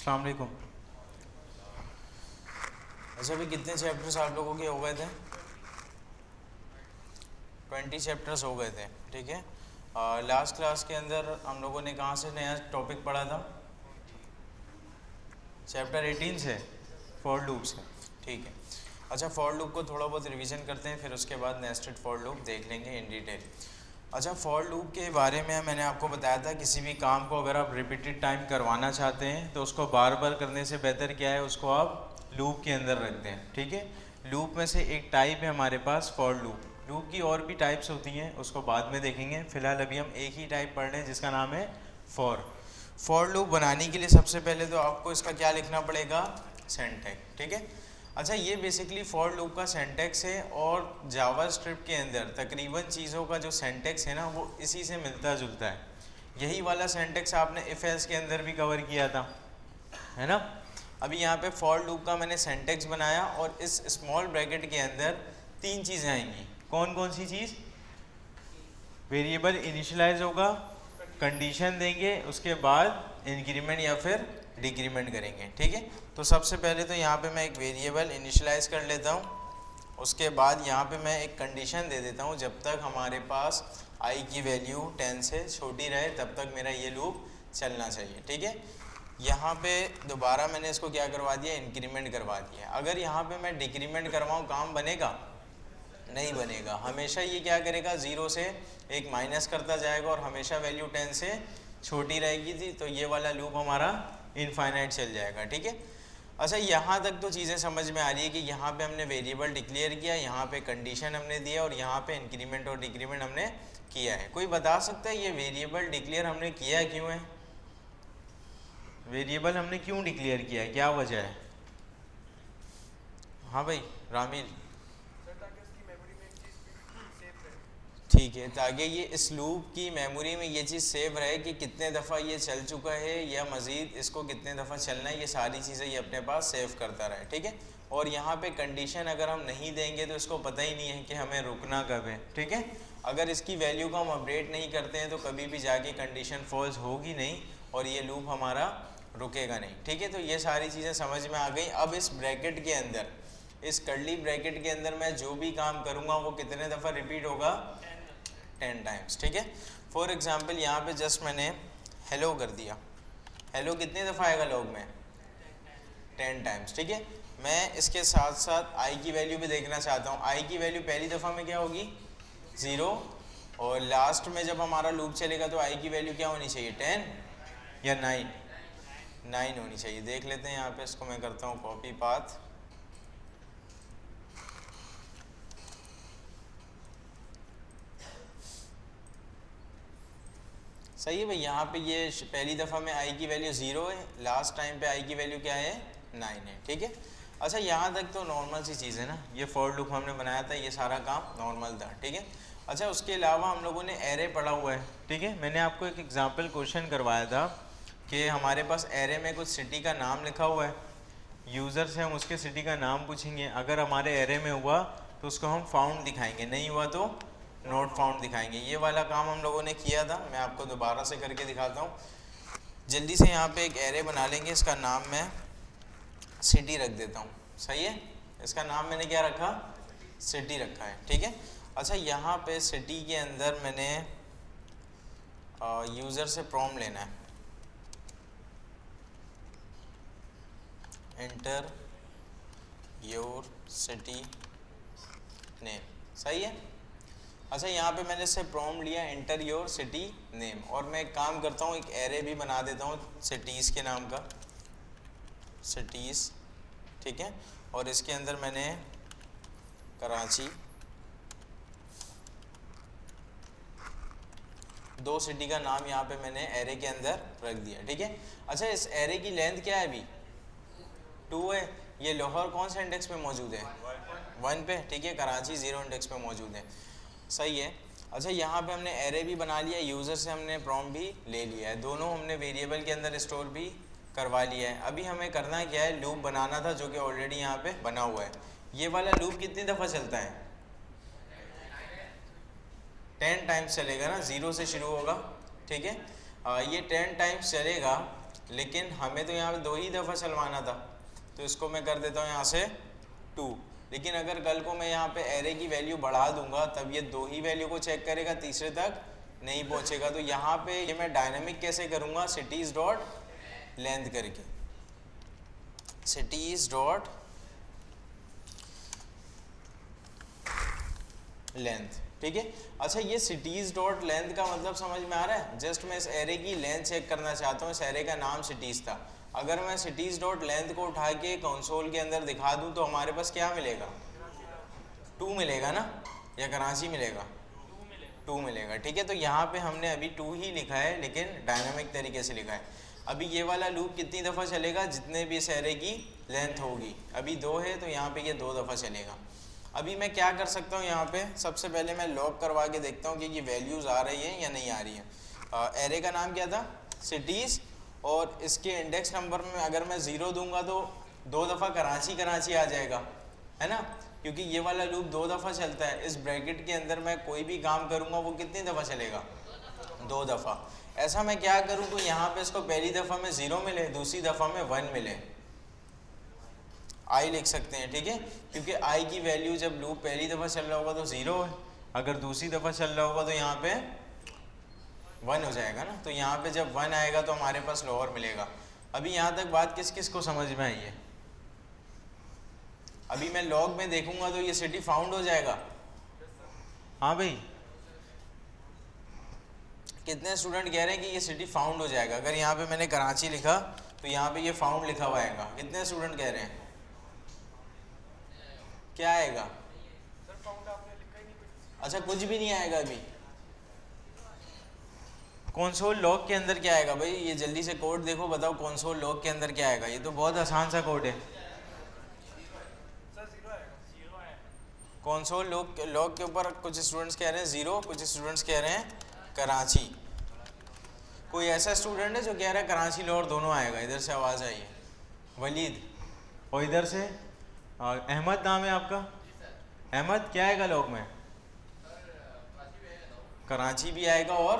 अस्सलाम वालेकुम। अच्छा, अभी कितने चैप्टर्स आप लोगों के हो गए थे? 20 चैप्टर्स हो गए थे, ठीक है। लास्ट क्लास के अंदर हम लोगों ने कहाँ से नया टॉपिक पढ़ा था? चैप्टर 18 से, फॉर लूप से, ठीक है। अच्छा, फॉर लूप को थोड़ा बहुत रिवीजन करते हैं, फिर उसके बाद नेस्टेड फॉर लूप देख लेंगे इन डिटेल। अच्छा, फॉर लूप के बारे में मैंने आपको बताया था, किसी भी काम को अगर आप रिपीटेड टाइम करवाना चाहते हैं तो उसको बार बार करने से बेहतर क्या है, उसको आप लूप के अंदर रखते हैं, ठीक है। लूप में से एक टाइप है हमारे पास फॉर लूप। लूप की और भी टाइप्स होती हैं, उसको बाद में देखेंगे। फिलहाल अभी हम एक ही टाइप पढ़ रहे हैं जिसका नाम है फॉर। फॉर लूप बनाने के लिए सबसे पहले तो आपको इसका क्या लिखना पड़ेगा, सिंटैक्स, ठीक है। अच्छा, ये बेसिकली फॉर लूप का सिंटैक्स है और जावास्क्रिप्ट के अंदर तकरीबन चीज़ों का जो सिंटैक्स है ना, वो इसी से मिलता जुलता है। यही वाला सिंटैक्स आपने इफ एल्स के अंदर भी कवर किया था, है ना। अभी यहाँ पे फॉर लूप का मैंने सिंटैक्स बनाया और इस स्मॉल ब्रैकेट के अंदर तीन चीज़ें आएंगी। कौन कौन सी चीज़? वेरिएबल इनिशियलाइज होगा, कंडीशन देंगे, उसके बाद इंक्रीमेंट या फिर डिक्रीमेंट करेंगे, ठीक है। तो सबसे पहले तो यहाँ पे मैं एक वेरिएबल इनिशियलाइज कर लेता हूँ। उसके बाद यहाँ पे मैं एक कंडीशन दे देता हूँ, जब तक हमारे पास आई की वैल्यू 10 से छोटी रहे तब तक मेरा ये लूप चलना चाहिए, ठीक है। यहाँ पे दोबारा मैंने इसको क्या करवा दिया, इंक्रीमेंट करवा दिया। अगर यहाँ पे मैं डिक्रीमेंट करवाऊँ, काम बनेगा? नहीं बनेगा। हमेशा ये क्या करेगा, ज़ीरो से एक माइनस करता जाएगा और हमेशा वैल्यू 10 से छोटी रहेगी थी, तो ये वाला लूप हमारा इनफाइनाइट चल जाएगा, ठीक है। अच्छा, यहाँ तक तो चीज़ें समझ में आ रही है कि यहाँ पे हमने वेरिएबल डिक्लेयर किया, यहाँ पे कंडीशन हमने दिया और यहाँ पे इंक्रीमेंट और डिक्रीमेंट हमने किया है। कोई बता सकता है ये वेरिएबल डिक्लेयर हमने किया क्यों है? वेरिएबल हमने क्यों डिक्लेयर किया है, क्या वजह है? हाँ भाई रामिल। ठीक है, ताकि ये इस लूप की मेमोरी में ये चीज़ सेव रहे कि कितने दफ़ा ये चल चुका है या मज़ीद इसको कितने दफ़ा चलना है, ये सारी चीज़ें ये अपने पास सेव करता रहे, ठीक है। और यहाँ पे कंडीशन अगर हम नहीं देंगे तो इसको पता ही नहीं है कि हमें रुकना कब है, ठीक है। अगर इसकी वैल्यू को हम अपडेट नहीं करते हैं तो कभी भी जाके कंडीशन फॉल्स होगी नहीं और ये लूप हमारा रुकेगा नहीं, ठीक है। तो ये सारी चीज़ें समझ में आ गई। अब इस ब्रैकेट के अंदर, इस कर्ली ब्रैकेट के अंदर मैं जो भी काम करूँगा वो कितने दफ़ा रिपीट होगा, 10 टाइम्स, ठीक है। फॉर एग्जाम्पल यहाँ पे जस्ट मैंने हेलो कर दिया। हेलो कितने दफ़ा आएगा लॉग में? 10 टाइम्स, ठीक है। मैं इसके साथ साथ आई की वैल्यू भी देखना चाहता हूँ। आई की वैल्यू पहली दफ़ा में क्या होगी, 0, और लास्ट में जब हमारा लूप चलेगा तो आई की वैल्यू क्या होनी चाहिए, 10 या 9 होनी चाहिए। देख लेते हैं यहाँ पे, इसको मैं करता हूँ कॉपी पाथ। सही है भाई, यहाँ पे ये पहली दफ़ा में आई की वैल्यू 0 है, लास्ट टाइम पे आई की वैल्यू क्या है, 9 है, ठीक है। अच्छा, यहाँ तक तो नॉर्मल सी चीज़ है ना, ये फॉर लूप हमने बनाया था, ये सारा काम नॉर्मल था, ठीक है। अच्छा, उसके अलावा हम लोगों ने एरे पढ़ा हुआ है, ठीक है। मैंने आपको एक एग्जाम्पल क्वेश्चन करवाया था कि हमारे पास एरे में कुछ सिटी का नाम लिखा हुआ है, यूज़र से हम उसके सिटी का नाम पूछेंगे। अगर हमारे एरे में हुआ तो उसको हम फाउंड दिखाएंगे, नहीं हुआ तो नोट फाउंड दिखाएंगे। ये वाला काम हम लोगों ने किया था, मैं आपको दोबारा से करके दिखाता हूँ। जल्दी से यहाँ पे एक एरे बना लेंगे, इसका नाम मैं सिटी रख देता हूँ, सही है। इसका नाम मैंने क्या रखा, सिटी रखा है, ठीक है। अच्छा, यहाँ पे सिटी के अंदर मैंने यूज़र से प्रॉम्प्ट लेना है, एंटर योर सिटी नेम, सही है। अच्छा, यहाँ पे मैंने इससे प्रॉम्प्ट लिया एंटर योर सिटी नेम, और मैं एक काम करता हूँ, एक एरे भी बना देता हूँ सिटीज़ के नाम का, सिटीज़, ठीक है। और इसके अंदर मैंने कराची, 2 सिटी का नाम यहाँ पे मैंने एरे के अंदर रख दिया, ठीक है। अच्छा, इस एरे की लेंथ क्या है अभी, 2 है। ये लाहौर कौन से इंडेक्स पे मौजूद है, 1 पे, ठीक है। कराची 0 इंडेक्स पे मौजूद है, सही है। अच्छा, यहाँ पे हमने एरे भी बना लिया, यूज़र से हमने प्रॉम्प्ट भी ले लिया है, दोनों हमने वेरिएबल के अंदर स्टोर भी करवा लिया है। अभी हमें करना क्या है, लूप बनाना था जो कि ऑलरेडी यहाँ पे बना हुआ है। ये वाला लूप कितनी दफ़ा चलता है, 10 टाइम्स चलेगा ना, 0 से शुरू होगा, ठीक है। ये 10 टाइम्स चलेगा। लेकिन हमें तो यहाँ पे 2 ही दफ़ा चलवाना था, तो इसको मैं कर देता हूँ यहाँ से 2। लेकिन अगर कल को मैं यहाँ पे एरे की वैल्यू बढ़ा दूंगा तब ये 2 ही वैल्यू को चेक करेगा, तीसरे तक नहीं पहुँचेगा। तो यहाँ पे ये मैं डायनामिक कैसे करूँगा, सिटीज़ डॉट लेंथ करके, सिटीज़ डॉट लेंथ, ठीक है। अच्छा, ये सिटीज़ डॉट लेंथ का मतलब समझ में आ रहा है? जस्ट मैं इस एरे की लेंथ चेक करना चाहता हूँ। इस एरे का नाम सिटीज़ था। अगर मैं सिटीज़ डॉट लेंथ को उठा के कंसोल के अंदर दिखा दूँ तो हमारे पास क्या मिलेगा, 2 मिलेगा ना, या कराची मिलेगा, 2 मिलेगा, ठीक है। तो यहाँ पे हमने अभी 2 ही लिखा है, लेकिन डायनामिक तरीके से लिखा है। अभी ये वाला लूप कितनी दफ़ा चलेगा, जितने भी इस एरे की लेंथ होगी। अभी 2 है तो यहाँ पे ये 2 दफ़ा चलेगा। अभी मैं क्या कर सकता हूँ, यहाँ पे सबसे पहले मैं लॉग करवा के देखता हूँ कि ये वैल्यूज़ आ रही हैं या नहीं आ रही हैं। एरे का नाम क्या था, सिटीज़, और इसके इंडेक्स नंबर में अगर मैं 0 दूंगा तो 2 दफ़ा कराची कराची आ जाएगा, है ना, क्योंकि ये वाला लूप 2 दफ़ा चलता है। इस ब्रैकेट के अंदर मैं कोई भी काम करूँगा वो कितनी दफ़ा चलेगा, 2 दफ़ा। ऐसा मैं क्या करूँ तो यहाँ पे इसको पहली दफ़ा में 0 मिले, दूसरी दफ़ा में 1 मिले, आई लिख सकते हैं, ठीक है, क्योंकि आई की वैल्यू जब लूप पहली दफ़ा चल रहा होगा तो 0 है, अगर दूसरी दफ़ा चल रहा होगा तो यहाँ पे 1 हो जाएगा ना। तो यहाँ पे जब 1 आएगा तो हमारे पास लोअर मिलेगा। अभी यहाँ तक बात किस किस को समझ में आई है? अभी मैं लॉग में देखूंगा तो ये सिटी फाउंड हो जाएगा। हाँ भाई, कितने स्टूडेंट कह रहे हैं कि ये सिटी फाउंड हो जाएगा? अगर यहाँ पे मैंने कराची लिखा तो यहाँ पे ये फाउंड लिखा हुआ आएगा। कितने स्टूडेंट कह रहे हैं? क्या आएगा? अच्छा, कुछ भी नहीं आएगा अभी। कंसोल लॉग के अंदर क्या आएगा भाई? ये जल्दी से कोड देखो, बताओ कंसोल लॉग के अंदर क्या आएगा? ये तो बहुत आसान सा कोड है। कंसोल लॉग के ऊपर कुछ स्टूडेंट्स कह रहे हैं 0, कुछ स्टूडेंट्स कह रहे हैं कराची। कोई ऐसा स्टूडेंट है जो कह रहा है कराची लाहौर दोनों आएगा? इधर से आवाज़ आई है, वलीद। और इधर से अहमद नाम है आपका, अहमद क्या आएगा लॉग में? कराची भी आएगा और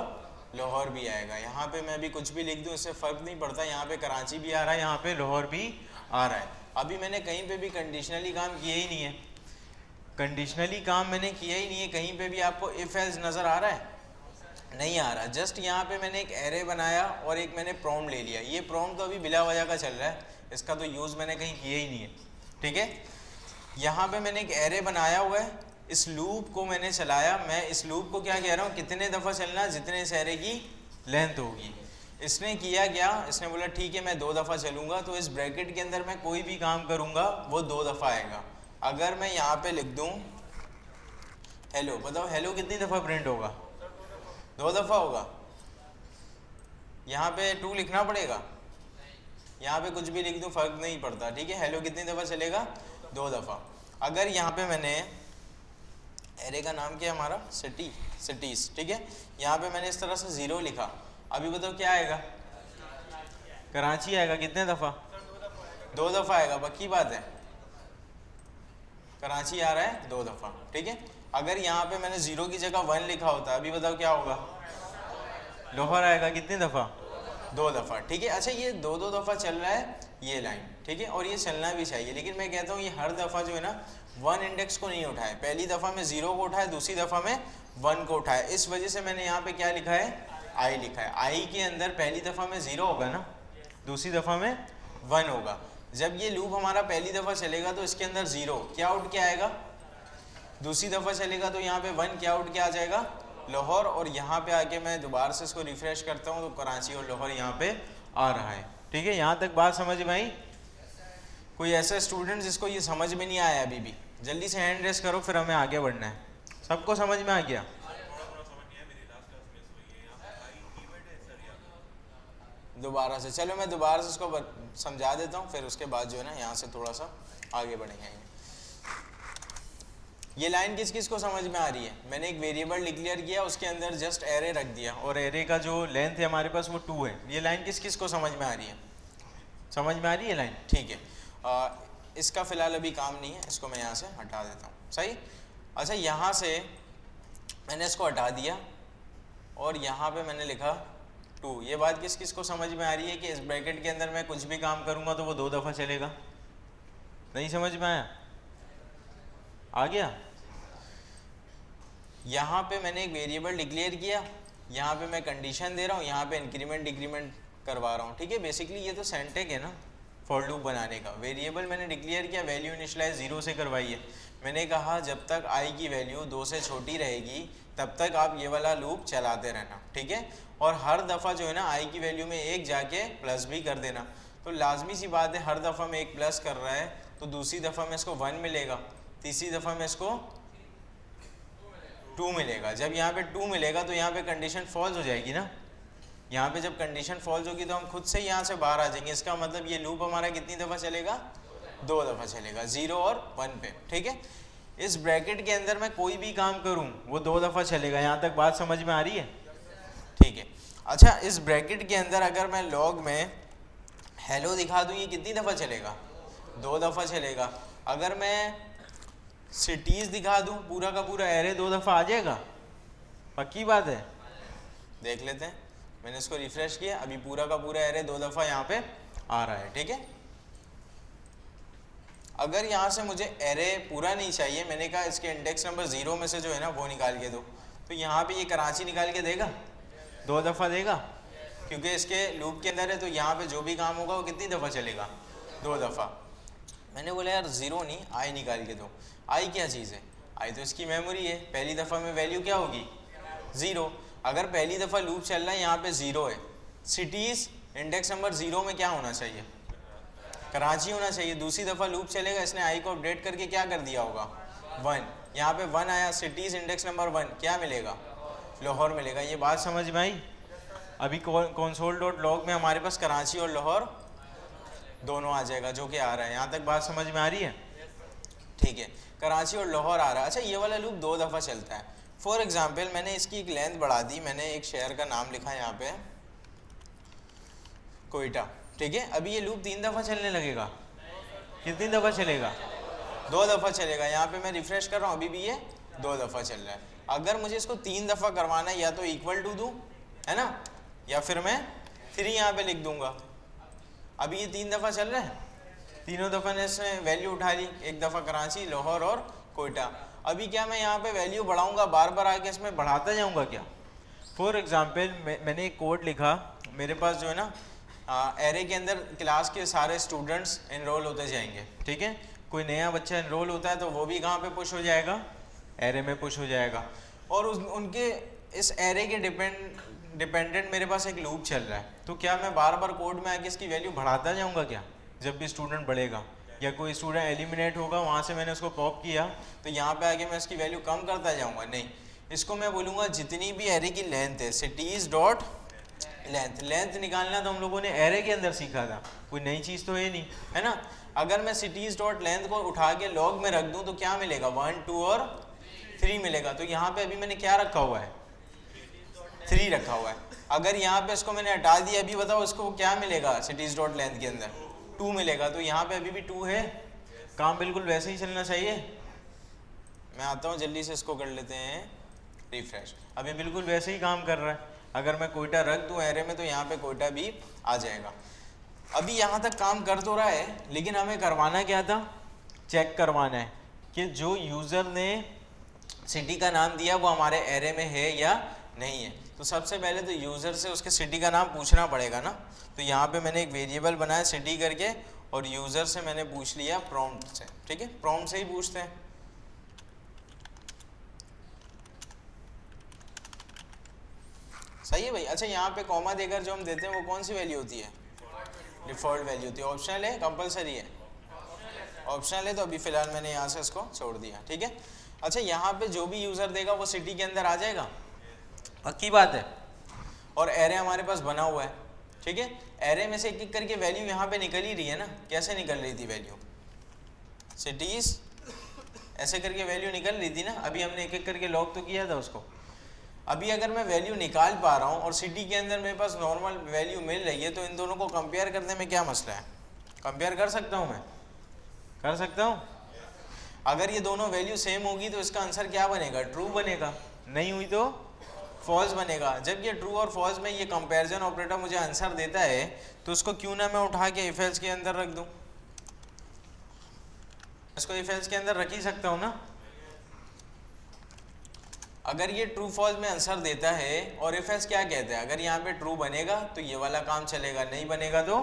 लाहौर भी आएगा। यहाँ पे मैं भी कुछ भी लिख दूँ इससे फ़र्क नहीं पड़ता, यहाँ पे कराची भी आ रहा है, यहाँ पे लाहौर भी आ रहा है। अभी मैंने कहीं पे भी कंडीशनली काम किया ही नहीं है, कंडीशनली काम मैंने किया ही नहीं है। कहीं पे भी आपको इफ़ एल्स नज़र आ रहा है? नहीं आ रहा। जस्ट यहाँ पे मैंने एक एरे बनाया और एक मैंने प्रॉम्प्ट ले लिया। ये प्रॉम्प्ट तो अभी बिला वजह का चल रहा है, इसका तो यूज़ मैंने कहीं किया ही नहीं है, ठीक है। यहाँ पे मैंने एक एरे बनाया हुआ है, इस लूप को मैंने चलाया। मैं इस लूप को क्या कह रहा हूँ, कितने दफ़ा चलना है, जितने इस एरे की लेंथ होगी। इसने किया क्या, इसने बोला ठीक है मैं 2 दफ़ा चलूँगा, तो इस ब्रैकेट के अंदर मैं कोई भी काम करूँगा वो 2 दफ़ा आएगा। अगर मैं यहाँ पे लिख दूँ हेलो, बताओ हेलो कितनी दफ़ा प्रिंट होगा? 2 दफ़ा होगा। यहाँ पे 2 लिखना पड़ेगा, यहाँ पे कुछ भी लिख दूँ फ़र्क नहीं पड़ता, ठीक है। हेलो कितनी दफ़ा चलेगा? 2 दफ़ा। अगर यहाँ पे मैंने एरे का नाम क्या है हमारा, सिटीज़, ठीक है, यहाँ पे मैंने इस तरह से 0 लिखा। अभी बताओ क्या आएगा? कराची आएगा। कितने दफ़ा? 2 दफ़ा आएगा, पक्की बात है। कराची आ रहा है 2 दफ़ा, ठीक है। अगर यहाँ पे मैंने 0 की जगह 1 लिखा होता, अभी बताओ क्या होगा? लाहौर आएगा। कितनी दफ़ा? 2 दफ़ा, ठीक है। अच्छा, ये 2 दफ़ा चल रहा है ये लाइन, ठीक है, और ये चलना भी चाहिए, लेकिन मैं कहता हूँ ये हर दफ़ा जो है ना 1 इंडेक्स को नहीं उठाए। पहली दफ़ा में 0 को उठाए, दूसरी दफ़ा में 1 को उठाए। इस वजह से मैंने यहाँ पे क्या लिखा है, आई लिखा है। आई के अंदर पहली दफ़ा में 0 होगा ना, दूसरी दफ़ा में 1 होगा। जब ये लूप हमारा पहली दफ़ा चलेगा तो इसके अंदर 0 क्या उठ के आएगा, दूसरी दफ़ा चलेगा तो यहाँ पे 1 क्या उठ के आ जाएगा, लाहौर। और यहाँ पे आके मैं दोबारा से इसको रिफ़्रेश करता हूँ तो कराची और लाहौर यहाँ पे आ रहा है, ठीक है। यहाँ तक बात समझ में आई? कोई ऐसा स्टूडेंट जिसको ये समझ में नहीं आया अभी भी, जल्दी से हैंड रेस करो, फिर हमें आगे बढ़ना है। सबको समझ में आ गया? दोबारा से चलो मैं दोबारा से इसको समझा देता हूँ, फिर उसके बाद जो है ना यहाँ से थोड़ा सा आगे बढ़ेंगे। ये लाइन किस किस को समझ में आ रही है? मैंने एक वेरिएबल डिक्लेयर किया, उसके अंदर जस्ट एरे रख दिया, और एरे का जो लेंथ है हमारे पास वो 2 है। ये लाइन किस किस को समझ में आ रही है? समझ में आ रही है लाइन, ठीक है। इसका फ़िलहाल अभी काम नहीं है, इसको मैं यहाँ से हटा देता हूँ, सही। अच्छा, यहाँ से मैंने इसको हटा दिया और यहाँ पे मैंने लिखा 2। ये बात किस किस को समझ में आ रही है कि इस ब्रैकेट के अंदर मैं कुछ भी काम करूँगा तो वो 2 दफ़ा चलेगा? नहीं समझ में आया? आ गया? यहाँ पे मैंने एक वेरिएबल डिक्लेयर किया, यहाँ पे मैं कंडीशन दे रहा हूँ, यहाँ पे इंक्रीमेंट डिक्रीमेंट करवा रहा हूँ, ठीक है। बेसिकली ये तो सिंटैक्स है ना फॉर लूप बनाने का। वेरिएबल मैंने डिक्लेयर किया, वैल्यू इनिशियलाइज 0 से करवाई है। मैंने कहा जब तक i की वैल्यू 2 से छोटी रहेगी तब तक आप ये वाला लूप चलाते रहना, ठीक है। और हर दफ़ा जो है ना i की वैल्यू में 1 जाके प्लस भी कर देना। तो लाजमी सी बात है, हर दफ़ा में 1 प्लस कर रहा है तो दूसरी दफ़ा में इसको 1 मिलेगा, तीसरी दफ़ा में इसको 2 मिलेगा। जब यहाँ पे 2 मिलेगा तो यहाँ पे कंडीशन फॉल्स हो जाएगी ना। यहाँ पे जब कंडीशन फॉल्स होगी तो हम खुद से यहाँ से बाहर आ जाएंगे। इसका मतलब ये लूप हमारा कितनी दफ़ा चलेगा? 2 दफ़ा चलेगा, 0 और 1 पे, ठीक है। इस ब्रैकेट के अंदर मैं कोई भी काम करूँ वो 2 दफ़ा चलेगा। यहाँ तक बात समझ में आ रही है? ठीक है। अच्छा, इस ब्रैकेट के अंदर अगर मैं लॉग में हेलो दिखा दूँ, ये कितनी दफ़ा चलेगा? 2 दफ़ा चलेगा। अगर मैं सिटीज़ दिखा दूँ पूरा का पूरा एरे, 2 दफ़ा आ जाएगा? पक्की बात है? देख लेते हैं। मैंने इसको रिफ्रेश किया, अभी पूरा का पूरा एरे 2 दफ़ा यहाँ पे आ रहा है, ठीक है। अगर यहाँ से मुझे एरे पूरा नहीं चाहिए, मैंने कहा इसके इंडेक्स नंबर 0 में से जो है ना वो निकाल के दो, तो यहाँ पे ये कराची निकाल के देगा? 2 दफ़ा देगा, क्योंकि इसके लूप के अंदर है। तो यहाँ पे जो भी काम होगा वो कितनी दफ़ा चलेगा? 2 दफ़ा। मैंने बोला यार 0 नहीं, आई निकाल के दो। आई क्या चीज़ है? आई तो इसकी मेमोरी है। पहली दफ़ा में वैल्यू क्या होगी? 0। अगर पहली दफ़ा लूप चल रहा है, यहाँ पे 0 है, सिटीज़ इंडेक्स नंबर 0 में क्या होना चाहिए? कराची होना चाहिए। दूसरी दफ़ा लूप चलेगा, इसने आई को अपडेट करके क्या कर दिया होगा? 1। यहाँ पे 1 आया, सिटीज़ इंडेक्स नंबर 1, क्या मिलेगा? लाहौर मिलेगा। ये बात समझ में आई? अभी console.log में हमारे पास कराची और लाहौर दोनों आ जाएगा, जो कि आ रहा है। यहाँ तक बात समझ में आ रही है? ठीक है, कराची और लाहौर आ रहा है। अच्छा, ये वाला लूप 2 दफ़ा चलता है। फॉर एग्जांपल मैंने इसकी एक लेंथ बढ़ा दी, मैंने एक शहर का नाम लिखा यहाँ पे कोयटा, ठीक है। अभी ये लूप 3 दफ़ा चलने लगेगा। कितनी दफ़ा चलेगा? 2 दफ़ा चलेगा। यहाँ पे मैं रिफ्रेश कर रहा हूँ, अभी भी ये 2 दफ़ा चल रहा है। अगर मुझे इसको 3 दफ़ा करवाना है, या तो इक्वल टू दूँ, है ना, या फिर मैं 3 यहाँ पे लिख दूँगा। अभी ये 3 दफ़ा चल रहा है, तीनों दफ़ा ने इसने वैल्यू उठा ली, एक दफ़ा कराची, लाहौर और कोयटा। अभी क्या मैं यहाँ पे वैल्यू बढ़ाऊँगा, बार बार आके इसमें बढ़ाता जाऊँगा क्या? फॉर एग्ज़ाम्पल मैंने एक कोड लिखा, मेरे पास जो है ना एरे के अंदर क्लास के सारे स्टूडेंट्स इनरोल होते जाएंगे, ठीक है। कोई नया बच्चा इनरोल होता है तो वो भी कहाँ पे पुश हो जाएगा? एरे में पुश हो जाएगा। और उनके इस एरे के डिपेंडेंट मेरे पास एक लूप चल रहा है। तो क्या मैं बार बार कोड में आके इसकी वैल्यू बढ़ाता जाऊँगा क्या जब भी स्टूडेंट बढ़ेगा? या कोई स्टूडेंट एलिमिनेट होगा, वहाँ से मैंने उसको पॉप किया तो यहाँ पे आके मैं इसकी वैल्यू कम करता जाऊँगा? नहीं, इसको मैं बोलूँगा जितनी भी एरे की लेंथ है, सिटीज़ डॉट लेंथ निकालना तो हम लोगों ने एरे के अंदर सीखा था, कोई नई चीज़ तो है नहीं, है ना। अगर मैं सिटीज़ डॉट लेंथ को उठा के लॉग में रख दूँ तो क्या मिलेगा? 1, 2 और 3 मिलेगा। तो यहाँ पे अभी मैंने क्या रखा हुआ है? 3 रखा हुआ है। अगर यहाँ पे इसको मैंने हटा दिया, अभी बताओ इसको क्या मिलेगा? सिटीज़ डॉट लेंथ के अंदर 2 मिलेगा। तो यहाँ पे अभी भी 2 है। काम बिल्कुल वैसे ही चलना चाहिए। मैं आता हूँ, जल्दी से इसको कर लेते हैं रिफ्रेश। अभी बिल्कुल वैसे ही काम कर रहा है। अगर मैं कोयटा रख दूँ एरे में तो यहाँ पे कोयटा भी आ जाएगा। अभी यहाँ तक काम कर तो रहा है, लेकिन हमें करवाना क्या था? चेक करवाना है कि जो यूज़र ने सिटी का नाम दिया वो हमारे एरे में है या नहीं है। तो सबसे पहले तो यूज़र से उसके सिटी का नाम पूछना पड़ेगा ना। तो यहाँ पे मैंने एक वेरिएबल बनाया सिटी करके, और यूज़र से मैंने पूछ लिया प्रॉम्प्ट से, ठीक है। प्रॉम्प्ट से ही पूछते हैं। सही है भाई। अच्छा, यहाँ पे कॉमा देकर जो हम देते हैं वो कौन सी वैल्यू होती है? डिफ़ॉल्ट वैल्यू होती है। ऑप्शनल है, कंपलसरी है? ऑप्शनल है। तो अभी फ़िलहाल मैंने यहाँ से इसको छोड़ दिया, ठीक है। अच्छा, यहाँ पे जो भी यूज़र देगा वो सिटी के अंदर आ जाएगा, पक्की बात है। और एरे हमारे पास बना हुआ है, ठीक है। एरे में से एक एक करके वैल्यू यहाँ पे निकल ही रही है ना। कैसे निकल रही थी वैल्यू? सिटीज़ ऐसे करके वैल्यू निकल रही थी ना। अभी हमने एक एक करके लॉग तो किया था उसको। अभी अगर मैं वैल्यू निकाल पा रहा हूँ और सिटी के अंदर मेरे पास नॉर्मल वैल्यू मिल रही है, तो इन दोनों को कंपेयर करने में क्या मसला है? कंपेयर कर सकता हूँ, मैं कर सकता हूँ। अगर ये दोनों वैल्यू सेम होगी तो इसका आंसर क्या बनेगा? ट्रू बनेगा। नहीं हुई तो फॉल्स बनेगा। जब ये ट्रू और फॉल्स में ये कंपैरिजन ऑपरेटर मुझे आंसर देता है तो उसको क्यों ना मैं उठा के इफ एल्स के अंदर रख दूं, इसको इफ एल्स के अंदर रख ही सकता हूं ना। अगर ये ट्रू फॉल्स में आंसर देता है और इफ एल्स क्या कहता है, अगर यहाँ पे ट्रू बनेगा तो ये वाला काम चलेगा, नहीं बनेगा तो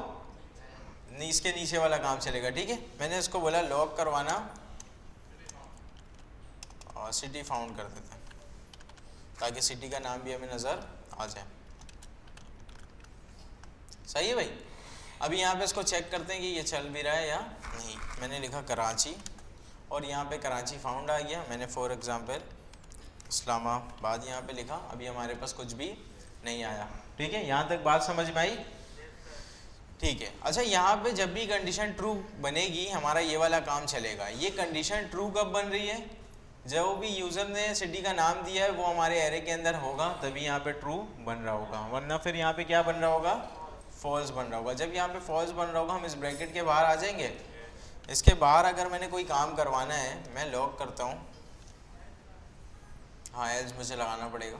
इसके नीचे वाला काम चलेगा। ठीक है, मैंने इसको बोला लॉग करवाना और सिटी फाउंड कर देते हैं ताकि सिटी का नाम भी हमें नज़र आ जाए। सही है भाई। अभी यहाँ पे इसको चेक करते हैं कि ये चल भी रहा है या नहीं। मैंने लिखा कराची और यहाँ पे कराची फाउंड आ गया। मैंने फॉर एग्जांपल इस्लामाबाद यहाँ पे लिखा, अभी हमारे पास कुछ भी नहीं आया। ठीक है, यहाँ तक बात समझ में आई। ठीक है, अच्छा यहाँ पे जब भी कंडीशन ट्रू बनेगी हमारा ये वाला काम चलेगा। ये कंडीशन ट्रू कब बन रही है, जब भी यूज़र ने सिटी का नाम दिया है वो हमारे एरे के अंदर होगा तभी यहाँ पे ट्रू बन रहा होगा, वरना फिर यहाँ पे क्या बन रहा होगा, फॉल्स बन रहा होगा। जब यहाँ पे फॉल्स बन रहा होगा हम इस ब्रैकेट के बाहर आ जाएंगे। इसके बाहर अगर मैंने कोई काम करवाना है, मैं लॉक करता हूँ, हाँ एल्स मुझे लगाना पड़ेगा।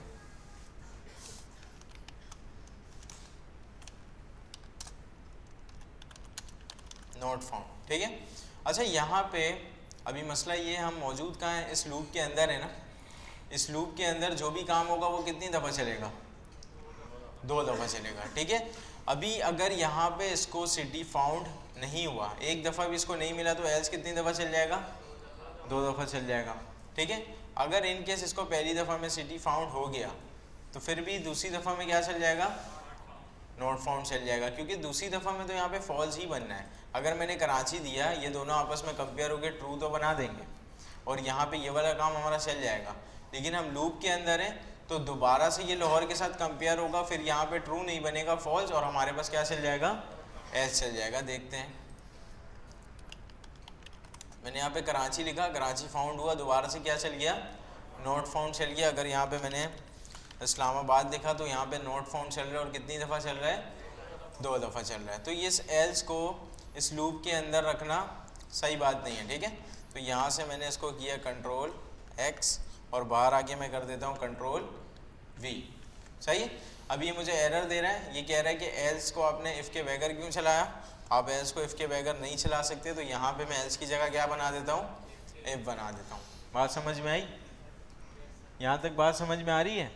Not found. ठीक है, अच्छा यहाँ पे अभी मसला ये हम मौजूद कहाँ है, इस लूप के अंदर है ना। इस लूप के अंदर जो भी काम होगा वो कितनी दफ़ा चलेगा, 2 दफ़ा चलेगा। ठीक है, अभी अगर यहाँ पे इसको सिटी फाउंड नहीं हुआ, एक दफ़ा भी इसको नहीं मिला तो एल्स कितनी दफ़ा चल जाएगा, 2 दफ़ा चल जाएगा। ठीक है, अगर इन केस इसको पहली दफ़ा में सिटी फाउंड हो गया तो फिर भी दूसरी दफ़ा में क्या चल जाएगा, नॉट फाउंड चल जाएगा, क्योंकि दूसरी दफ़ा में तो यहाँ पे फॉल्स ही बनना है। अगर मैंने कराची दिया, ये दोनों आपस में कंपेयर होकर ट्रू तो बना देंगे और यहाँ पे ये वाला काम हमारा चल जाएगा। लेकिन हम लूप के अंदर हैं तो दोबारा से ये लाहौर के साथ कंपेयर होगा, फिर यहाँ पे ट्रू नहीं बनेगा, फॉल्स, और हमारे पास क्या चल जाएगा, एस चल जाएगा। देखते हैं, मैंने यहाँ पे कराची लिखा, कराची फाउंड हुआ, दोबारा से क्या चल गया, नॉट फाउंड चल गया। अगर यहाँ पे मैंने इस्लामाबाद लिखा तो यहाँ पे नॉट फाउंड चल रहा है और कितनी दफ़ा चल रहा है, 2 दफ़ा चल रहा है। तो ये एल्स को इस लूप के अंदर रखना सही बात नहीं है। ठीक है, तो यहाँ से मैंने इसको किया कंट्रोल एक्स और बाहर आके मैं कर देता हूँ कंट्रोल वी। सही है, अब ये मुझे एरर दे रहा है, ये कह रहा है कि एल्स को आपने इफ़ के बगैर क्यों चलाया। आप एल्स को इफ़ के बगैर नहीं चला सकते, तो यहाँ पे मैं एल्स की जगह क्या बना देता हूँ, इफ़ बना देता हूँ। बात समझ में आई, यहाँ तक बात समझ में आ रही है।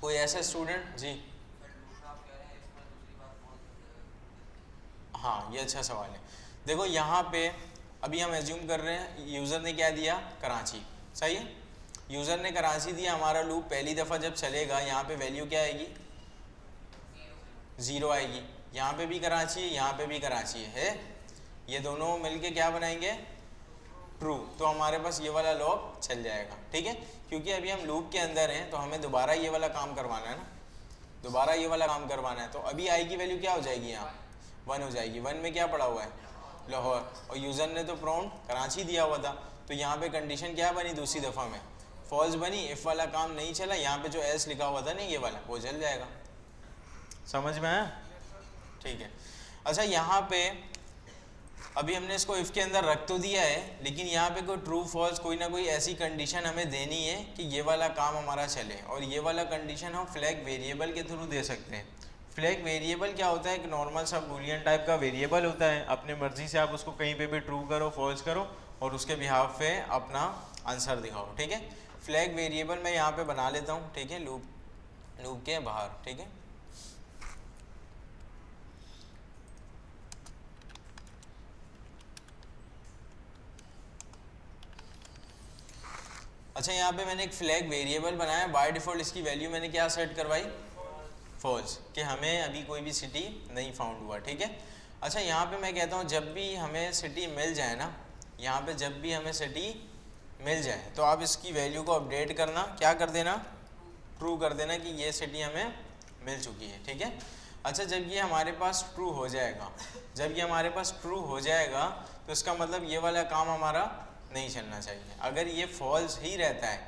कोई ऐसा स्टूडेंट जी, हाँ ये अच्छा सवाल है। देखो यहाँ पे अभी हम एज्यूम कर रहे हैं यूज़र ने क्या दिया, कराची। सही है, यूज़र ने कराची दिया, हमारा लूप पहली दफ़ा जब चलेगा यहाँ पे वैल्यू क्या आएगी, 0 आएगी। यहाँ पे भी कराची है, यहाँ पे भी कराची है, ये दोनों मिलके क्या बनाएंगे, ट्रू। तो हमारे पास ये वाला लॉग चल जाएगा। ठीक है, क्योंकि अभी हम लूप के अंदर हैं तो हमें दोबारा ये वाला काम करवाना है ना, दोबारा ये वाला काम करवाना है। तो अभी आई की वैल्यू क्या हो जाएगी, यहाँ 1 हो जाएगी। 1 में क्या पड़ा हुआ है, लाहौर, और यूज़र ने तो प्रॉम्प्ट कराची दिया हुआ था, तो यहाँ पे कंडीशन क्या बनी, दूसरी दफ़ा में फॉल्स बनी, इफ़ वाला काम नहीं चला, यहाँ पे जो एस लिखा हुआ था ना ये वाला, वो चल जाएगा। समझ में आया। ठीक है, अच्छा यहाँ पे अभी हमने इसको इफ़ के अंदर रख तो दिया है, लेकिन यहाँ पे कोई ट्रू फॉल्स कोई ना कोई ऐसी कंडीशन हमें देनी है कि ये वाला काम हमारा चले, और ये वाला कंडीशन हम फ्लैग वेरिएबल के थ्रू दे सकते हैं। फ्लैग वेरिएबल क्या होता है, एक नॉर्मल सा बूलियन टाइप का वेरिएबल होता है, अपने मर्जी से आप उसको कहीं पे भी ट्रू करो, फॉल्स करो और उसके बिहाफ पे अपना आंसर दिखाओ। ठीक है, फ्लैग वेरिएबल मैं यहाँ पे बना लेता हूँ। ठीक है, लूप के बाहर। ठीक है, अच्छा यहाँ पे मैंने एक फ्लैग वेरिएबल बनाया, बाय डिफ़ॉल्ट इसकी वैल्यू मैंने क्या सेट करवाई, फॉल्स, कि हमें अभी कोई भी सिटी नहीं फाउंड हुआ। ठीक है, अच्छा यहाँ पे मैं कहता हूँ जब भी हमें सिटी मिल जाए ना, यहाँ पे जब भी हमें सिटी मिल जाए तो आप इसकी वैल्यू को अपडेट करना, क्या कर देना, ट्रू कर देना कि ये सिटी हमें मिल चुकी है। ठीक है, अच्छा जब ये हमारे पास ट्रू हो जाएगा, जब ये हमारे पास ट्रू हो जाएगा तो इसका मतलब ये वाला काम हमारा नहीं चलना चाहिए। अगर ये फॉल्स ही रहता है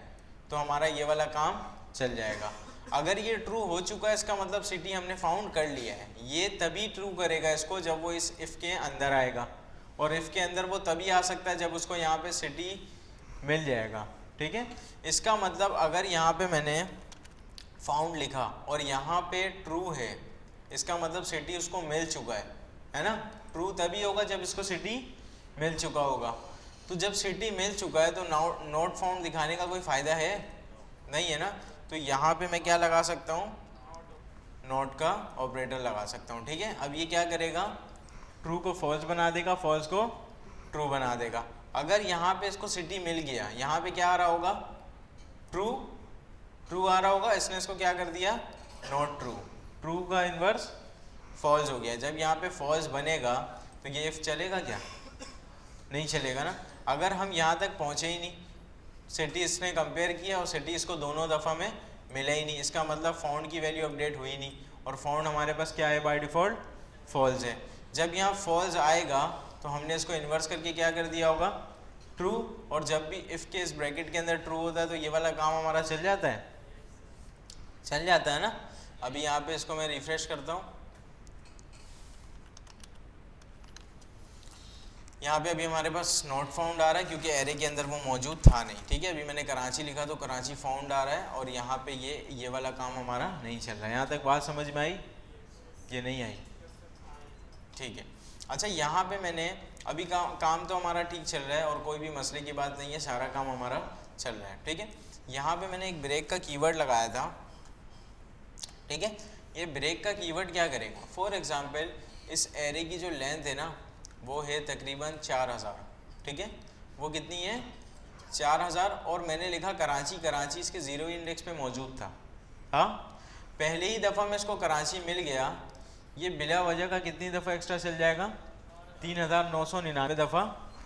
तो हमारा ये वाला काम चल जाएगा। अगर ये ट्रू हो चुका है इसका मतलब सिटी हमने फाउंड कर लिया है। ये तभी ट्रू करेगा इसको जब वो इस इफ़ के अंदर आएगा, और इफ़ के अंदर वो तभी आ सकता है जब उसको यहाँ पे सिटी मिल जाएगा। ठीक है, इसका मतलब अगर यहाँ पे मैंने फाउंड लिखा और यहाँ पे ट्रू है, इसका मतलब सिटी उसको मिल चुका है ना। ट्रू तभी होगा जब इसको सिटी मिल चुका होगा। तो जब सिटी मिल चुका है तो नॉट फाउंड दिखाने का कोई फ़ायदा है नहीं, है ना। तो यहाँ पे मैं क्या लगा सकता हूँ, नॉट का ऑपरेटर लगा सकता हूँ, ठीक है। अब ये क्या करेगा, ट्रू को फॉल्स बना देगा, फॉल्स को ट्रू बना देगा। अगर यहाँ पे इसको सिटी मिल गया, यहाँ पे क्या आ रहा होगा, ट्रू, ट्रू आ रहा होगा, इसने इसको क्या कर दिया, नॉट ट्रू, ट्रू का इन्वर्स फॉल्स हो गया। जब यहाँ पे फॉल्स बनेगा तो ये इफ चलेगा क्या, नहीं चलेगा ना। अगर हम यहाँ तक पहुँचे ही नहीं, सिटी इसने कंपेयर किया और सिटी इसको दोनों दफ़ा में मिला ही नहीं, इसका मतलब फाउंड की वैल्यू अपडेट हुई नहीं, और फाउंड हमारे पास क्या है, बाय डिफ़ॉल्ट फॉल्स है। जब यहाँ फॉल्स आएगा तो हमने इसको इन्वर्स करके क्या कर दिया होगा, ट्रू, और जब भी इफ़ के इस ब्रैकेट के अंदर ट्रू होता है तो ये वाला काम हमारा चल जाता है, चल जाता है ना। अभी यहाँ पे इसको मैं रिफ्रेश करता हूँ, यहाँ पे अभी हमारे पास नॉट फाउंड आ रहा है क्योंकि एरे के अंदर वो मौजूद था नहीं, ठीक है। अभी मैंने कराची लिखा तो कराची फाउंड आ रहा है, और यहाँ पे ये वाला काम हमारा नहीं चल रहा है। यहाँ तक बात समझ में आई, ये नहीं आई, ठीक है। अच्छा, यहाँ पे मैंने अभी काम तो हमारा ठीक चल रहा है और कोई भी मसले की बात नहीं है, सारा काम हमारा चल रहा है, ठीक है। यहाँ पे मैंने एक ब्रेक का कीवर्ड लगाया था, ठीक है। ये ब्रेक का कीवर्ड क्या करेगा, फॉर एग्जांपल इस एरे की जो लेंथ है ना वो है तकरीबन 4000, ठीक है। वो कितनी है, 4000, और मैंने लिखा कराची, कराची इसके ज़ीरो इंडेक्स पे मौजूद था। हाँ, पहले ही दफ़ा में इसको कराची मिल गया, ये बिला वजह का कितनी दफ़ा एक्स्ट्रा चल जाएगा, 3999 दफ़ा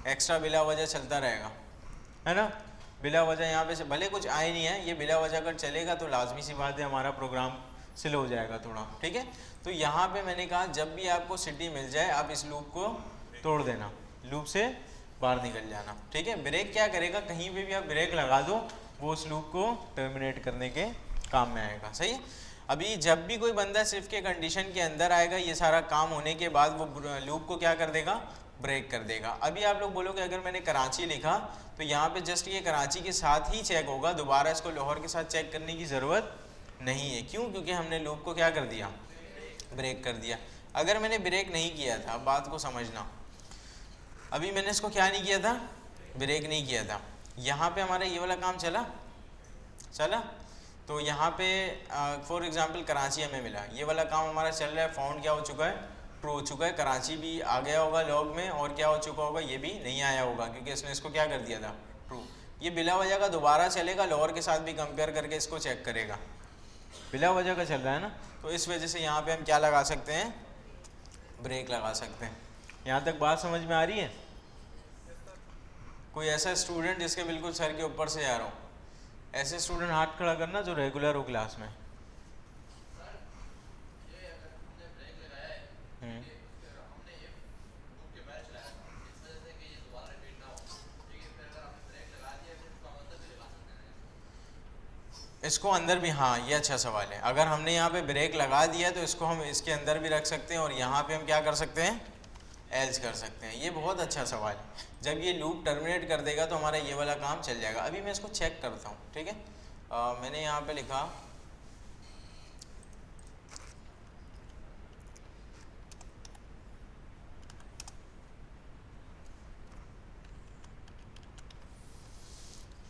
एक्स्ट्रा बिला वजह चलता रहेगा, है ना। बिला वजह यहाँ पे भले कुछ आए नहीं है, ये बिला वजह अगर चलेगा तो लाजमी सी बात है हमारा प्रोग्राम स्लो हो जाएगा थोड़ा, ठीक है। तो यहाँ पे मैंने कहा जब भी आपको सिटी मिल जाए आप इस लूप को तोड़ देना, लूप से बाहर निकल जाना, ठीक है। ब्रेक क्या करेगा, कहीं पे भी आप ब्रेक लगा दो वो उस लूप को टर्मिनेट करने के काम में आएगा, सही है। अभी जब भी कोई बंदा सिर्फ के कंडीशन के अंदर आएगा, ये सारा काम होने के बाद वो लूप को क्या कर देगा, ब्रेक कर देगा। अभी आप लोग बोलोगे अगर मैंने कराची लिखा तो यहाँ पे जस्ट ये कराची के साथ ही चेक होगा, दोबारा इसको लाहौर के साथ चेक करने की ज़रूरत नहीं है। क्यों, क्योंकि हमने लूप को क्या कर दिया, ब्रेक कर दिया। अगर मैंने ब्रेक नहीं किया था, बात को समझना, अभी मैंने इसको क्या नहीं किया था, ब्रेक नहीं किया था, यहाँ पे हमारा ये वाला काम चला, तो यहाँ पे फॉर एग्जांपल कराची हमें मिला, ये वाला काम हमारा चल रहा है, फाउंड क्या हो चुका है, ट्रू हो चुका है, कराची भी आ गया होगा लॉग में, और क्या हो चुका होगा, ये भी नहीं आया होगा क्योंकि इसने इसको क्या कर दिया था, ट्रू। ये बिला वजह का दोबारा चलेगा, लाहौर के साथ भी कंपेयर करके इसको चेक करेगा, बिला वजह का चल रहा है ना, तो इस वजह से यहाँ पे हम क्या लगा सकते हैं, ब्रेक लगा सकते हैं। यहाँ तक बात समझ में आ रही है। कोई ऐसा स्टूडेंट जिसके बिल्कुल सर के ऊपर से आ रहा हो, ऐसे स्टूडेंट हाथ खड़ा करना जो रेगुलर हो क्लास में। इसको अंदर भी, हाँ ये अच्छा सवाल है, अगर हमने यहाँ पे ब्रेक लगा दिया तो इसको हम इसके अंदर भी रख सकते हैं और यहाँ पे हम क्या कर सकते हैं, एल्स कर सकते हैं। ये बहुत अच्छा सवाल है। जब ये लूप टर्मिनेट कर देगा तो हमारा ये वाला काम चल जाएगा। अभी मैं इसको चेक करता हूँ, ठीक है। मैंने यहाँ पे लिखा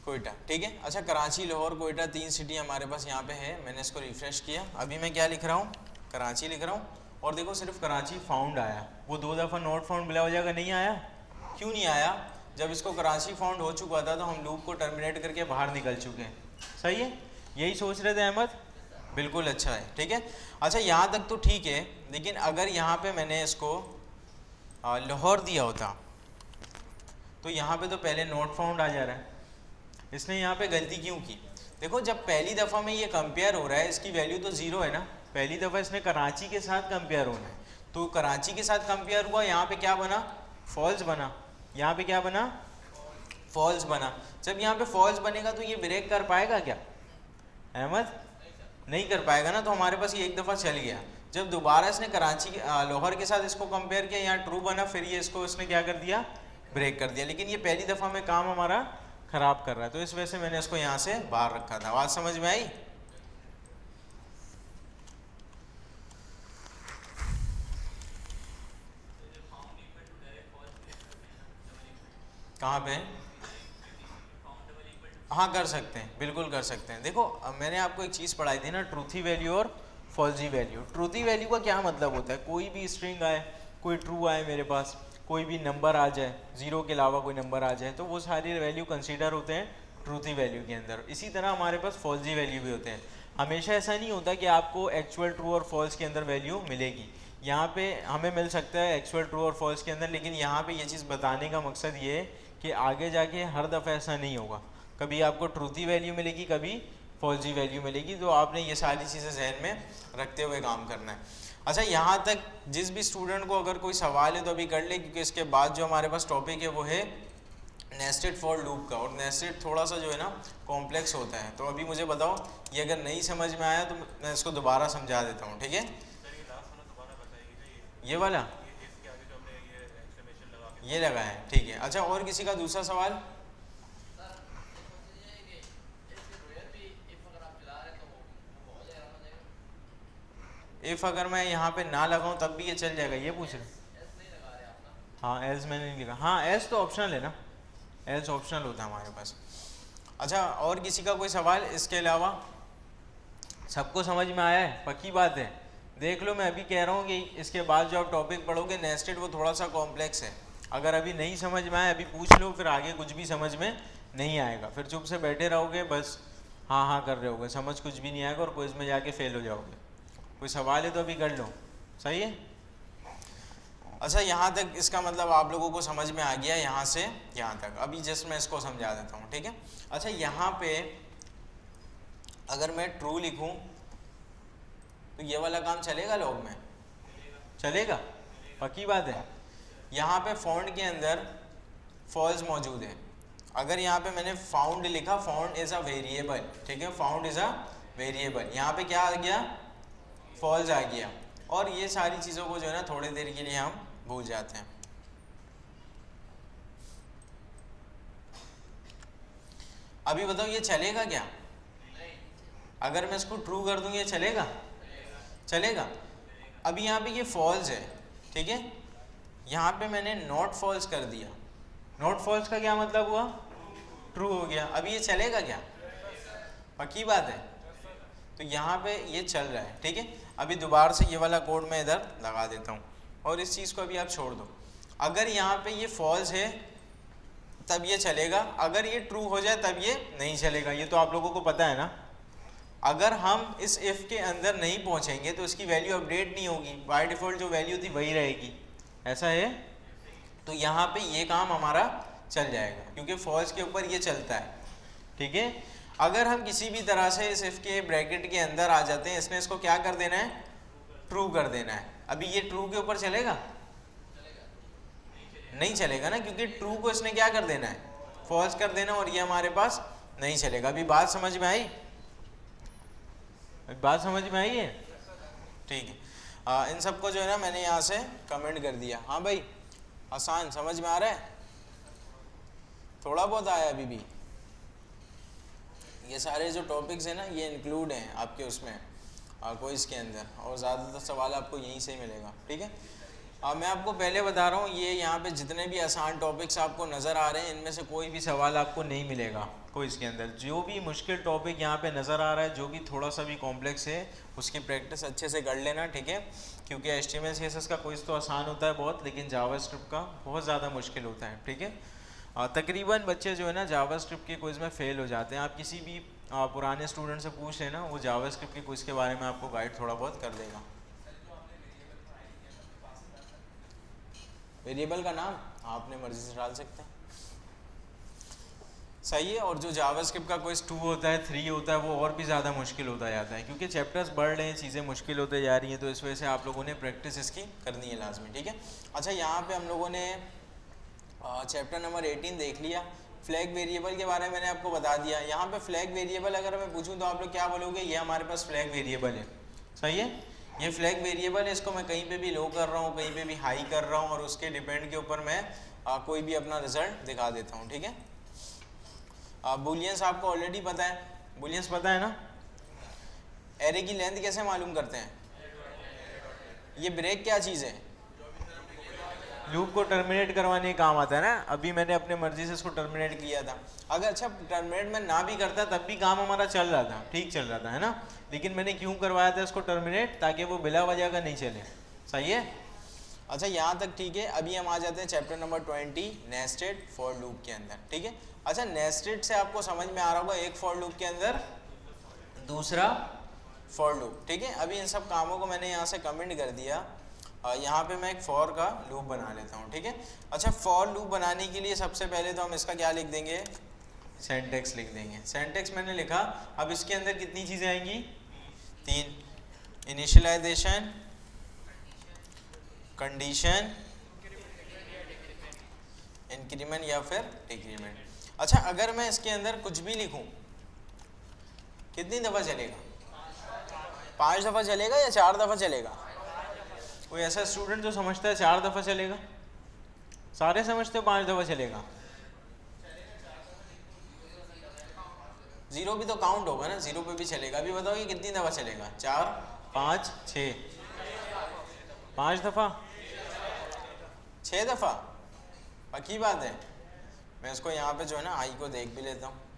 कोयटा, ठीक है। अच्छा, कराची, लाहौर, कोयटा 3 सिटी हमारे पास यहाँ पे है। मैंने इसको रिफ़्रेश किया, अभी मैं क्या लिख रहा हूँ, कराची लिख रहा हूँ, और देखो सिर्फ कराची फाउंड आया, वो 2 दफ़ा नॉट फाउंड बिला वजह का नहीं आया। क्यों नहीं आया, जब इसको कराची फाउंड हो चुका था तो हम लूप को टर्मिनेट करके बाहर निकल चुके हैं, सही है। यही सोच रहे थे अहमद, बिल्कुल अच्छा है, ठीक है। अच्छा, यहाँ तक तो ठीक है, लेकिन अगर यहाँ पर मैंने इसको लाहौर दिया होता तो यहाँ पर तो पहले नॉट फाउंड आ जा रहा है। इसने यहाँ पे गलती क्यों की, देखो जब पहली दफ़ा में ये कंपेयर हो रहा है, इसकी वैल्यू तो ज़ीरो है ना, पहली दफ़ा इसने कराची के साथ कंपेयर होना है, तो कराची के साथ कंपेयर हुआ, यहाँ पे क्या बना, फॉल्स बना, यहाँ पे क्या बना, फॉल्स बना। जब यहाँ पे फॉल्स बनेगा तो ये ब्रेक कर पाएगा क्या अहमद, नहीं कर पाएगा ना, तो हमारे पास ये एक दफ़ा चल गया। जब दोबारा इसने कराची लाहौर के साथ इसको कंपेयर किया, यहाँ ट्रू बना, फिर ये इसको इसने क्या कर दिया, ब्रेक कर दिया, लेकिन ये पहली दफ़ा में काम हमारा ख़राब कर रहा है, तो इस वजह से मैंने इसको यहाँ से बाहर रखा था। बात समझ में आई, कहाँ पे? हाँ कर सकते हैं, बिल्कुल कर सकते हैं। देखो मैंने आपको एक चीज़ पढ़ाई थी ना, ट्रूथी वैल्यू और फॉल्जी वैल्यू। ट्रूथी वैल्यू का क्या मतलब होता है? कोई भी स्ट्रिंग आए, कोई ट्रू आए मेरे पास, कोई भी नंबर आ जाए, ज़ीरो के अलावा कोई नंबर आ जाए, तो वो सारी वैल्यू कंसीडर होते हैं ट्रूथी वैल्यू के अंदर। इसी तरह हमारे पास फॉल्जी वैल्यू भी होते हैं। हमेशा ऐसा नहीं होता कि आपको एक्चुअल ट्रू और फॉल्स के अंदर वैल्यू मिलेगी। यहाँ पे हमें मिल सकता है एक्चुअल ट्रू और फॉल्स के अंदर, लेकिन यहाँ पे ये चीज़ बताने का मकसद ये है कि आगे जाके हर दफ़ा ऐसा नहीं होगा। कभी आपको ट्रूथी वैल्यू मिलेगी, कभी फॉल्जी वैल्यू मिलेगी। तो आपने ये सारी चीज़ें जहन में रखते हुए काम करना है। अच्छा, यहाँ तक जिस भी स्टूडेंट को अगर कोई सवाल है तो अभी कर ले, क्योंकि इसके बाद जो हमारे पास टॉपिक है वो है नेस्टेड फॉर लूप का। और नेस्टेड थोड़ा सा जो है ना कॉम्प्लेक्स होता है। तो अभी मुझे बताओ, ये अगर नहीं समझ में आया तो मैं इसको दोबारा समझा देता हूँ, ठीक है? ये वाला ये लगा है, ठीक है। अच्छा, और किसी का दूसरा सवाल? इफ़ अगर मैं यहाँ पे ना लगाऊं तब भी ये चल जाएगा, ये पूछ रहे? हाँ एल्स मैंने नहीं लिखा। हाँ एल्स तो ऑप्शनल है ना, एल्स ऑप्शनल होता है हमारे पास। अच्छा, और किसी का कोई सवाल इसके अलावा? सबको समझ में आया है? पक्की बात है। देख लो, मैं अभी कह रहा हूँ कि इसके बाद जो आप टॉपिक पढ़ोगे नेस्टेड, वो थोड़ा सा कॉम्प्लेक्स है। अगर अभी नहीं समझ में आया, अभी पूछ लो, फिर आगे कुछ भी समझ में नहीं आएगा। फिर चुप से बैठे रहोगे, बस हाँ हाँ कर रहे होगे, समझ कुछ भी नहीं आएगा और क्विज में जाके फेल हो जाओगे। कोई सवाल है तो अभी कर लो, सही है? अच्छा, यहाँ तक इसका मतलब आप लोगों को समझ में आ गया, यहाँ से यहाँ तक। अभी जस्ट मैं इसको समझा देता हूँ, ठीक है? अच्छा, यहाँ पे अगर मैं ट्रू लिखूँ तो ये वाला काम चलेगा लॉग में? चलेगा, पक्की बात है। यहाँ पे फॉन्ट के अंदर फॉल्स मौजूद है। अगर यहाँ पे मैंने फाउंड लिखा, फाउंड इज़ अ वेरिएबल, ठीक है? फाउंड इज़ अ वेरिएबल, यहाँ पे क्या आ गया? फॉल्स आ गया। और ये सारी चीज़ों को जो है ना थोड़ी देर के लिए हम भूल जाते हैं। अभी बताओ, ये चलेगा क्या? अगर मैं इसको ट्रू कर दूँ ये चलेगा? चलेगा। अभी यहाँ पे ये फॉल्स है, ठीक है? यहाँ पे मैंने नॉट फॉल्स कर दिया। नॉट फॉल्स का क्या मतलब हुआ? ट्रू हो गया। अभी ये चलेगा क्या? पक्की बात है। तो यहाँ पे ये चल रहा है, ठीक है? अभी दोबारा से ये वाला कोड मैं इधर लगा देता हूँ और इस चीज़ को अभी आप छोड़ दो। अगर यहाँ पे ये फॉल्स है तब ये चलेगा, अगर ये ट्रू हो जाए तब ये नहीं चलेगा। ये तो आप लोगों को पता है ना। अगर हम इस इफ़ के अंदर नहीं पहुँचेंगे तो इसकी वैल्यू अपडेट नहीं होगी, बाय डिफ़ॉल्ट जो वैल्यू थी वही रहेगी। ऐसा है? तो यहाँ पे ये काम हमारा चल जाएगा क्योंकि फॉल्स के ऊपर ये चलता है, ठीक है? अगर हम किसी भी तरह से इस इफ़ के ब्रैकेट के अंदर आ जाते हैं, इसने इसको क्या कर देना है? ट्रू कर देना है। अभी ये ट्रू के ऊपर चलेगा? नहीं चलेगा ना, क्योंकि ट्रू को इसने क्या कर देना है? फॉल्स कर देना, और ये हमारे पास नहीं चलेगा। अभी बात समझ में आई? बात समझ में आई है? ठीक है। इन सबको जो है ना मैंने यहाँ से कमेंट कर दिया। हाँ भाई, आसान समझ में आ रहा है? थोड़ा बहुत आया अभी भी? ये सारे जो टॉपिक्स हैं ना ये इंक्लूड हैं आपके उसमें क्विज़ के अंदर, और ज़्यादातर सवाल आपको यहीं से ही मिलेगा, ठीक है? मैं आपको पहले बता रहा हूँ, ये यहाँ पे जितने भी आसान टॉपिक्स आपको नज़र आ रहे हैं इनमें से कोई भी सवाल आपको नहीं मिलेगा क्विज़ के अंदर। जो भी मुश्किल टॉपिक यहाँ पे नज़र आ रहा है, जो भी थोड़ा सा भी कॉम्प्लेक्स है, उसकी प्रैक्टिस अच्छे से कर लेना, ठीक है? क्योंकि HTML CSS का क्विज़ तो आसान होता है बहुत, लेकिन जावास्क्रिप्ट का बहुत ज़्यादा मुश्किल होता है, ठीक है? तकरीबन बच्चे जो है ना जावास्क्रिप्ट के क्विज़ में फ़ेल हो जाते हैं। आप किसी भी पुराने स्टूडेंट से पूछ लेना, वो जावास्क्रिप्ट के क्विज़ के बारे में आपको गाइड थोड़ा बहुत कर देगा। वेरिएबल का नाम आपने मर्जी से डाल सकते हैं, सही है? और जो जावास्क्रिप्ट का क्विज़ 2 होता है, 3 होता है, वो और भी ज़्यादा मुश्किल होता जाता है क्योंकि चैप्टर्स बढ़ रहे हैं, चीज़ें मुश्किल होते जा रही हैं। तो इस वजह से आप लोगों ने प्रैक्टिस इसकी करनी है लाजमी, ठीक है? अच्छा, यहाँ पे हम लोगों ने चैप्टर नंबर 18 देख लिया। फ्लैग वेरिएबल के बारे में मैंने आपको बता दिया। यहाँ पे फ्लैग वेरिएबल अगर मैं पूछूँ तो आप लोग क्या बोलोगे? ये हमारे पास फ्लैग वेरिएबल है, सही है? ये फ्लैग वेरिएबल है, इसको मैं कहीं पे भी लो कर रहा हूँ, कहीं पे भी हाई कर रहा हूँ, और उसके डिपेंड के ऊपर मैं कोई भी अपना रिजल्ट दिखा देता हूँ, ठीक है? बुलियंस आपको ऑलरेडी पता है, बुलियंस पता है ना? एरे की लेंथ कैसे मालूम करते हैं? ये ब्रेक क्या चीज़ है? लूप को टर्मिनेट करवाने काम आता है ना। अभी मैंने अपने मर्जी से इसको टर्मिनेट किया था, अगर अच्छा टर्मिनेट मैं ना भी करता तब भी काम हमारा चल रहा था, ठीक चल रहा था, है ना। लेकिन मैंने क्यों करवाया था इसको टर्मिनेट, ताकि वो बिला वजह का नहीं चले। सही है। अच्छा यहाँ तक ठीक है। अभी हम आ जाते हैं chapter number 20 nested for loop के अंदर। ठीक है। अच्छा नेस्टेड से आपको समझ में आ रहा होगा, एक फॉर लूप के अंदर दूसरा फॉर लूप। ठीक है। अभी इन सब कामों को मैंने यहाँ से कमेंट कर दिया। यहाँ पे मैं एक फॉर का लूप बना लेता हूँ। ठीक है। अच्छा फॉर लूप बनाने के लिए सबसे पहले तो हम इसका क्या लिख देंगे, सिंटैक्स लिख देंगे। सिंटैक्स मैंने लिखा। अब इसके अंदर कितनी चीज़ें आएंगी, 3, इनिशियलाइजेशन, कंडीशन, इंक्रीमेंट या फिर डिक्रीमेंट। अच्छा अगर मैं इसके अंदर कुछ भी लिखूं कितनी दफ़ा चलेगा, 5 दफ़ा चलेगा या 4 दफ़ा चलेगा। कोई ऐसा स्टूडेंट जो समझता है 4 दफ़ा चलेगा, सारे समझते हो 5 दफ़ा चलेगा। 0 भी तो काउंट होगा ना, 0 पे भी चलेगा। अभी बताओ ये कितनी दफ़ा चलेगा, 4, 5, 6, 5 दफ़ा, 6 दफ़ा, पक्की बात है। मैं इसको यहाँ पे जो है ना आई को देख भी लेता हूँ।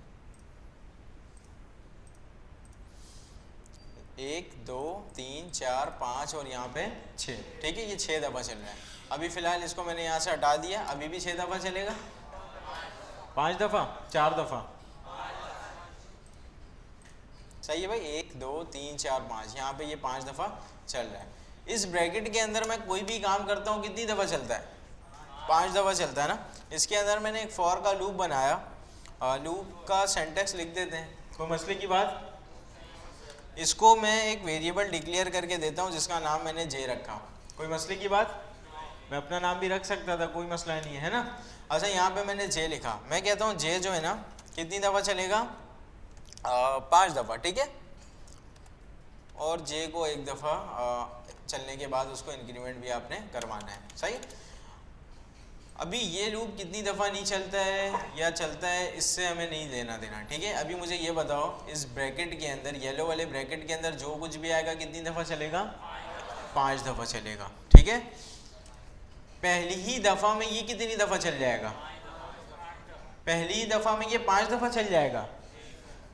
1, 2, 3, 4, 5 और यहाँ पे 6। ठीक है। ये 6 दफ़ा चल रहा है। अभी फ़िलहाल इसको मैंने यहाँ से हटा दिया, अभी भी 6 दफ़ा चलेगा, 5 दफ़ा, 4 दफ़ा। सही है भाई। 1, 2, 3, 4, 5, यहाँ पे ये 5 दफ़ा चल रहा है। इस ब्रैकेट के अंदर मैं कोई भी काम करता हूँ कितनी दफ़ा चलता है, 5 दफ़ा चलता है ना। इसके अंदर मैंने एक फॉर का लूप बनाया। लूप का सिंटैक्स लिख देते हैं, कोई मसले की बात। इसको मैं एक वेरिएबल डिक्लेयर करके देता हूँ जिसका नाम मैंने जे रखा, कोई मसले की बात। मैं अपना नाम भी रख सकता था, कोई मसला नहीं है ना। अच्छा यहाँ पे मैंने जे लिखा। मैं कहता हूँ जे जो है ना कितनी दफ़ा चलेगा, 5 दफ़ा। ठीक है। और जे को एक दफ़ा चलने के बाद उसको इंक्रीमेंट भी आपने करवाना है। सही। अभी ये लूप कितनी दफ़ा नहीं चलता है या चलता है, इससे हमें नहीं लेना देना। ठीक है। अभी मुझे ये बताओ, इस ब्रैकेट के अंदर, येलो वाले ब्रैकेट के अंदर जो कुछ भी आएगा कितनी दफ़ा चलेगा, 5 दफ़ा चलेगा। ठीक है। पहली ही दफ़ा में ये कितनी दफ़ा चल जाएगा, पहली ही दफ़ा में ये 5 दफ़ा चल जाएगा,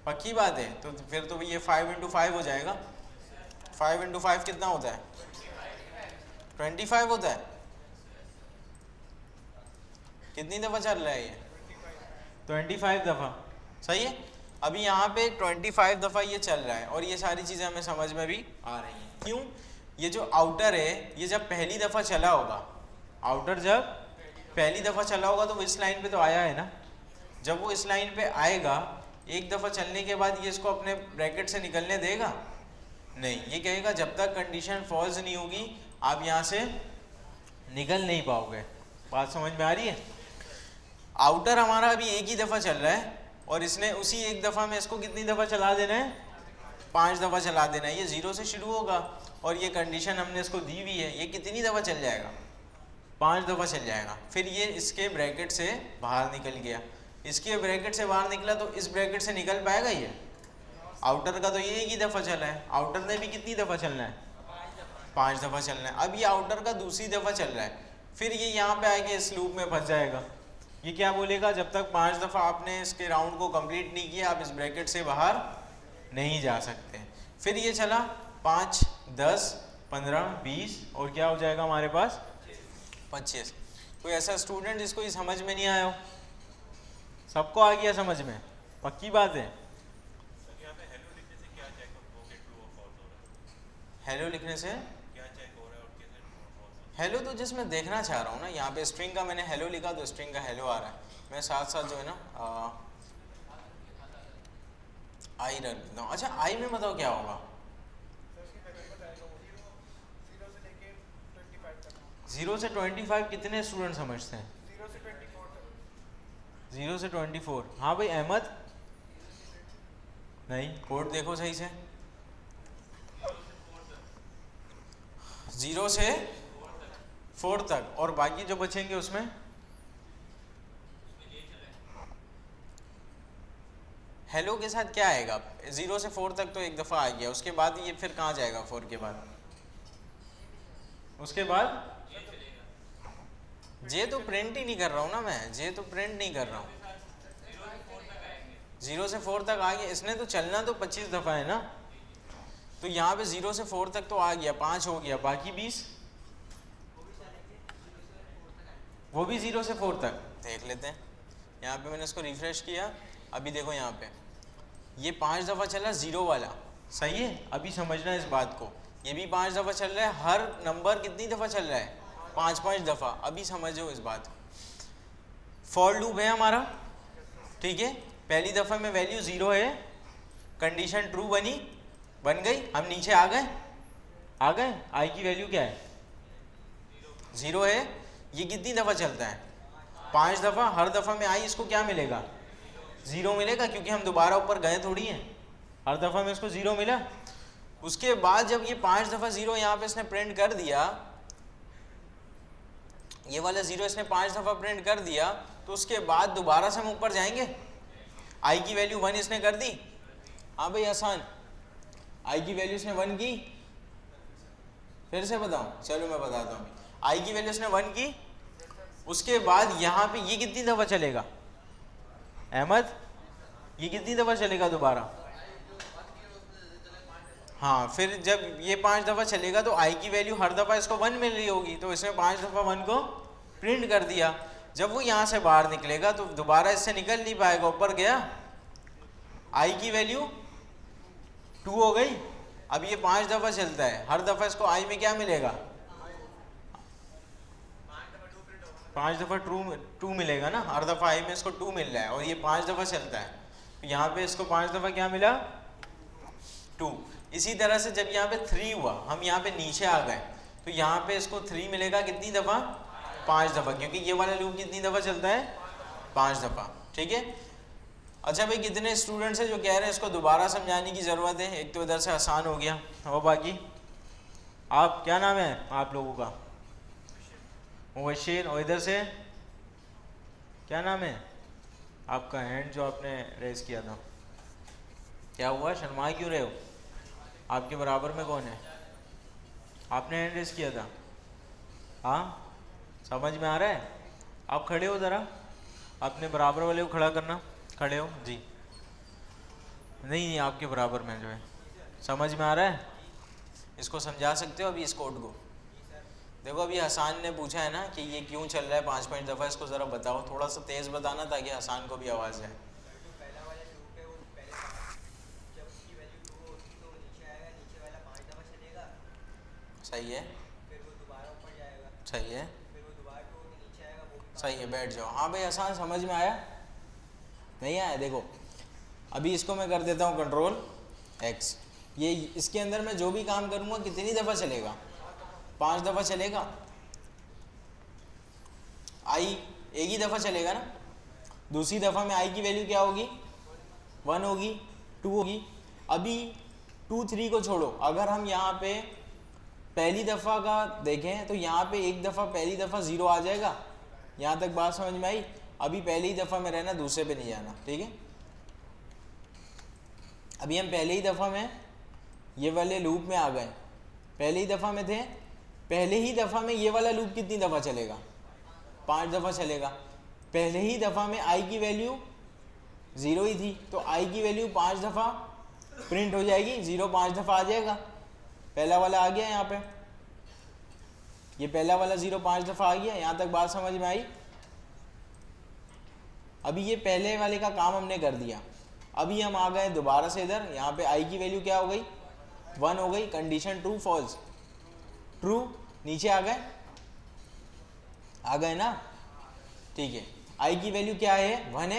पक्की बात है। तो फिर तो ये 5 × 5 हो जाएगा। 5 × 5 कितना होता है, 25 होता है। कितनी दफ़ा चल रहा है ये, 25 दफ़ा। सही है। अभी यहाँ पे 25 दफ़ा ये चल रहा है और ये सारी चीज़ें हमें समझ में भी आ रही हैं। क्यों, ये जो आउटर है ये जब पहली दफ़ा चला होगा, आउटर जब पहली दफ़ा चला होगा तो वो इस लाइन पे तो आया है ना। जब वो इस लाइन पे आएगा, एक दफ़ा चलने के बाद ये इसको अपने ब्रैकेट से निकलने देगा नहीं। ये कहेगा जब तक कंडीशन फॉल्स नहीं होगी आप यहाँ से निकल नहीं पाओगे। बात समझ में आ रही है। आउटर हमारा अभी एक ही दफ़ा चल रहा है और इसने उसी एक दफ़ा में इसको कितनी दफ़ा चला देना है, 5 दफ़ा चला देना है। ये 0 से शुरू होगा और ये कंडीशन हमने इसको दी हुई है, ये कितनी दफ़ा चल जाएगा, 5 दफ़ा चल जाएगा। फिर ये इसके ब्रैकेट से बाहर निकल गया, इसके ब्रैकेट से बाहर निकला तो इस ब्रैकेट से निकल पाएगा ये। आउटर का तो ये एक ही दफ़ा चला है, आउटर ने भी कितनी दफ़ा चलना है, 5 दफ़ा चलना है। अब ये आउटर का दूसरी दफ़ा चल रहा है, फिर ये यहाँ पे आके इस लूप में फंस जाएगा। ये क्या बोलेगा, जब तक 5 दफ़ा आपने इसके राउंड को कंप्लीट नहीं किया आप इस ब्रैकेट से बाहर नहीं जा सकते। फिर ये चला 5, 10, 15, 20 और क्या हो जाएगा हमारे पास 25। कोई ऐसा स्टूडेंट जिसको ये समझ में नहीं आया हो, सबको आ गया समझ में, पक्की बात है। हेलो लिखने से हेलो तो जिस मैं देखना चाह रहा हूँ ना, यहाँ पे स्ट्रिंग का मैंने हेलो लिखा तो स्ट्रिंग का हेलो आ रहा है। मैं साथ साथ जो है ना आई रख देता हूँ। अच्छा आई में बताओ क्या होगा, 0 से 25 कितने स्टूडेंट समझते हैं, 0 से 24। हाँ भाई अहमद, नहीं कोड देखो सही से, 0 से 4 तक और बाकी जो बचेंगे उसमें हेलो के साथ क्या आएगा। 0 से 4 तक तो एक दफ़ा आ गया, उसके बाद ये फिर कहाँ जाएगा 4 के बाद, उसके बाद जे तो प्रिंट ही नहीं कर रहा हूँ ना मैं, जे तो प्रिंट नहीं कर रहा हूँ। 0 से 4 तक आ गया, इसने तो चलना तो 25 दफ़ा है ना, तो यहाँ पे 0 से 4 तक तो आ गया, 5 हो गया, बाकी 20 वो भी 0 से 4 तक देख लेते हैं। यहाँ पे मैंने इसको रिफ्रेश किया, अभी देखो यहाँ पे ये 5 दफ़ा चला ज़ीरो वाला, सही है। अभी समझना इस बात को, ये भी 5 दफ़ा चल रहा है, हर नंबर कितनी दफ़ा चल रहा है, 5-5 दफ़ा। अभी समझो इस बात को। फॉर लूप है हमारा, ठीक है, पहली दफ़ा में वैल्यू 0 है, कंडीशन ट्रू बन गई, हम नीचे आ गए, आई की वैल्यू क्या है 0 है। ये कितनी दफ़ा चलता है, 5 दफ़ा, हर दफ़ा में आई इसको क्या मिलेगा 0 मिलेगा, क्योंकि हम दोबारा ऊपर गए थोड़ी हैं, हर दफ़ा में इसको 0 मिला। उसके बाद जब ये 5 दफ़ा 0 यहाँ पे इसने प्रिंट कर दिया, ये वाला 0 इसने 5 दफ़ा प्रिंट कर दिया, तो उसके बाद दोबारा से हम ऊपर जाएंगे, आई की वैल्यू 1 इसने कर दी। हाँ भाई आसान, आई की वैल्यू इसने 1 की, फिर से बताऊँ, चलो मैं बताता हूँ। आई की वैल्यू इसने 1 की, उसके बाद यहाँ पे ये कितनी दफ़ा चलेगा अहमद, ये कितनी दफ़ा चलेगा दोबारा, हाँ, फिर जब ये 5 दफ़ा चलेगा तो आई की वैल्यू हर दफ़ा इसको 1 मिल रही होगी, तो इसने 5 दफ़ा 1 को प्रिंट कर दिया। जब वो यहाँ से बाहर निकलेगा तो दोबारा इससे निकल नहीं पाएगा, ऊपर गया, आई की वैल्यू 2 हो गई। अब ये 5 दफ़ा चलता है, हर दफ़ा इसको आई में क्या मिलेगा, 5 दफ़ा टू मिलेगा ना, हर दफ़ा आई में इसको 2 मिल रहा है, और ये 5 दफ़ा चलता है, तो यहाँ पे इसको 5 दफ़ा क्या मिला 2। इसी तरह से जब यहाँ पे 3 हुआ, हम यहाँ पे नीचे आ गए, तो यहाँ पे इसको 3 मिलेगा कितनी दफ़ा, 5 दफ़ा, क्योंकि ये वाला लूप कितनी दफ़ा चलता है 5 दफ़ा, ठीक है। अच्छा भाई, कितने स्टूडेंट्स हैं जो कह रहे हैं इसको दोबारा समझाने की ज़रूरत है, एक तो इधर से आसान हो गया, और बाकी आप क्या नाम है आप लोगों का, मुबशिर, और इधर से क्या नाम है आपका, हैंड जो आपने रेस किया था, क्या हुआ, शर्मा क्यों रहे हो, आपके बराबर में कौन है, आपने हैंड रेस किया था, हाँ समझ में आ रहा है। आप खड़े हो ज़रा, अपने बराबर वाले को खड़ा करना, खड़े हो जी, नहीं आपके बराबर में जो है, समझ में आ रहा है, इसको समझा सकते हो अभी इस कोड को। देखो अभी हसान ने पूछा है ना कि ये क्यों चल रहा है 5-5 दफ़ा, इसको ज़रा बताओ, थोड़ा सा तेज़ बताना ताकि हसान को भी आवाज़ आए। सही है, सही है, सही है, बैठ जाओ। हाँ भाई आसान, समझ में आया, नहीं आया, देखो अभी इसको मैं कर देता हूँ कंट्रोल X, ये इसके अंदर मैं जो भी काम करूँगा कितनी दफ़ा चलेगा, 5 दफ़ा चलेगा, आई एक ही दफ़ा चलेगा ना, दूसरी दफ़ा में आई की वैल्यू क्या होगी 1 होगी, 2 होगी। अभी 2, 3 को छोड़ो, अगर हम यहाँ पे पहली दफ़ा का देखें तो यहाँ पे एक दफ़ा पहली दफ़ा 0 आ जाएगा, यहाँ तक बात समझ में आई। अभी पहली दफ़ा में रहना, दूसरे पे नहीं जाना, ठीक है। अभी हम पहले ही दफ़ा में ये वाले लूप में आ गए, पहले ही दफ़ा में थे, पहले ही दफ़ा में ये वाला लूप कितनी दफ़ा चलेगा 5 दफ़ा चलेगा। पहले ही दफ़ा में आई की वैल्यू 0 ही थी, तो आई की वैल्यू 5 दफ़ा प्रिंट हो जाएगी, 0 5 दफ़ा आ जाएगा, पहला वाला आ गया यहाँ पे, ये पहला वाला 0 5 दफ़ा आ गया, यहाँ तक बात समझ में आई। अभी ये पहले वाले का काम हमने कर दिया, अभी हम आ गए दोबारा से इधर, यहाँ पे आई की वैल्यू क्या हो गई 1 हो गई, कंडीशन ट्रू फॉल्स, ट्रू, नीचे आ गए ना, ठीक है। आई की वैल्यू क्या है 1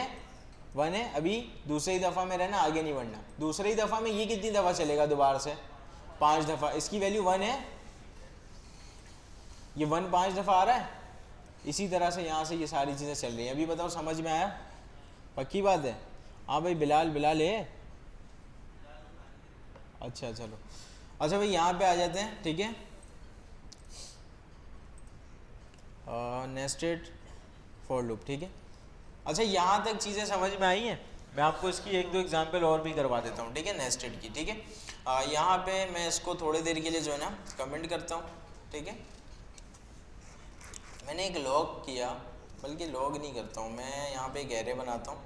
है, अभी दूसरी दफ़ा में रहना, आगे नहीं बढ़ना। दूसरी दफ़ा में ये कितनी दफ़ा चलेगा दोबारा से 5 दफ़ा, इसकी वैल्यू 1 है, ये 1 5 दफ़ा आ रहा है। इसी तरह से यहाँ से ये सारी चीज़ें चल रही हैं। अभी बताओ समझ में आया, पक्की बात है। हाँ भाई बिलाल है, अच्छा चलो, अच्छा भाई यहाँ पे आ जाते हैं, ठीक है। नेस्टेड फॉर लूप, ठीक है। अच्छा यहाँ तक चीज़ें समझ में आई हैं, मैं आपको इसकी 1-2 एग्जांपल और भी करवा देता हूँ, ठीक है, नेस्टेड की, ठीक है। यहाँ पे मैं इसको थोड़ी देर के लिए जो है ना कमेंट करता हूँ, ठीक है। मैंने एक लॉग किया, बल्कि लॉग नहीं करता हूँ मैं, यहाँ पे एक एरे बनाता हूँ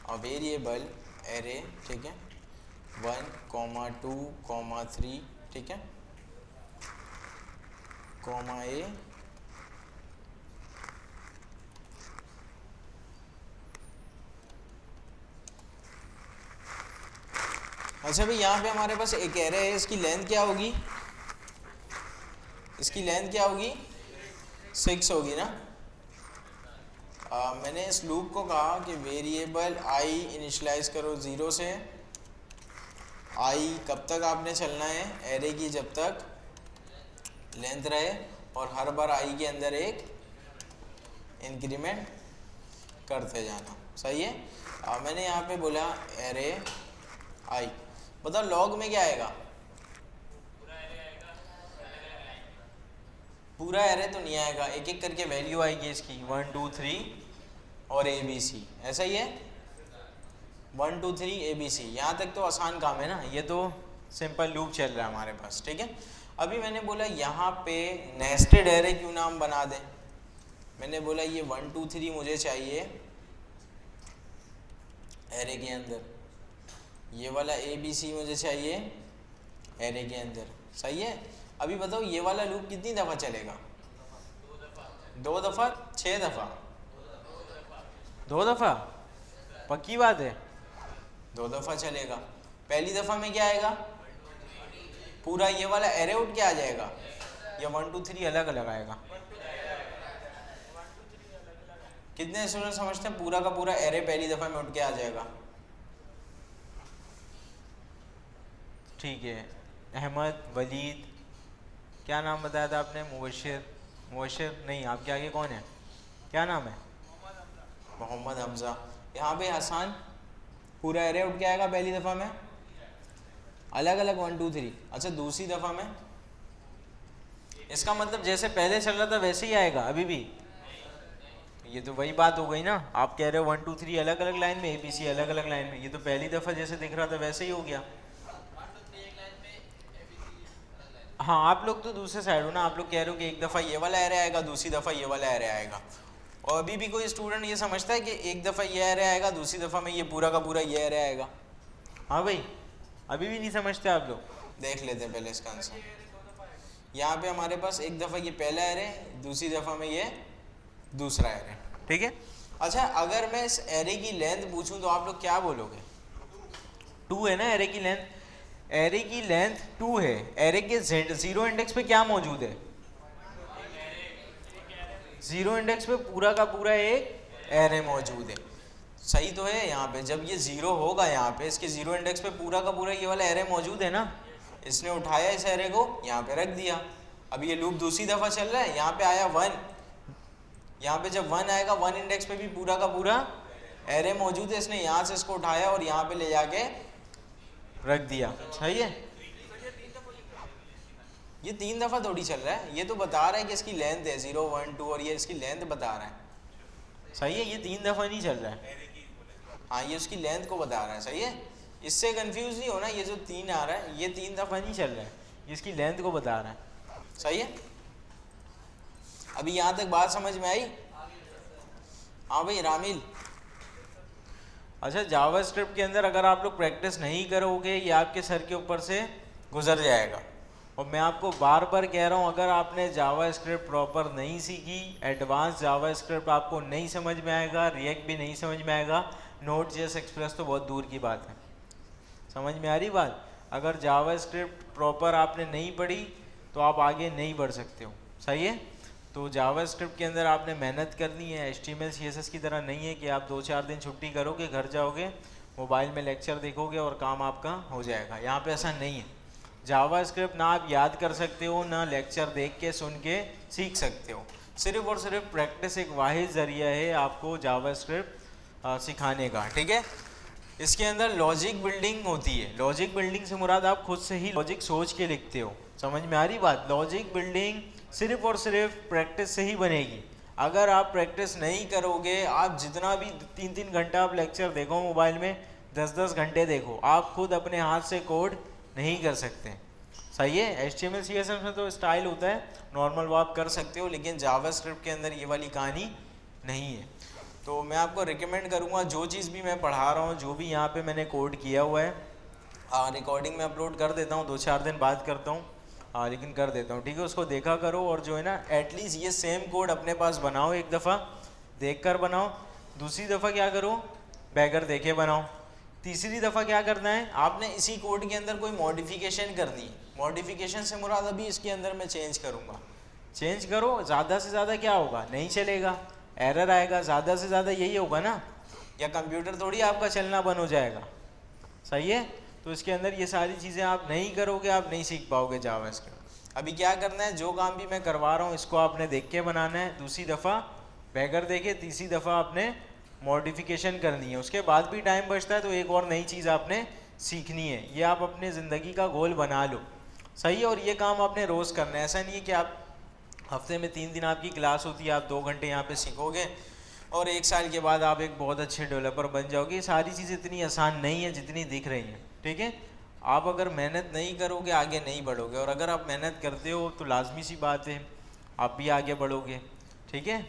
और वेरिएबल एरे, ठीक है, 1,2,3, ठीक है, कॉमा ए, अच्छा भाई यहाँ पे हमारे पास एक एरे है, इसकी लेंथ क्या होगी, इसकी लेंथ क्या होगी, 6 होगी ना। मैंने इस लूप को कहा कि वेरिएबल आई इनिशलाइज करो 0 से, आई कब तक आपने चलना है एरे की, जब तक लेंथ रहे, और हर बार आई के अंदर एक इंक्रीमेंट करते जाना, सही है। मैंने यहाँ पे बोला एरे आई, बताओ लॉग में क्या आएगा, पूरा एरे तो नहीं आएगा, एक एक करके वैल्यू आएगी इसकी 1 2 3 और ए बी सी, ऐसा ही है, 1 2 3 ए बी सी। यहाँ तक तो आसान काम है ना, ये तो सिंपल लूप चल रहा है हमारे पास, ठीक है। अभी मैंने बोला यहाँ पे नेस्टेड एरे क्यों ना हम बना दें, मैंने बोला ये 1 2 3 मुझे चाहिए एरे के अंदर, ये वाला ए बी सी मुझे चाहिए एरे के अंदर, सही है। अभी बताओ ये वाला लूप कितनी दफ़ा चलेगा, 2 दफ़ा, 6 दफ़ा, 2 दफ़ा, पक्की बात है, 2 दफ़ा चलेगा। पहली दफ़ा में क्या आएगा, पूरा ये वाला एरे उठ के आ जाएगा, या 1 2 3 अलग अलग आएगा, कितने स्टूडेंट समझते हैं पूरा का पूरा एरे पहली दफ़ा में उठ के आ जाएगा, ठीक है। अहमद, वलीद, क्या नाम बताया था आपने, मुबशिर, मुबशिर नहीं, आपके आगे कौन है, क्या नाम है, मोहम्मद हमज़ा। यहाँ पे हसन, पूरा एरे उठ के आएगा पहली दफ़ा में, अलग अलग 1 2 3, अच्छा दूसरी दफ़ा में, इसका मतलब जैसे पहले चल रहा था वैसे ही आएगा अभी भी, ये तो वही बात हो गई ना, आप कह रहे हो 1 2 3 अलग अलग लाइन में, ए बी सी अलग अलग लाइन में, ये तो पहली दफ़ा जैसे दिख रहा था वैसे ही हो गया। हाँ आप लोग तो दूसरे साइड हो ना, आप लोग कह रहे हो कि एक दफ़ा ये वाला एरे आएगा, दूसरी दफ़ा ये वाला एरे आएगा, और अभी भी कोई स्टूडेंट ये समझता है कि एक दफ़ा ये एरे आएगा, दूसरी दफ़ा में ये पूरा का पूरा ये एरे आएगा, हाँ भाई अभी भी नहीं समझते आप लोग, देख लेते हैं पहले इसका आंसर। यहाँ पे हमारे पास एक दफ़ा ये पहला एरे, दूसरी दफ़ा में ये दूसरा एरे, ठीक है। अच्छा अगर मैं इस एरे की लेंथ पूछूं तो आप लोग क्या बोलोगे, 2 है ना एरे की लेंथ, एरे की लेंथ 2 है, एरे के जीरो इंडेक्स पे क्या मौजूद है, जीरो इंडेक्स पे पूरा का पूरा एक एरे मौजूद है, सही तो है। यहाँ पे जब ये जीरो होगा, यहाँ पे इसके जीरो इंडेक्स पे पूरा का पूरा ये वाला एरे मौजूद है ना, इसने उठाया इस एरे को यहाँ पे रख दिया, अब ये लूप दूसरी दफ़ा चल रहा है, यहाँ पे आया 1, यहाँ पे जब 1 आएगा 1 इंडेक्स पे भी पूरा का पूरा एरे मौजूद है, इसने यहाँ से इसको उठाया और यहाँ पे ले जाके रख दिया, सही है। ये 3 दफ़ा थोड़ी चल रहा है, ये तो बता रहा है कि इसकी लेंथ है 0 1 2 और ये इसकी लेंथ बता रहा है, सही है, ये 3 दफ़ा नहीं चल रहा है, हाँ ये उसकी लेंथ को बता रहा है, सही है। इससे कंफ्यूज नहीं होना, ये जो 3 आ रहा है ये 3 दफ़ा नहीं चल रहा है, ये इसकी लेंथ को बता रहा है, सही है। अभी यहाँ तक बात समझ में आई, हाँ भाई रामिल। अच्छा जावास्क्रिप्ट के अंदर अगर आप लोग प्रैक्टिस नहीं करोगे ये आपके सर के ऊपर से गुजर जाएगा, और मैं आपको बार बार कह रहा हूँ अगर आपने जावास्क्रिप्ट प्रॉपर नहीं सीखी, एडवांस जावास्क्रिप्ट आपको नहीं समझ में आएगा, रिएक्ट भी नहीं समझ में आएगा, नोड जेएस एक्सप्रेस तो बहुत दूर की बात है, समझ में आ रही बात। अगर जावास्क्रिप्ट प्रॉपर आपने नहीं पढ़ी तो आप आगे नहीं बढ़ सकते हो, सही है। तो जावास्क्रिप्ट के अंदर आपने मेहनत करनी है, HTML CSS की तरह नहीं है कि आप 2-4 दिन छुट्टी करोगे, घर जाओगे, मोबाइल में लेक्चर देखोगे और काम आपका हो जाएगा, यहाँ पे ऐसा नहीं है। जावास्क्रिप्ट ना आप याद कर सकते हो, ना लेक्चर देख के सुन के सीख सकते हो, सिर्फ और सिर्फ प्रैक्टिस एक वाहिद ज़रिया है आपको जावास्क्रिप्ट सिखाने का, ठीक है। इसके अंदर लॉजिक बिल्डिंग होती है, लॉजिक बिल्डिंग से मुराद आप खुद से ही लॉजिक सोच के लिखते हो, समझ में आ रही बात। लॉजिक बिल्डिंग सिर्फ और सिर्फ प्रैक्टिस से ही बनेगी, अगर आप प्रैक्टिस नहीं करोगे, आप जितना भी 3-3 घंटा आप लेक्चर देखो मोबाइल में, 10-10 घंटे देखो, आप खुद अपने हाथ से कोड नहीं कर सकते, सही है। HTML CSS में तो स्टाइल होता है, नॉर्मल वो आप कर सकते हो, लेकिन जावास्क्रिप्ट के अंदर ये वाली कहानी नहीं है। तो मैं आपको रिकमेंड करूँगा, जो चीज़ भी मैं पढ़ा रहा हूँ, जो भी यहाँ पे मैंने कोड किया हुआ है, रिकॉर्डिंग में अपलोड कर देता हूँ, 2-4 दिन बाद करता हूँ, लेकिन कर देता हूँ, ठीक है। उसको देखा करो, और जो है ना एटलीस्ट ये सेम कोड अपने पास बनाओ, एक दफ़ा देख कर बनाओ, दूसरी दफ़ा क्या करो, बगैर देखे बनाओ, तीसरी दफ़ा क्या करना है, आपने इसी कोड के अंदर कोई मॉडिफिकेशन करनी है। मॉडिफिकेशन से मुराद अभी इसके अंदर मैं चेंज करूँगा, चेंज करो, ज़्यादा से ज़्यादा क्या होगा, नहीं चलेगा, एरर आएगा, ज़्यादा से ज़्यादा यही होगा ना, या कंप्यूटर थोड़ी आपका चलना बंद हो जाएगा। सही है। तो इसके अंदर ये सारी चीज़ें आप नहीं करोगे, आप नहीं सीख पाओगे जावास्क्रिप्ट। अभी क्या करना है, जो काम भी मैं करवा रहा हूँ इसको आपने देख के बनाना है, दूसरी दफ़ा बगैर देखे, तीसरी दफ़ा आपने मॉडिफिकेशन करनी है। उसके बाद भी टाइम बचता है तो एक और नई चीज़ आपने सीखनी है, ये आप अपने ज़िंदगी का गोल बना लो। सही है। और ये काम आपने रोज़ करना है, ऐसा नहीं है कि आप हफ्ते में 3 दिन आपकी क्लास होती है, आप 2 घंटे यहाँ पे सीखोगे और 1 साल के बाद आप एक बहुत अच्छे डेवलपर बन जाओगे। ये सारी चीज़ इतनी आसान नहीं है जितनी दिख रही हैं, ठीक है। आप अगर मेहनत नहीं करोगे आगे नहीं बढ़ोगे, और अगर आप मेहनत करते हो तो लाजमी सी बात है आप भी आगे बढ़ोगे, ठीक है।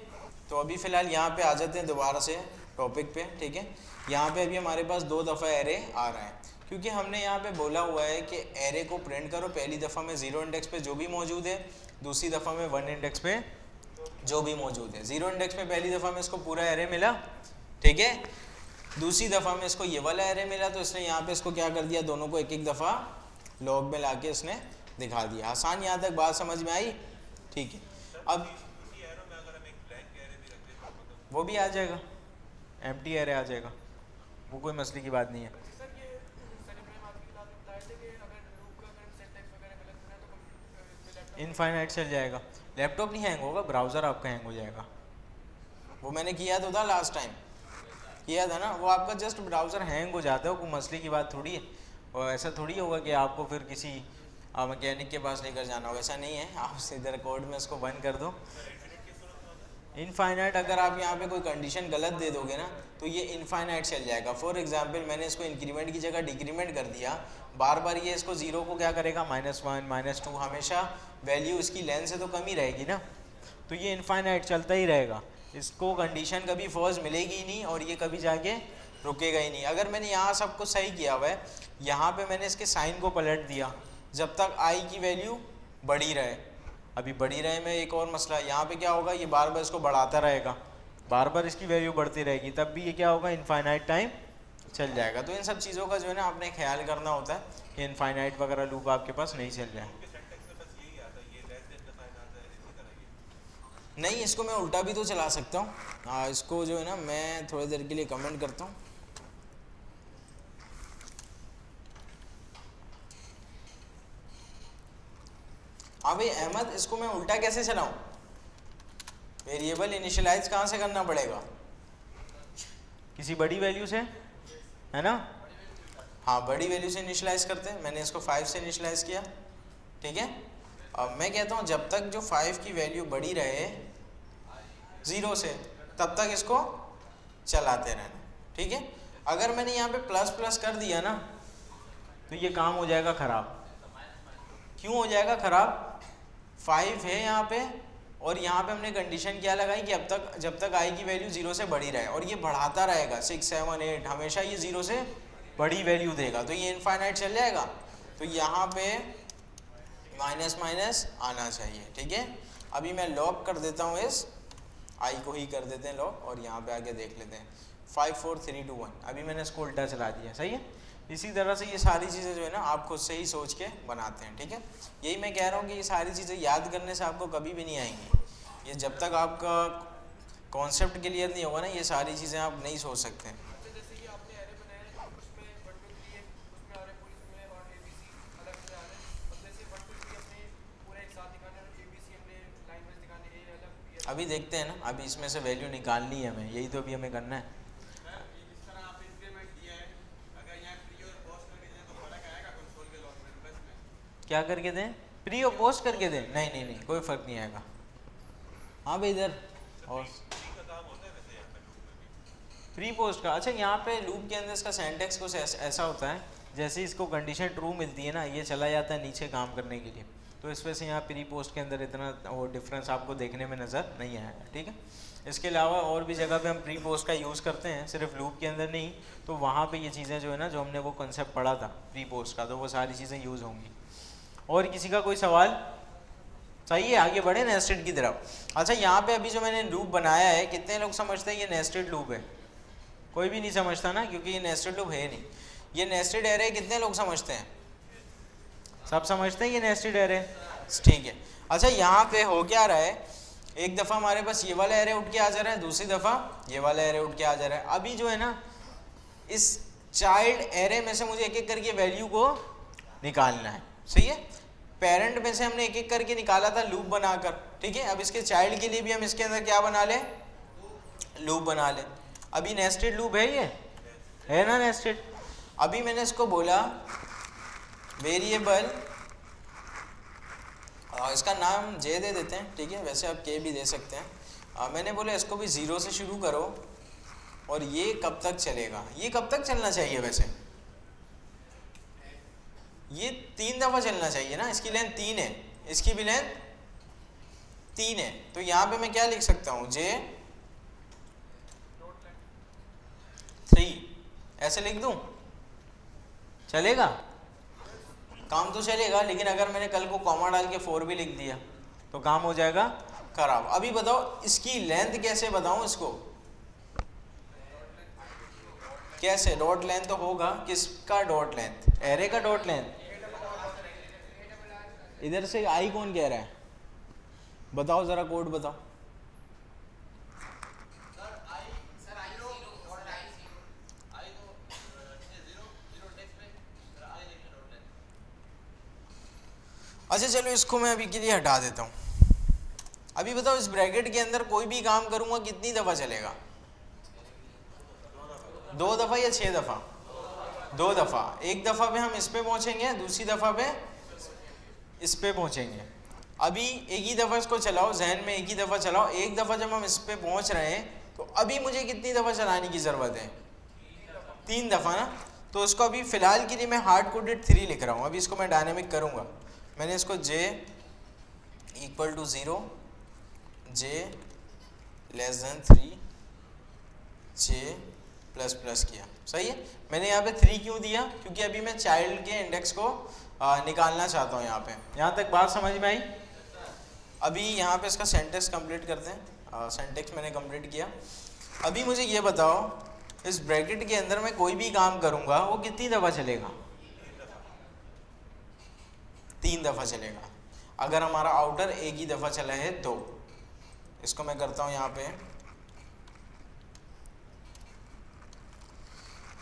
तो अभी फ़िलहाल यहाँ पे आ जाते हैं दोबारा से टॉपिक पे, ठीक है। यहाँ पे अभी हमारे पास 2 दफ़ा एरे आ रहा है, क्योंकि हमने यहाँ पे बोला हुआ है कि एरे को प्रिंट करो, पहली दफ़ा में 0 इंडेक्स पे जो भी मौजूद है, दूसरी दफ़ा में 1 इंडेक्स पे जो भी मौजूद है। 0 इंडेक्स पे पहली दफ़ा में इसको पूरा एरे मिला, ठीक है। दूसरी दफ़ा में इसको ये वाला एरे मिला, तो इसने यहाँ पे इसको क्या कर दिया, दोनों को एक एक दफ़ा लॉग में लाके इसने दिखा दिया। आसान यहाँ तक बात समझ में आई, ठीक है। अब वो भी आ जाएगा, एम्प्टी एरे आ जाएगा, वो कोई मसले की बात नहीं है। इनफाइनाइट चल जाएगा, लैपटॉप नहीं हैंग होगा, ब्राउज़र आपका हैंग हो जाएगा। वो मैंने किया तो था लास्ट टाइम, किया था ना, वो आपका जस्ट ब्राउज़र हैंग हो जाता है, वो कोई मसले की बात थोड़ी है। और ऐसा थोड़ी होगा कि आपको फिर किसी मैकेनिक के पास लेकर जाना होगा, ऐसा नहीं है। आप सीधे कोड में उसको बंद कर दो। इनफाइनाइट अगर आप यहाँ पे कोई कंडीशन गलत दे दोगे ना तो ये इनफाइनाइट चल जाएगा। फॉर एग्जांपल मैंने इसको इंक्रीमेंट की जगह डिक्रीमेंट कर दिया, बार बार ये इसको ज़ीरो को क्या करेगा, -1 -2, हमेशा वैल्यू इसकी लेंथ से तो कम ही रहेगी ना, तो ये इनफाइनाइट चलता ही रहेगा। इसको कंडीशन कभी फॉल्स मिलेगी ही नहीं और ये कभी जाके रुकेगा ही नहीं। अगर मैंने यहाँ सब कुछ सही किया हुआ है, यहाँ पे मैंने इसके साइन को पलट दिया, जब तक आई की वैल्यू बढ़ी रहे, अभी बढ़ी रहे में एक और मसला है, यहाँ पे क्या होगा, ये बार बार इसको बढ़ाता रहेगा, बार बार इसकी वैल्यू बढ़ती रहेगी, तब भी ये क्या होगा, इनफाइनाइट टाइम चल जाएगा। तो इन सब चीज़ों का जो है ना आपने ख्याल करना होता है कि इनफाइनाइट वगैरह लूप आपके पास नहीं चल जाए। नहीं, इसको मैं उल्टा भी तो चला सकता हूँ। इसको जो है ना मैं थोड़ी देर के लिए कमेंट करता हूँ। हाँ भाई अहमद, इसको मैं उल्टा कैसे चलाऊँ, वेरिएबल इनिशियलाइज कहाँ से करना पड़ेगा, किसी बड़ी वैल्यू से, है ना। हाँ बड़ी वैल्यू से इनिशियलाइज करते हैं, मैंने इसको 5 से इनिशियलाइज किया, ठीक है। अब मैं कहता हूँ जब तक जो 5 की वैल्यू बड़ी रहे 0 से, तब तक इसको चलाते रहना, ठीक है। अगर मैंने यहाँ पे प्लस प्लस कर दिया ना तो ये काम हो जाएगा ख़राब। क्यों हो जाएगा ख़राब, 5 है यहाँ पे और यहाँ पे हमने कंडीशन क्या लगाई कि अब तक जब तक आई की वैल्यू 0 से बड़ी रहे, और ये बढ़ाता रहेगा 6 7 8, हमेशा ये 0 से बड़ी वैल्यू देगा, तो ये इनफाइनाइट चल जाएगा। तो यहाँ पे माइनस माइनस आना चाहिए, ठीक है। अभी मैं लॉक कर देता हूँ, इस आई को ही कर देते हैं लॉक, और यहाँ पे आके देख लेते हैं 5 4 3 2 1, अभी मैंने इसको उल्टा चला दिया, सही है। इसी तरह से ये सारी चीज़ें जो है ना आप खुद से ही सोच के बनाते हैं, ठीक है। यही मैं कह रहा हूँ कि ये सारी चीज़ें याद करने से आपको कभी भी नहीं आएंगी, ये जब तक आपका कॉन्सेप्ट क्लियर नहीं होगा ना ये सारी चीज़ें आप नहीं सोच सकते। अभी देखते हैं ना, अभी इसमें से वैल्यू निकालनी है हमें, यही तो अभी हमें करना है। क्या करके दें, प्री और पोस्ट करके दें, नहीं नहीं नहीं कोई फ़र्क नहीं आएगा। हाँ भाई इधर और प्री पोस्ट का, अच्छा यहाँ पे लूप के अंदर इसका सिंटैक्स कुछ ऐसा होता है, जैसे ही इसको कंडीशन ट्रू मिलती है ना, ये चला जाता है नीचे काम करने के लिए। तो इस वजह से यहाँ प्री पोस्ट के अंदर इतना वो डिफरेंस आपको देखने में नज़र नहीं आएगा, ठीक है। इसके अलावा और भी जगह पे हम प्री पोस्ट का यूज़ करते हैं, सिर्फ लूप के अंदर नहीं, तो वहाँ पे ये चीज़ें जो है ना, जो हमने वो कंसेप्ट पढ़ा था प्री पोस्ट का, तो वो सारी चीज़ें यूज़ होंगी। और किसी का कोई सवाल? सही है, आगे बढ़े नेस्टेड की तरफ। अच्छा, यहाँ पे अभी जो मैंने लूप बनाया है, कितने लोग समझते हैं ये नेस्टेड लूप है? कोई भी नहीं समझता ना, क्योंकि ये नेस्टेड लूप है नहीं। ये नेस्टेड एरे कितने लोग समझते हैं? सब समझते हैं ये नेस्टेड एरे, ठीक है। अच्छा, यहाँ पे हो क्या रहा है, एक दफ़ा हमारे पास ये वाला एरे उठ के आ जा रहा है, दूसरी दफ़ा ये वाला एरे उठ के आ जा रहा है। अभी जो है ना, इस चाइल्ड एरे में से मुझे एक एक करके वैल्यू को निकालना है, सही है। पेरेंट में से हमने एक एक करके निकाला था लूप बनाकर, ठीक है। अब इसके चाइल्ड के लिए भी हम इसके अंदर क्या बना लें, लूप बना लें। अभी नेस्टेड लूप है, ये है ना नेस्टेड। अभी मैंने इसको बोला वेरिएबल, इसका नाम जे दे देते हैं, ठीक है, वैसे आप के भी दे सकते हैं। मैंने बोला इसको भी 0 से शुरू करो, और ये कब तक चलेगा, ये कब तक चलना चाहिए? वैसे ये 3 दफ़ा चलना चाहिए ना, इसकी लेंथ 3 है, इसकी भी लेंथ 3 है। तो यहाँ पे मैं क्या लिख सकता हूँ, जे 3 ऐसे लिख दूँ, चलेगा? काम तो चलेगा, लेकिन अगर मैंने कल को कॉमा डाल के 4 भी लिख दिया तो काम हो जाएगा खराब। अभी बताओ इसकी लेंथ कैसे बताऊं इसको, कैसे? डॉट लेंथ तो होगा, किसका डॉट लेंथ? एरे का डॉट लेंथ। इधर से आई कौन कह रहा है, बताओ जरा, कोड बताओ। अच्छा चलो, इसको मैं अभी के लिए हटा देता हूँ। अभी बताओ इस ब्रैकेट के अंदर कोई भी काम करूंगा कितनी दफ़ा चलेगा? 2 दफ़ा या 6 दफ़ा? 2 दफ़ा। एक दफ़ा पे हम इस पे पहुंचेंगे, दूसरी दफ़ा पे इस पे पहुंचेंगे। अभी एक ही दफ़ा इसको चलाओ, जहन में एक ही दफ़ा चलाओ। एक दफ़ा जब हम इस पे पहुंच रहे हैं, तो अभी मुझे कितनी दफ़ा चलाने की ज़रूरत है? 3 दफ़ा ना। तो इसको अभी फ़िलहाल के लिए मैं हार्ड कोडेड 3 लिख रहा हूँ। अभी इसको मैं डायनेमिक करूँगा। मैंने इसको j = 0, j <3, j ++ किया, सही है। मैंने यहाँ पे 3 क्यों दिया? क्योंकि अभी मैं चाइल्ड के इंडेक्स को निकालना चाहता हूँ यहाँ पे। यहाँ तक बात समझ में आई? अभी यहाँ पे इसका सेंटेक्स कंप्लीट करते हैं। सेंटेक्स मैंने कंप्लीट किया। अभी मुझे ये बताओ, इस ब्रैकेट के अंदर मैं कोई भी काम करूँगा वो कितनी दफ़ा चलेगा? 3 दफ़ा चलेगा। अगर हमारा आउटर एक ही दफ़ा चला है तो इसको मैं करता हूँ यहाँ पे।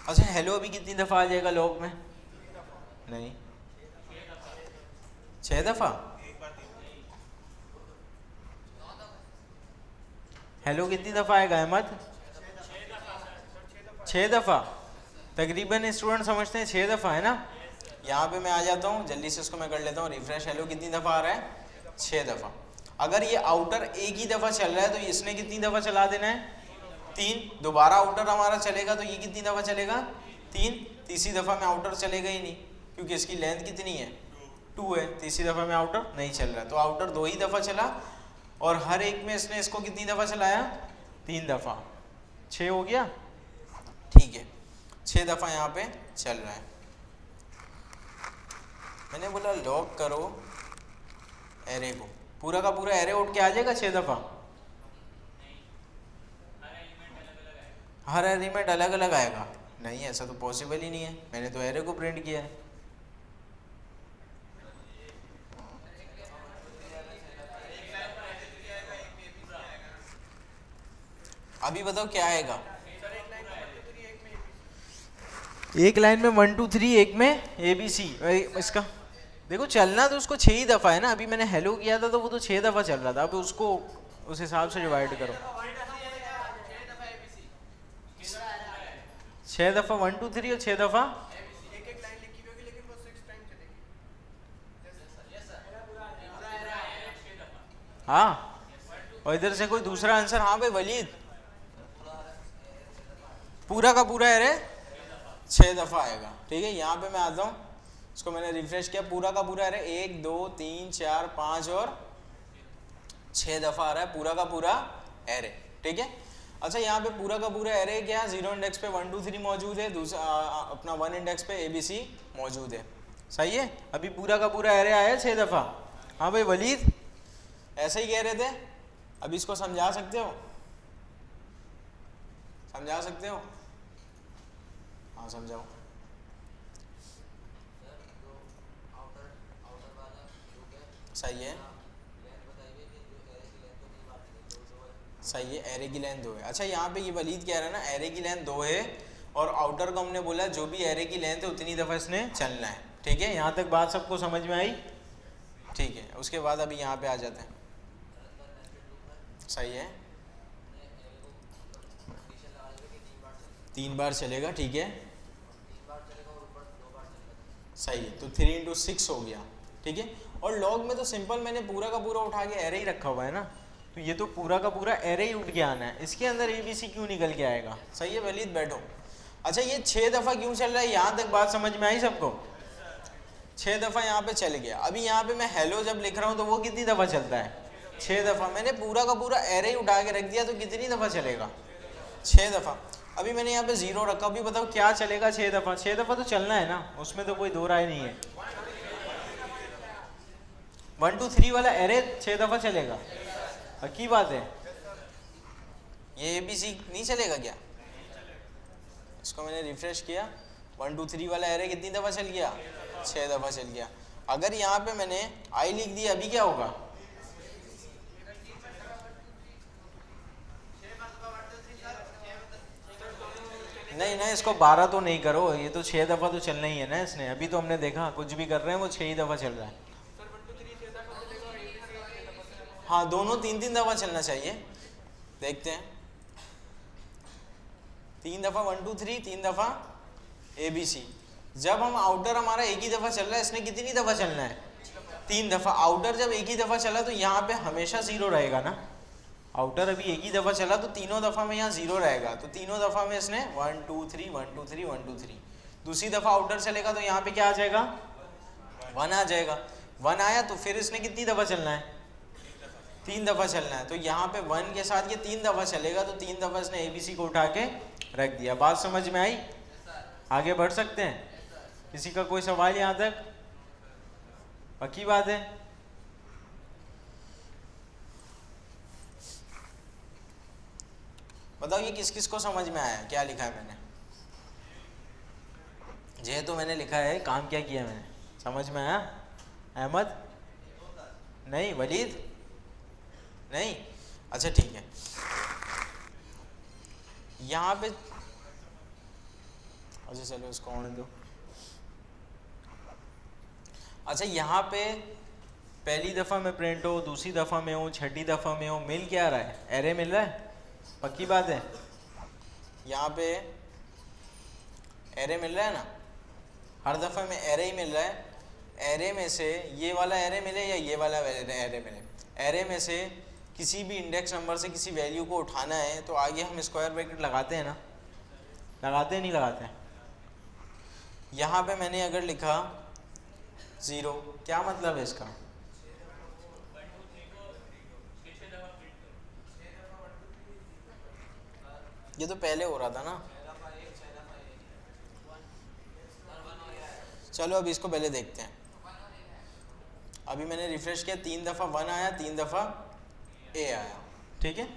अच्छा, हेलो अभी कितनी दफ़ा आ जाएगा लॉग में? नहीं, 6 दफ़ा। हेलो कितनी दफ़ा आएगा अहमद? 6 दफ़ा। तकरीबन स्टूडेंट समझते हैं 6 दफ़ा है ना। यहाँ पे मैं आ जाता हूँ, जल्दी से इसको मैं कर लेता हूँ रिफ्रेश। हेलो कितनी दफ़ा आ रहा है? 6 दफ़ा। अगर ये आउटर एक ही दफ़ा चल रहा है तो इसने कितनी दफ़ा चला देना है? 3। दोबारा आउटर हमारा चलेगा तो ये कितनी दफ़ा चलेगा? 3। तीसरी दफ़ा में आउटर चलेगा ही नहीं, क्योंकि इसकी लेंथ कितनी है? 2 है। तीसरी दफ़ा में आउटर नहीं चल रहा, तो आउटर 2 ही दफ़ा चला, और हर एक में इसने इसको कितनी दफ़ा चलाया? 3 दफ़ा। 6 हो गया, ठीक है। 6 दफ़ा यहाँ पे चल रहा है। मैंने बोला लॉग करो एरे को, पूरा का पूरा एरे उठ के आ जाएगा 6 दफ़ा? हर एलिमेंट अलग अलग आएगा? नहीं, ऐसा तो पॉसिबल ही नहीं है। मैंने तो एरे को प्रिंट किया है। अभी बताओ क्या आएगा? एक लाइन में 1 2 3, एक में ABC। इसका देखो चलना तो उसको 6 ही दफ़ा है ना। अभी मैंने हेलो किया था तो वो तो 6 दफ़ा चल रहा था। अब उसको उस हिसाब से डिवाइड करो। 6 दफ़ा 1 2 3 और 6 दफ़ा हाँ। और इधर से कोई दूसरा आंसर? हाँ भाई वलीद, पूरा का पूरा एरे 6 दफ़ा आएगा। ठीक है, यहाँ पे मैं आता हूँ, इसको मैंने रिफ्रेश किया, पूरा का पूरा एरे 1 2 3 4 5 और 6 दफ़ा आ रहा है पूरा का पूरा एरे। ठीक है, अच्छा यहाँ पे पूरा का पूरा एरे क्या है, 0 इंडेक्स पे 1 2 3 मौजूद है, दूसरा अपना 1 इंडेक्स पे ABC मौजूद है। सही है, अभी पूरा का पूरा एरे आया 6 दफ़ा। हाँ भाई वलीद, ऐसे ही कह रहे थे, अभी इसको समझा सकते हो, समझा सकते हो? हाँ समझाओ। सही है, सही है, एरे की लेंथ 2 है। अच्छा यहाँ पे ये वलीद कह रहा है ना एरे की लेंथ 2 है और आउटर को हमने बोला जो भी एरे की लेंथ है उतनी दफ़ा इसने चलना है। ठीक है, यहाँ तक बात सबको समझ में आई? ठीक है, उसके बाद अभी यहाँ पे आ जाते हैं। सही है, 3 बार चलेगा। ठीक है, सही है, तो 3 इंटू 6 हो गया। ठीक है, और लॉग में तो सिंपल मैंने पूरा का पूरा उठा के एरे ही रखा हुआ है ना, तो ये तो पूरा का पूरा एरे ही उठ के आना है, इसके अंदर ABC क्यों निकल के आएगा? सही है वलीद, बैठो। अच्छा ये 6 दफ़ा क्यों चल रहा है, यहाँ तक बात समझ में आई सबको? 6 दफ़ा यहाँ पे चल गया। अभी यहाँ पे मैं हेलो जब लिख रहा हूँ तो वो कितनी दफ़ा चलता है? 6 दफ़ा। मैंने पूरा का पूरा एरे ही उठा के रख दिया तो कितनी दफ़ा चलेगा? 6 दफ़ा। अभी मैंने यहाँ पे 0 रखा, अभी बताओ क्या चलेगा 6 दफ़ा? 6 दफ़ा तो चलना है ना, उसमें तो कोई दो राय नहीं है। 1 2 3 वाला एरे 6 दफ़ा चलेगा, पक्की बात है। ये ABC नहीं चलेगा क्या? इसको मैंने रिफ्रेश किया, 1 2 3 वाला एरे कितनी दफ़ा चल गया? 6 दफ़ा चल गया। अगर यहाँ पे मैंने I लिख दिया अभी क्या होगा? नहीं नहीं, इसको 12 तो नहीं करो, ये तो 6 दफ़ा तो चलना ही है ना इसने। अभी तो हमने देखा कुछ भी कर रहे हैं वो 6 ही दफ़ा चल रहा है। हाँ दोनों 3 दफ़ा चलना चाहिए, देखते हैं। 3 दफ़ा 1 2 3, 3 दफ़ा ABC। जब हम आउटर हमारा एक ही दफ़ा चल रहा है, इसने कितनी दफ़ा चलना है? 3 दफ़ा। आउटर जब एक ही दफ़ा चला तो यहाँ पे हमेशा 0 रहेगा ना। आउटर अभी एक ही दफ़ा चला तो तीनों दफ़ा में यहाँ 0 रहेगा, तो तीनों दफ़ा में इसने 1 2 3 1 2 3 1 2 3। दूसरी दफ़ा आउटर चलेगा तो यहाँ पे क्या आ जाएगा? 1 आ जाएगा। 1 आया तो फिर इसने कितनी दफ़ा चलना है? 3 दफ़ा चलना है, तो यहाँ पे 1 के साथ ये 3 दफ़ा चलेगा, तो 3 दफ़ा इसने ABC को उठा के रख दिया। बात समझ में आई? आगे बढ़ सकते हैं? किसी का कोई सवाल यहाँ तक? पक्की बात है? बताओ ये किस किस को समझ में आया क्या लिखा है मैंने? जेहेतु मैंने लिखा है, काम क्या किया मैंने, समझ में आया? अहमद नहीं, वलीद नहीं, अच्छा ठीक है। यहाँ पे अच्छा चलो इसको आने दो। अच्छा यहाँ पे पहली दफ़ा में प्रिंट हो, दूसरी दफ़ा में हो, छठी दफ़ा में हो, मिल क्या रहा है? एरे मिल रहा है, पक्की बात है। यहाँ पे एरे मिल रहा है ना, हर दफ़ा में एरे ही मिल रहा है। एरे में से ये वाला एरे मिले या ये वाला एरे मिले, एरे में से किसी भी इंडेक्स नंबर से किसी वैल्यू को उठाना है तो आगे हम स्क्वायर ब्रैकेट लगाते हैं ना, लगाते हैं नहीं लगाते हैं? यहाँ पे मैंने अगर लिखा 0, क्या मतलब है इसका? ये तो पहले हो रहा था ना। चलो अभी इसको पहले देखते हैं। अभी मैंने रिफ्रेश किया, 3 दफ़ा 1 आया, 3 दफ़ा A आया। ठीक है,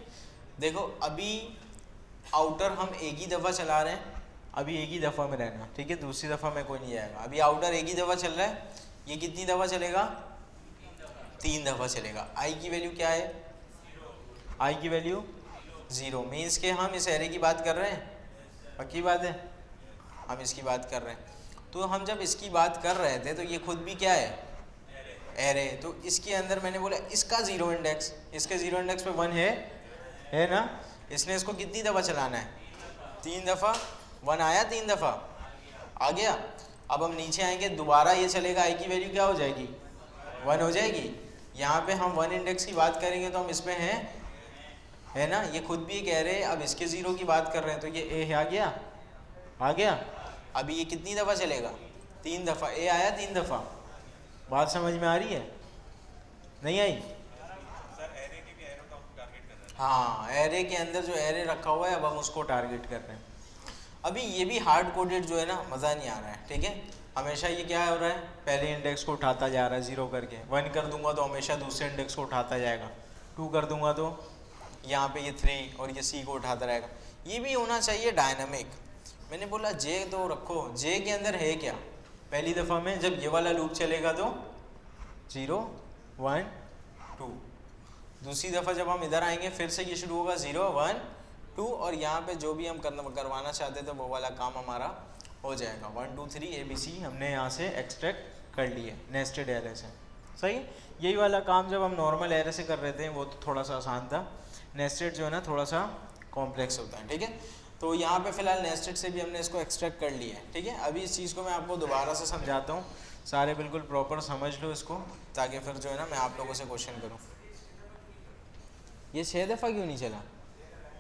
देखो अभी आउटर हम एक ही दफ़ा चला रहे हैं, अभी एक ही दफ़ा में रहना। ठीक है, दूसरी दफ़ा में कोई नहीं जाएगा। अभी आउटर एक ही दफ़ा चल रहा है, ये कितनी दफ़ा चलेगा? 3 दफ़ा चलेगा। I की वैल्यू क्या है? I की वैल्यू 0। मीन्स के हम इस एरे की बात कर रहे हैं, पक्की बात है, हम इसकी बात कर रहे हैं। तो हम जब इसकी बात कर रहे थे तो ये खुद भी क्या है? एरे। तो इसके अंदर मैंने बोला इसका 0 इंडेक्स, इसके 0 इंडेक्स पे 1 है ना। इसने इसको कितनी दफ़ा चलाना है? 3 दफ़ा। 1 आया, 3 दफ़ा आ गया। अब हम नीचे आएंगे, दोबारा ये चलेगा, I की वैल्यू क्या हो जाएगी? 1 हो जाएगी। यहाँ पे हम 1 इंडेक्स की बात करेंगे तो हम इसमें है ना, ये खुद भी एक एरे। अब इसके 0 की बात कर रहे हैं तो ये A आ गया, आ गया। अभी ये कितनी दफ़ा चलेगा? 3 दफ़ा। ए आया 3 दफ़ा। बात समझ में आ रही है? नहीं आई? हाँ, एरे के अंदर जो एरे रखा हुआ है अब हम उसको टारगेट कर रहे हैं। अभी ये भी हार्ड कोडेड जो है ना, मज़ा नहीं आ रहा है, ठीक है। हमेशा ये क्या हो रहा है, पहले इंडेक्स को उठाता जा रहा है 0 करके, 1 कर दूंगा तो हमेशा दूसरे इंडेक्स को उठाता जाएगा, 2 कर दूंगा तो यहाँ पे ये 3 और ये C को उठाता रहेगा। ये भी होना चाहिए डायनामिक। मैंने बोला जे तो रखो, जे के अंदर है क्या? पहली दफ़ा में जब ये वाला लूप चलेगा तो 0 1 2, दूसरी दफ़ा जब हम इधर आएंगे फिर से ये शुरू होगा 0 1 2, और यहाँ पे जो भी हम करवाना चाहते थे वो वाला काम हमारा हो जाएगा। 1 2 3 ABC हमने यहाँ से एक्सट्रैक्ट कर लिए नेस्टेड एरे से। सही। यही वाला काम जब हम नॉर्मल एरे से कर रहे थे वो तो थोड़ा सा आसान था, नेस्टेड जो है ना थोड़ा सा कॉम्प्लेक्स होता है, ठीक है। तो यहाँ पे फ़िलहाल नेस्टेड से भी हमने इसको एक्सट्रैक्ट कर लिया है, ठीक है। अभी इस चीज़ को मैं आपको दोबारा से समझाता हूँ, सारे बिल्कुल प्रॉपर समझ लो इसको, ताकि फिर जो है ना मैं आप लोगों से क्वेश्चन करूँ। ये 6 दफ़ा क्यों नहीं चला?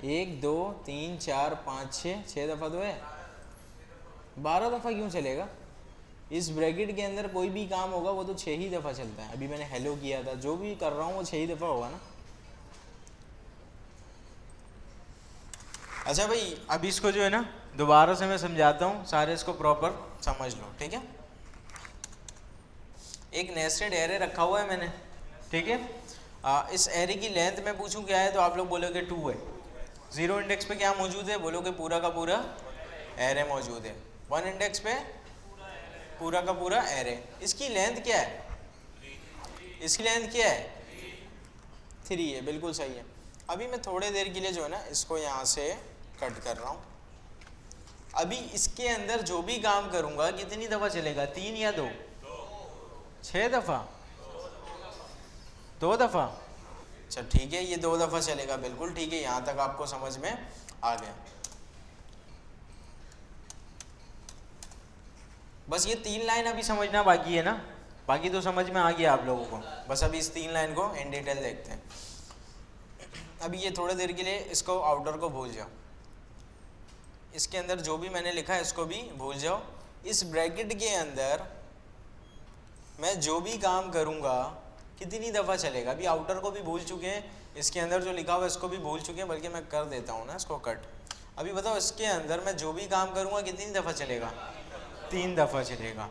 1 2 3 4 5 6 दफ़ा तो है, 12 दफ़ा क्यों चलेगा? इस ब्रैकेट के अंदर कोई भी काम होगा वो तो 6 ही दफ़ा चलता है। अभी मैंने हेलो किया था, जो भी कर रहा हूँ वो 6 ही दफ़ा होगा ना। अच्छा भाई, अभी इसको जो है ना दोबारा से मैं समझाता हूँ, सारे इसको प्रॉपर समझ लो, ठीक है। एक नेस्टेड एरे रखा हुआ है मैंने, ठीक है। इस एरे की लेंथ में पूछूं क्या है तो आप लोग बोलोगे 2 है। 0 इंडेक्स पे क्या मौजूद है? बोलोगे पूरा का पूरा एरे मौजूद है। 1 इंडेक्स पे पूरा का पूरा एरे। इसकी लेंथ क्या है? इसकी लेंथ क्या है? 3 है, बिल्कुल सही है। अभी मैं थोड़ी देर के लिए जो है ना इसको यहाँ से कट कर रहा हूँ। अभी इसके अंदर जो भी काम करूँगा कितनी दफ़ा चलेगा? 3 या 2? 6 दफ़ा? 2 दफ़ा? अच्छा ठीक है, ये 2 दफ़ा चलेगा, बिल्कुल ठीक है। यहाँ तक आपको समझ में आ गया। बस ये 3 लाइन अभी समझना बाकी है ना, बाकी तो समझ में आ गया आप लोगों को। बस अभी इस 3 लाइन को इन डिटेल देखते हैं। अभी ये थोड़ी देर के लिए इसको आउटर को भूल जाओ, इसके अंदर जो भी मैंने लिखा है इसको भी भूल जाओ। इस ब्रैकेट के अंदर मैं जो भी काम करूँगा कितनी दफ़ा चलेगा? अभी आउटर को भी भूल चुके हैं, इसके अंदर जो लिखा हुआ है इसको भी भूल चुके हैं, बल्कि मैं कर देता हूँ ना इसको कट। अभी बताओ इसके अंदर मैं जो भी काम करूँगा कितनी दफ़ा चलेगा? 3 दफ़ा चलेगा।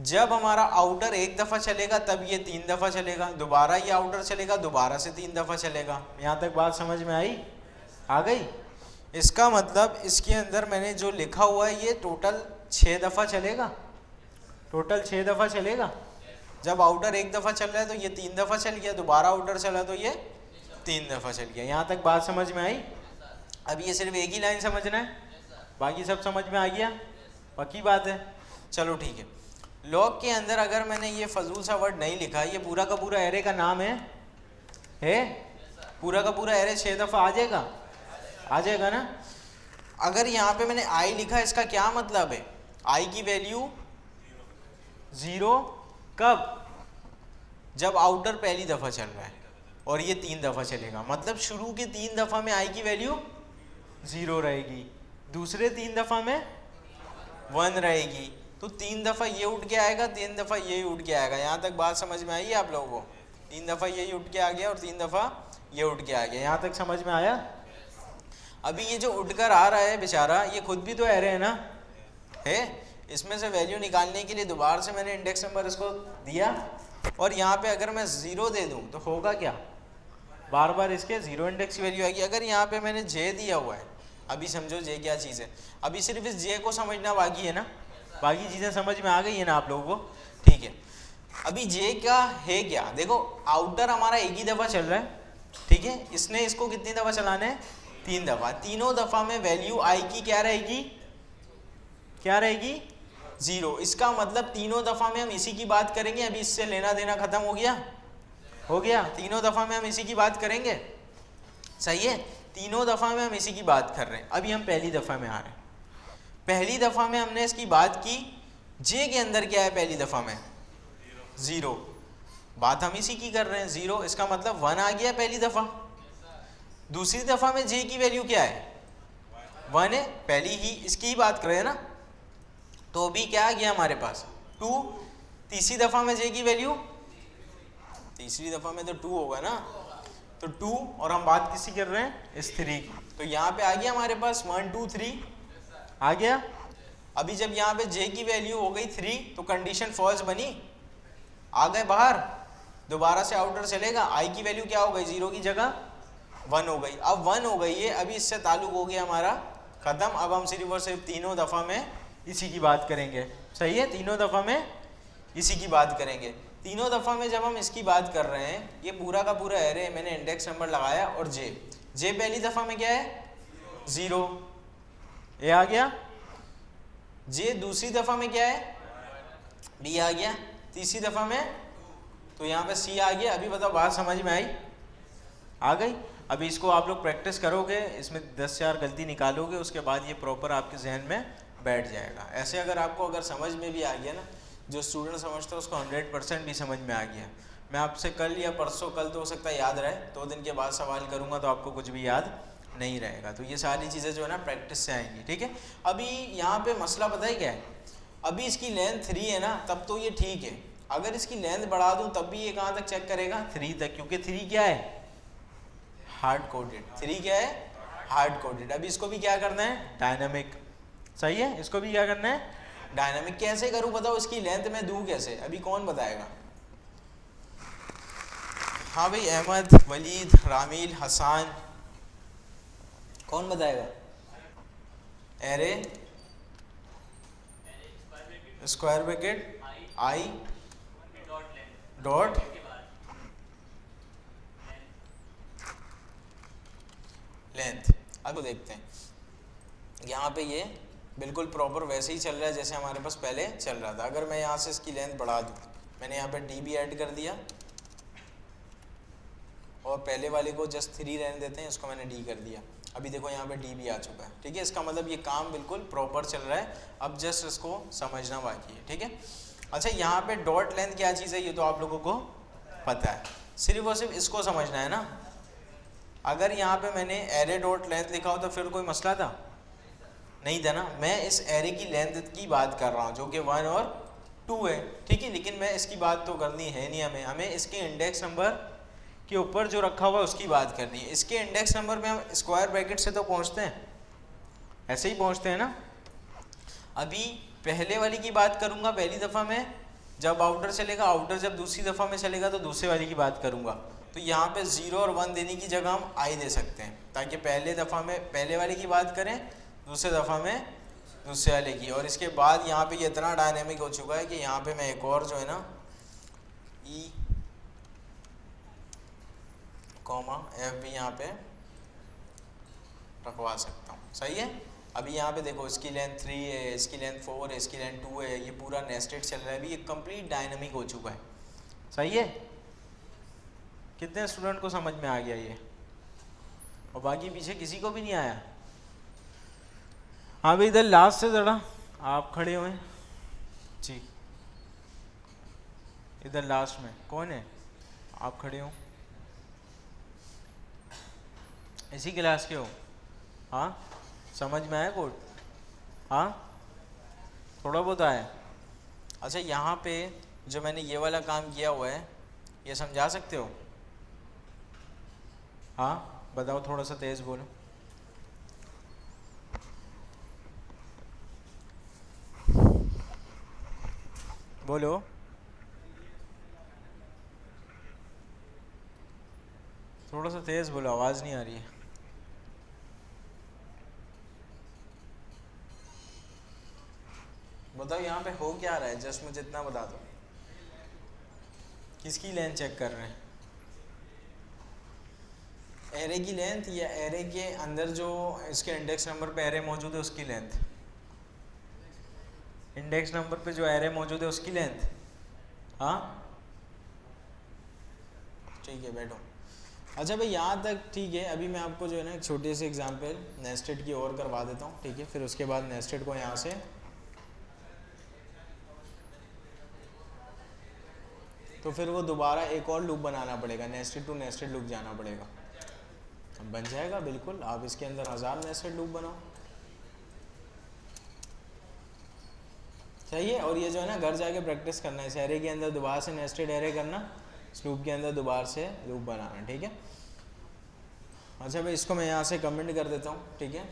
जब हमारा आउटर 1 दफ़ा चलेगा तब ये 3 दफ़ा चलेगा, दोबारा ये आउटर चलेगा, दोबारा से 3 दफ़ा चलेगा। यहाँ तक बात समझ में आई? आ गई? इसका मतलब इसके अंदर मैंने जो लिखा हुआ है ये टोटल 6 दफ़ा चलेगा, टोटल 6 दफ़ा चलेगा। जब आउटर 1 दफ़ा चल रहा है तो ये 3 दफ़ा चल गया, दोबारा आउटर चला तो ये 3 दफ़ा चल गया। यहाँ तक बात समझ में आई? अब ये सिर्फ एक ही लाइन समझना है, बाकी सब समझ में आ गया? पक्की बात है? चलो ठीक है। लॉग के अंदर अगर मैंने ये फजूल सा वर्ड नहीं लिखा, ये पूरा का पूरा एरे का नाम है पूरा का पूरा एरे 6 दफ़ा आ जाएगा? आ जाएगा ना। अगर यहाँ पे मैंने आई लिखा, इसका क्या मतलब है? आई की वैल्यू 0 कब? जब आउटर पहली दफ़ा चल रहा है और ये 3 दफ़ा चलेगा, मतलब शुरू के 3 दफ़ा में आई की वैल्यू 0 रहेगी, दूसरे 3 दफ़ा में 1 रहेगी, तो 3 दफ़ा ये उठ के आएगा, 3 दफ़ा ये उठ के आएगा। यहाँ तक बात समझ में आई है आप लोगों को? 3 दफ़ा ये उठ के आ गया और 3 दफ़ा ये उठ के आ गया। यहाँ तक समझ में आया? अभी ये जो उठकर आ रहा है बेचारा, ये खुद भी तो एरे है ना, है। इसमें से वैल्यू निकालने के लिए दोबारा से मैंने इंडेक्स नंबर इसको दिया, और यहाँ पे अगर मैं 0 दे दूँ तो होगा क्या? बार बार इसके 0 इंडेक्स की वैल्यू आएगी। अगर यहाँ पे मैंने जे दिया हुआ है, अभी समझो जे क्या चीज़ है, अभी सिर्फ इस जे को समझना बाकी है ना, बाकी चीज़ें समझ में आ गई है ना आप लोगों को? ठीक है। अभी जे का है क्या? देखो आउटर हमारा एक ही दफ़ा चल रहा है, ठीक है। इसने इसको कितनी दफ़ा चलाना है? 3 दफ़ा। तीनों दफ़ा में वैल्यू आई की क्या रहेगी? क्या रहेगी? 0। इसका मतलब तीनों दफ़ा में हम इसी की बात करेंगे। अभी इससे लेना देना ख़त्म हो गया, हो गया। तीनों दफ़ा में हम इसी की बात करेंगे, सही है। तीनों दफ़ा में हम इसी की बात कर रहे हैं। अभी हम पहली दफ़ा में आ रहे हैं। पहली दफ़ा में हमने इसकी बात की, जे के अंदर क्या है पहली दफ़ा में? 0। बात हम इसी की कर रहे हैं, 0। इसका मतलब 1 आ गया पहली दफ़ा। दूसरी दफ़ा में जे की वैल्यू क्या है? 1 है, पहली ही इसकी ही बात कर रहे हैं ना। तो भी क्या आ गया हमारे पास 2, तीसरी दफ़ा में जे की वैल्यू, तीसरी दफ़ा में तो 2 होगा ना, तो 2 और हम बात किसी कर रहे हैं इस 3 की, तो यहाँ पे आ गया हमारे पास 1 2 3 आ गया। अभी जब यहाँ पे जे की वैल्यू हो गई 3 तो कंडीशन फॉल्स बनी, आ गए बाहर, दोबारा से आउटर चलेगा, आई की वैल्यू क्या हो गई 0 की जगह 1 हो गई। अब 1 हो गई है, अभी इससे ताल्लुक हो गया हमारा ख़त्म। अब हम सिर्फ और सिर्फ तीनों दफ़ा में इसी की बात करेंगे, सही है, तीनों दफ़ा में इसी की बात करेंगे। तीनों दफ़ा में जब हम इसकी बात कर रहे हैं, ये पूरा का पूरा एरे मैंने इंडेक्स नंबर लगाया और जे पहली दफ़ा में क्या है 0, ए आ गया, जे दूसरी दफ़ा में क्या है बी आ गया, तीसरी दफ़ा में तो यहाँ पे सी आ गया। अभी बताओ बात समझ में आई, आ गई। अभी इसको आप लोग प्रैक्टिस करोगे, इसमें 10 गलती निकालोगे, उसके बाद ये प्रॉपर आपके जहन में बैठ जाएगा। ऐसे अगर आपको अगर समझ में भी आ गया ना, जो स्टूडेंट समझता है उसको 100% भी समझ में आ गया। मैं आपसे कल या परसों, कल तो हो सकता है याद रहे, 2 दिन के बाद सवाल करूँगा तो आपको कुछ भी याद नहीं रहेगा। तो ये सारी चीज़ें जो है ना प्रैक्टिस से आएंगी, ठीक है। अभी यहाँ पे मसला पता है क्या है, अभी इसकी लेंथ 3 है ना, तब तो ये ठीक है। अगर इसकी लेंथ बढ़ा दूँ तब भी ये कहाँ तक चेक करेगा 3 तक, क्योंकि 3 क्या है हार्ड कोडेड, 3 क्या है हार्ड कोडेड। अभी इसको भी क्या करना है डायनामिक, सही है, इसको भी क्या करना है डायनामिक। कैसे करूँ बताओ, इसकी लेंथ में दूँ कैसे, अभी कौन बताएगा? हाँ भाई, अहमद, वलीद, रामील, हसान, कौन बताएगा? Array square bracket I dot length. अब देखते हैं, यहाँ पे ये बिल्कुल प्रॉपर वैसे ही चल रहा है जैसे हमारे पास पहले चल रहा था। अगर मैं यहाँ से इसकी लेंथ बढ़ा दूँ, मैंने यहाँ पे डी भी ऐड कर दिया और पहले वाले को जस्ट 3 रहने देते हैं, इसको मैंने डी कर दिया। अभी देखो यहाँ पे डी भी आ चुका है, ठीक है। इसका मतलब ये काम बिल्कुल प्रॉपर चल रहा है, अब जस्ट इसको समझना बाकी है, ठीक है। अच्छा, यहाँ पे डॉट लेंथ क्या चीज़ है ये तो आप लोगों को पता है, सिर्फ और सिर्फ इसको समझना है ना। अगर यहाँ पे मैंने एरे डॉट लेंथ लिखा हो तो फिर कोई मसला था नहीं था ना। मैं इस एरे की लेंथ की बात कर रहा हूँ जो कि 1 और 2 है, ठीक है। लेकिन मैं इसकी बात तो करनी है नहीं, हमें इसके इंडेक्स नंबर के ऊपर जो रखा हुआ है उसकी बात करनी है। इसके इंडेक्स नंबर में हम स्क्वायर ब्रैकेट से तो पहुँचते हैं, ऐसे ही पहुँचते हैं ना। अभी पहले वाली की बात करूँगा पहली दफ़ा में, जब आउटर चलेगा आउटर, जब दूसरी दफ़ा में चलेगा तो दूसरे वाली की बात करूँगा। तो यहाँ पे 0 और 1 देने की जगह हम आई दे सकते हैं, ताकि पहले दफ़ा में पहले वाले की बात करें, दूसरे दफ़ा में दूसरे वाले की। और इसके बाद यहाँ पे ये इतना डायनेमिक हो चुका है कि यहाँ पे मैं एक और जो है ना ई कॉमा एफ भी यहाँ पे रखवा सकता हूँ, सही है। अभी यहाँ पे देखो इसकी लेंथ 3 है, इसकी लेंथ 4 है, इसकी लेंथ 2 है, ये पूरा नेस्टेड चल रहा है। अभी ये कंप्लीट डायनेमिक हो चुका है, सही है। कितने स्टूडेंट को समझ में आ गया ये, और बाकी पीछे किसी को भी नहीं आया? हाँ भाई, इधर लास्ट से ज़रा आप खड़े हुए जी, इधर लास्ट में कौन है? आप खड़े हो, इसी क्लास के हो? हाँ, समझ में आया कोड? हाँ, थोड़ा बहुत आया। अच्छा, यहाँ पे जो मैंने ये वाला काम किया हुआ है ये समझा सकते हो? हाँ बताओ, थोड़ा सा तेज़ बोलो। बोलो, थोड़ा सा तेज़ बोलो, आवाज़ नहीं आ रही है। बताओ यहाँ पे हो क्या रहा है, जस्ट मुझे इतना बता दो। किसकी लेंथ चेक कर रहे हैं? एरे की लेंथ या एरे के अंदर जो इसके इंडेक्स नंबर पे एरे मौजूद है उसकी लेंथ? इंडेक्स नंबर पे जो एरे मौजूद है उसकी लेंथ। हाँ ठीक है, बैठो। अच्छा भाई, यहाँ तक ठीक है। अभी मैं आपको जो है ना एक छोटे से एग्जांपल नेस्टेड की और करवा देता हूँ, ठीक है। फिर उसके बाद नेस्टेड को यहाँ से, तो फिर वो दोबारा एक और लूप बनाना पड़ेगा, नेस्टेड टू नेस्टेड लूप जाना पड़ेगा। बन जाएगा बिल्कुल, आप इसके अंदर 1000 नेस्टेड लूप बनाओ। सही है। और ये जो है ना घर जाके प्रैक्टिस करना है, इस एरे के अंदर दोबारा से नेस्टेड एरे करना, इस लूप के अंदर दोबारा से लूप बनाना, ठीक है। अच्छा भाई इसको मैं यहाँ से कमेंट कर देता हूँ, ठीक है।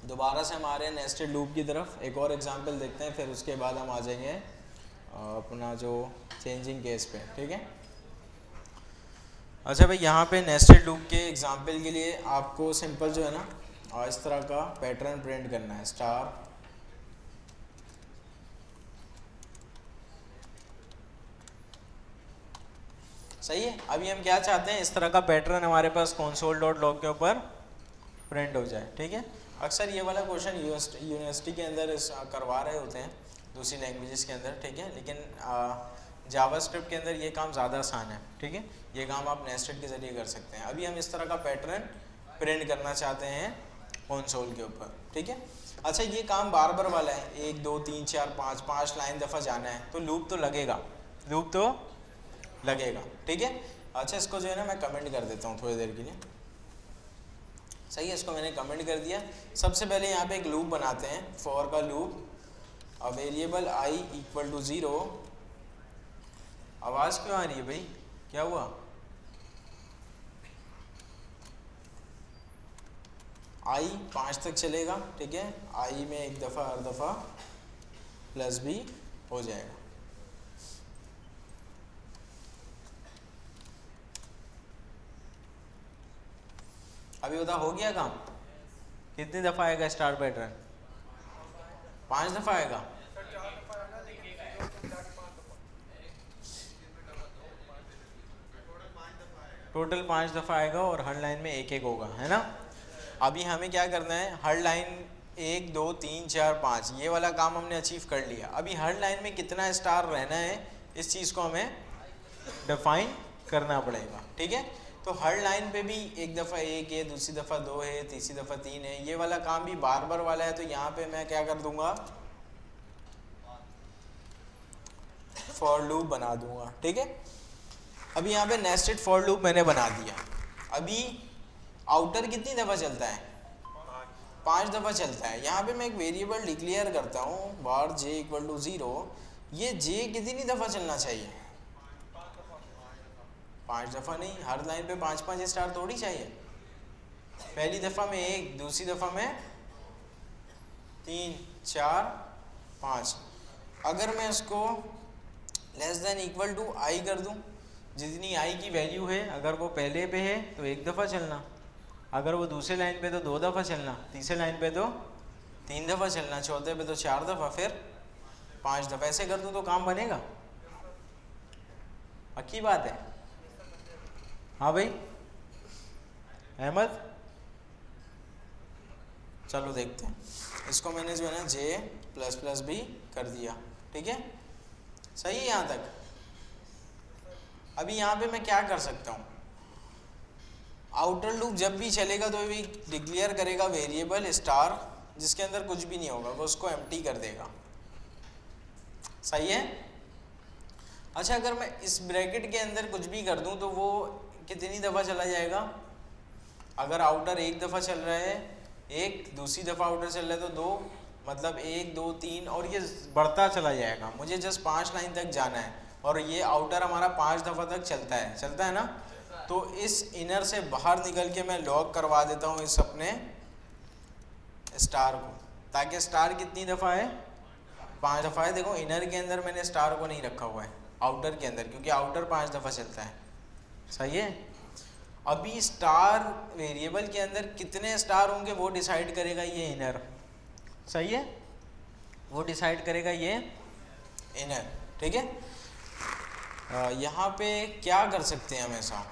दोबारा से हम आ रहे हैं नेस्टेड लूप की तरफ, एक और एग्जांपल देखते हैं, फिर उसके बाद हम आ जाएंगे अपना जो चेंजिंग केस पे, ठीक है। अच्छा भाई यहाँ पे नेस्टेड लूप के एग्जांपल के लिए आपको सिंपल जो है ना इस तरह का पैटर्न प्रिंट करना है, स्टार सही है। अभी हम क्या चाहते हैं, इस तरह का पैटर्न हमारे पास कंसोल डॉट लॉग के ऊपर प्रिंट हो जाए, ठीक है। अक्सर ये वाला क्वेश्चन यूनिवर्सिटी के अंदर करवा रहे होते हैं दूसरी लैंग्वेजेस के अंदर, ठीक है, लेकिन जावास्क्रिप्ट के अंदर ये काम ज़्यादा आसान है, ठीक है। ये काम आप नेस्टेड के ज़रिए कर सकते हैं। अभी हम इस तरह का पैटर्न प्रिंट करना चाहते हैं कंसोल के ऊपर, ठीक है। अच्छा ये काम बार बार वाला है, 1 2 3 4 5 लाइन दफ़ा जाना है, तो लूप तो लगेगा, लूप तो लगेगा, ठीक है। अच्छा इसको जो है ना मैं कमेंट कर देता हूँ थोड़ी देर के लिए, सही है। इसको मैंने कमेंट कर दिया। सबसे पहले यहाँ पे एक लूप बनाते हैं, फॉर का loop, a variable I equal to 0। आवाज़ क्यों आ रही है भाई, क्या हुआ? आई 5 तक चलेगा, ठीक है। आई में एक दफ़ा हर दफ़ा प्लस भी हो जाएगा। अभी बता हो गया काम? कितनी दफ़ा आएगा स्टार पैटर्न? 5 दफ़ा आएगा। टोटल 5 दफ़ा आएगा और हर लाइन में एक एक होगा, है ना। अभी हमें क्या करना है, हर लाइन 1 2 3 4 5 ये वाला काम हमने अचीव कर लिया। अभी हर लाइन में कितना स्टार रहना है, इस चीज़ को हमें डिफाइन करना पड़ेगा, ठीक है। तो हर लाइन पे भी एक दफ़ा 1 है, दूसरी दफ़ा 2 है, तीसरी दफ़ा 3 है। ये वाला काम भी बार बार वाला है, तो यहाँ पे मैं क्या कर दूंगा, फॉर लूप बना दूंगा, ठीक है। अभी यहाँ पे नेस्टेड फॉर लूप मैंने बना दिया। अभी आउटर कितनी दफ़ा चलता है? 5 दफ़ा चलता है। यहाँ पे मैं एक वेरिएबल डिक्लेयर करता हूँ बार जे इक्वल टू 0। ये जे कितनी दफ़ा चलना चाहिए? 5 दफ़ा नहीं, हर लाइन पे 5 स्टार थोड़ी चाहिए। पहली दफ़ा में 1, दूसरी दफ़ा में 3 4 5। अगर मैं इसको लेस देन इक्वल टू आई कर दूं, जितनी आई की वैल्यू है, अगर वो पहले पे है तो 1 दफ़ा चलना, अगर वो दूसरे लाइन पे तो 2 दफ़ा चलना, तीसरे लाइन पे तो 3 दफ़ा चलना, चौथे पे तो 4 दफ़ा, फिर 5 दफ़ा। ऐसे कर दूं तो काम बनेगा? पक्की बात है? हाँ भाई अहमद, चलो देखते हैं। इसको मैंने जो है ना जे प्लस प्लस भी कर दिया, ठीक है, सही है यहाँ तक। अभी यहाँ पे मैं क्या कर सकता हूँ, आउटर लूप जब भी चलेगा तो भी डिक्लेयर करेगा वेरिएबल स्टार, जिसके अंदर कुछ भी नहीं होगा, वो उसको एम्प्टी कर देगा, सही है। अच्छा अगर मैं इस ब्रैकेट के अंदर कुछ भी कर दूं तो वो कितनी दफ़ा चला जाएगा? अगर आउटर 1 दफ़ा चल रहा है, 1, दूसरी दफ़ा आउटर चल रहा है तो 2, मतलब 1 2 3, और ये बढ़ता चला जाएगा। मुझे जस्ट 5 लाइन तक जाना है और ये आउटर हमारा 5 दफ़ा तक चलता है ना। तो इस इनर से बाहर निकल के मैं लॉक करवा देता हूँ इस अपने स्टार को, ताकि स्टार कितनी दफ़ा है? 5 दफ़ा है। देखो इनर के अंदर मैंने स्टार को नहीं रखा हुआ है, आउटर के अंदर, क्योंकि आउटर 5 दफ़ा चलता है, सही है। अभी स्टार वेरिएबल के अंदर कितने स्टार होंगे वो डिसाइड करेगा ये इनर, सही है, वो डिसाइड करेगा ये इनर, ठीक है। यहाँ पे क्या कर सकते हैं हम ऐसा,